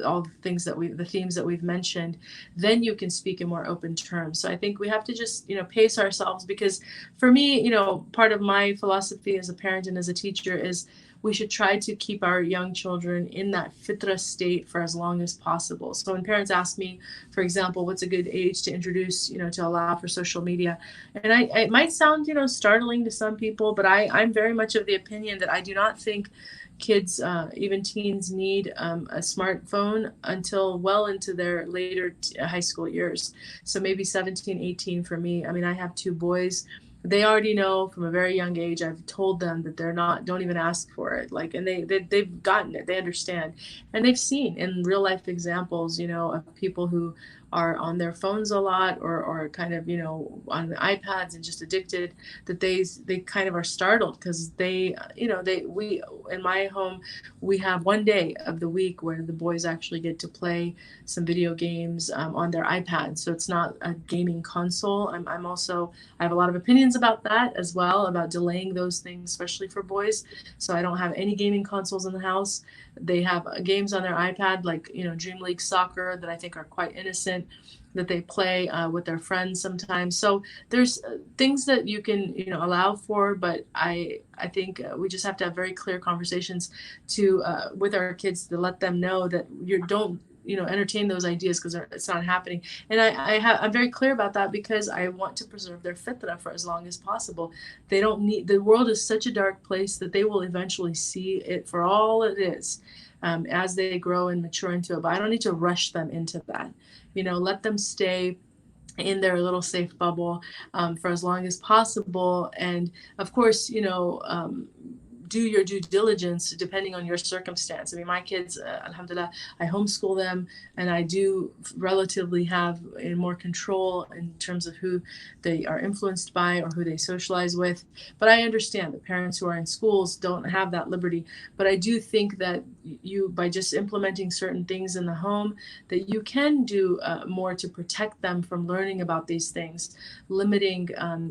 all the things the themes that we've mentioned, then you can speak in more open terms. So I think we have to just, pace ourselves, because for me, part of my philosophy as a parent and as a teacher is we should try to keep our young children in that fitra state for as long as possible. So when parents ask me, for example, what's a good age to introduce, to allow for social media, and it might sound, startling to some people, but I'm very much of the opinion that I do not think kids, even teens, need a smartphone until well into their later high school years. So maybe 17, 18 for me. I mean, I have two boys. They already know from a very young age. I've told them that don't even ask for it. Like, and they've gotten it. They understand. And they've seen in real life examples, of people who are on their phones a lot, or kind of, on the iPads and just addicted, that they kind of are startled, because we in my home, we have one day of the week where the boys actually get to play some video games on their iPads. So it's not a gaming console. I have a lot of opinions about that as well, about delaying those things, especially for boys. So I don't have any gaming consoles in the house. They have games on their iPad, like, Dream League Soccer, that I think are quite innocent, that they play with their friends sometimes. So there's things that you can, allow for, but I think we just have to have very clear conversations to with our kids, to let them know that you don't, entertain those ideas, because it's not happening. And I'm very clear about that, because I want to preserve their fitra for as long as possible. They don't need, the world is such a dark place that they will eventually see it for all it is, as they grow and mature into it. But I don't need to rush them into that. Let them stay in their little safe bubble for as long as possible. And of course, do your due diligence depending on your circumstance. I mean, my kids, alhamdulillah, I homeschool them, and I do relatively have more control in terms of who they are influenced by or who they socialize with. But I understand that parents who are in schools don't have that liberty. But I do think that by just implementing certain things in the home, that you can do more to protect them from learning about these things, limiting,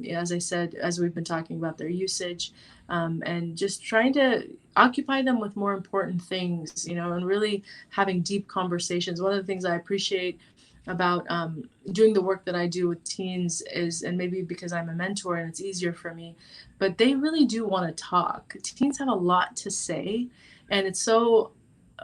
as I said, as we've been talking about, their usage, and just trying to occupy them with more important things, and really having deep conversations. One of the things I appreciate about doing the work that I do with teens is, and maybe because I'm a mentor and it's easier for me, but they really do want to talk. Teens have a lot to say, and it's so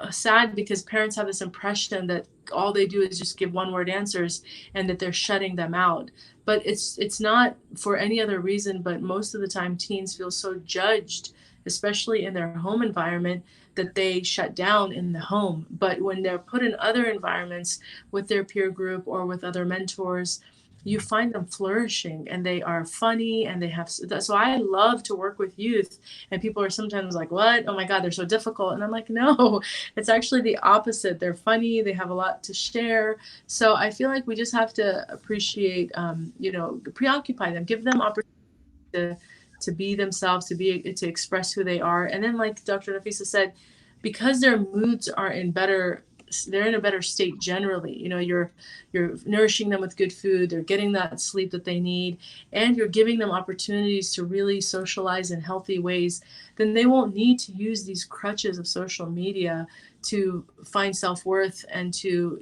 sad, because parents have this impression that all they do is just give one word answers, and that they're shutting them out. But it's not for any other reason, but most of the time teens feel so judged, especially in their home environment, that they shut down in the home. But when they're put in other environments with their peer group or with other mentors, you find them flourishing, and they are funny, and they have, so I love to work with youth. And people are sometimes like, what? Oh my God, they're so difficult. And I'm like, no, it's actually the opposite. They're funny. They have a lot to share. So I feel like we just have to appreciate, preoccupy them, give them opportunity to be themselves, to express who they are. And then, like Dr. Nafisa said, because their moods are they're in a better state generally. You're nourishing them with good food, they're getting that sleep that they need, and you're giving them opportunities to really socialize in healthy ways, then they won't need to use these crutches of social media to find self-worth and to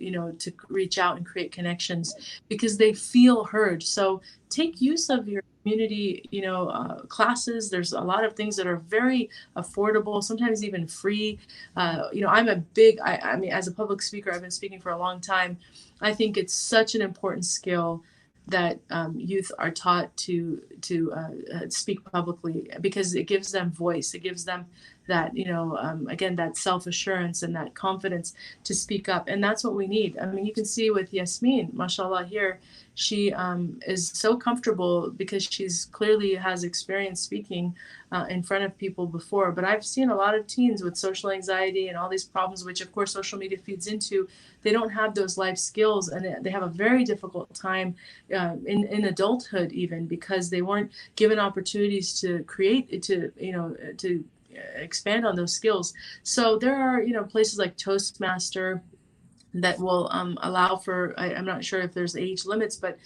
reach out and create connections, because they feel heard. So take use of your community, classes. There's a lot of things that are very affordable, sometimes even free. I'm a big, I mean, as a public speaker, I've been speaking for a long time. I think it's such an important skill that youth are taught to speak publicly, because it gives them voice. It gives them that, again, that self-assurance and that confidence to speak up. And that's what we need. I mean, you can see with Yasmin, mashallah, here, she is so comfortable because she's clearly has experience speaking in front of people before. But I've seen a lot of teens with social anxiety and all these problems, which of course social media feeds into. They don't have those life skills, and they have a very difficult time in adulthood, even because they weren't given opportunities to create, to expand on those skills. So there are, places like Toastmaster that will allow for, I'm not sure if there's age limits, but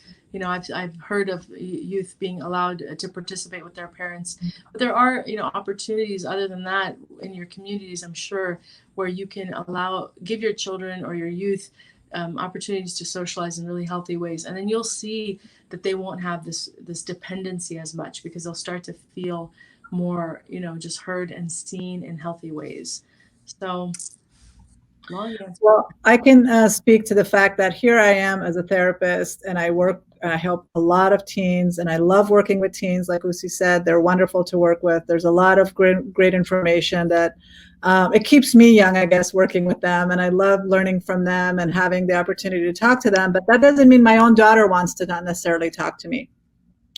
I've heard of youth being allowed to participate with their parents. But there are opportunities other than that in your communities, I'm sure, where you can give your children or your youth opportunities to socialize in really healthy ways, and then you'll see that they won't have this dependency as much, because they'll start to feel more just heard and seen in healthy ways. So long answer. Well, I can speak to the fact that here I am as a therapist, and I help a lot of teens, and I love working with teens. Like Lucy said, they're wonderful to work with. There's a lot of great information that it keeps me young, I guess, working with them, and I love learning from them and having the opportunity to talk to them. But that doesn't mean my own daughter wants to not necessarily talk to me.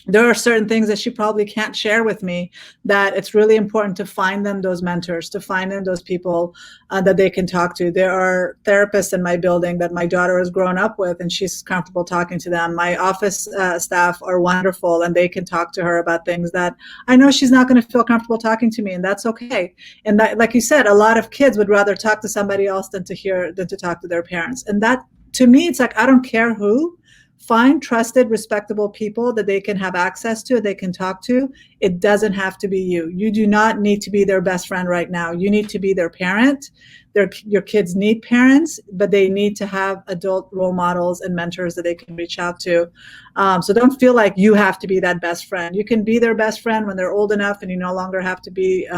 There are certain things that she probably can't share with me, that it's really important to find them those mentors, to find them those people that they can talk to. There are therapists in my building that my daughter has grown up with, and she's comfortable talking to them. My office staff are wonderful, and they can talk to her about things that I know she's not going to feel comfortable talking to me, and that's okay. And that, like you said, a lot of kids would rather talk to somebody else than to talk to their parents. And that, to me, it's like, I don't care who. Find trusted, respectable people that they can have access to, they can talk to. It doesn't have to be you. You do not need to be their best friend right now. You need to be their parent. Your kids need parents, but they need to have adult role models and mentors that they can reach out to. So don't feel like you have to be that best friend. You can be their best friend when they're old enough and you no longer have to be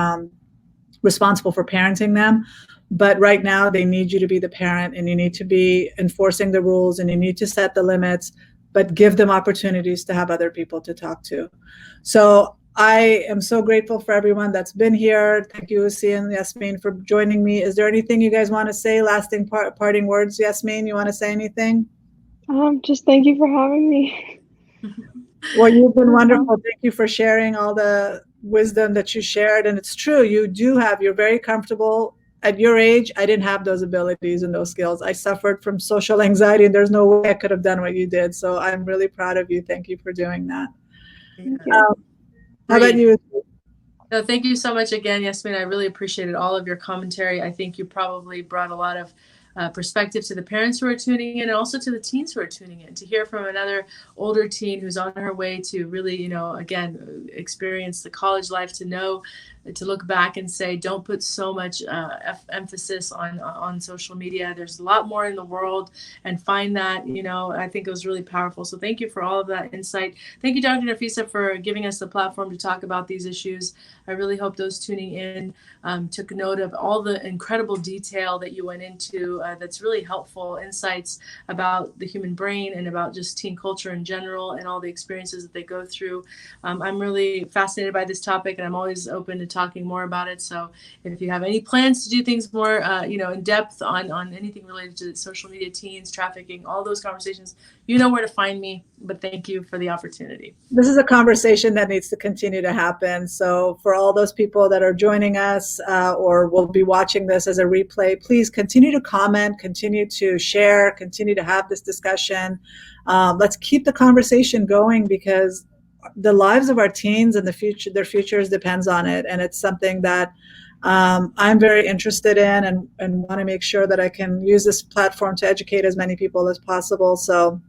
responsible for parenting them. But right now, they need you to be the parent, and you need to be enforcing the rules, and you need to set the limits, but give them opportunities to have other people to talk to. So I am so grateful for everyone that's been here. Thank you, Usi and Yasmin, for joining me. Is there anything you guys want to say? Lasting parting words, Yasmin, you want to say anything? Just thank you for having me. Well, you've been wonderful. Thank you for sharing all the wisdom that you shared. And it's true, you're very comfortable. At your age, I didn't have those abilities and those skills. I suffered from social anxiety, and there's no way I could have done what you did. So I'm really proud of you. Thank you for doing that. Thank you. How about you? No, thank you so much again, Yasmin. I really appreciated all of your commentary. I think you probably brought a lot of perspective to the parents who are tuning in, and also to the teens who are tuning in, to hear from another older teen who's on her way to really, again, experience the college life, to look back and say, don't put so much emphasis on social media. There's a lot more in the world, and find that, I think it was really powerful. So thank you for all of that insight. Thank you, Dr. Nafisa, for giving us the platform to talk about these issues. I really hope those tuning in took note of all the incredible detail that you went into. That's really helpful insights about the human brain and about just teen culture in general and all the experiences that they go through. I'm really fascinated by this topic, and I'm always open to talking more about it. So if you have any plans to do things more, in depth on anything related to social media, teens, trafficking, all those conversations, you know where to find me. But thank you for the opportunity. This is a conversation that needs to continue to happen. So for all those people that are joining us or will be watching this as a replay, please continue to comment, continue to share, continue to have this discussion. Let's keep the conversation going, because the lives of our teens and their futures depends on it. And it's something that I'm very interested in, and want to make sure that I can use this platform to educate as many people as possible. So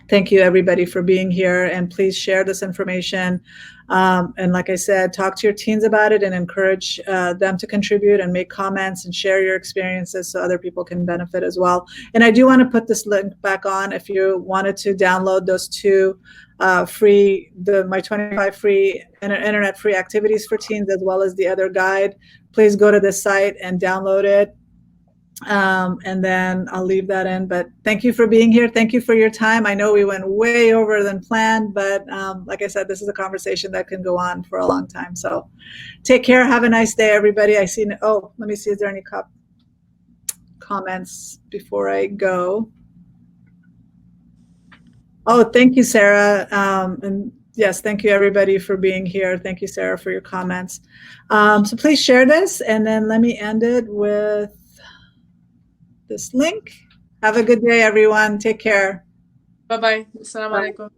thank you, everybody, for being here, and please share this information. And like I said, talk to your teens about it and encourage them to contribute and make comments and share your experiences so other people can benefit as well. And I do want to put this link back on if you wanted to download those two my 25 free internet free activities for teens, as well as the other guide. Please go to this site and download it. And then I'll leave that in. But thank you for being here. Thank you for your time. I know we went way over than planned, but like I said, this is a conversation that can go on for a long time. So take care. Have a nice day, everybody. Oh, let me see. Is there any comments before I go? Oh, thank you, Sarah. And yes, thank you, everybody, for being here. Thank you, Sarah, for your comments. So please share this, and then let me end it with this link. Have a good day, everyone. Take care. Bye bye. Assalamu alaikum.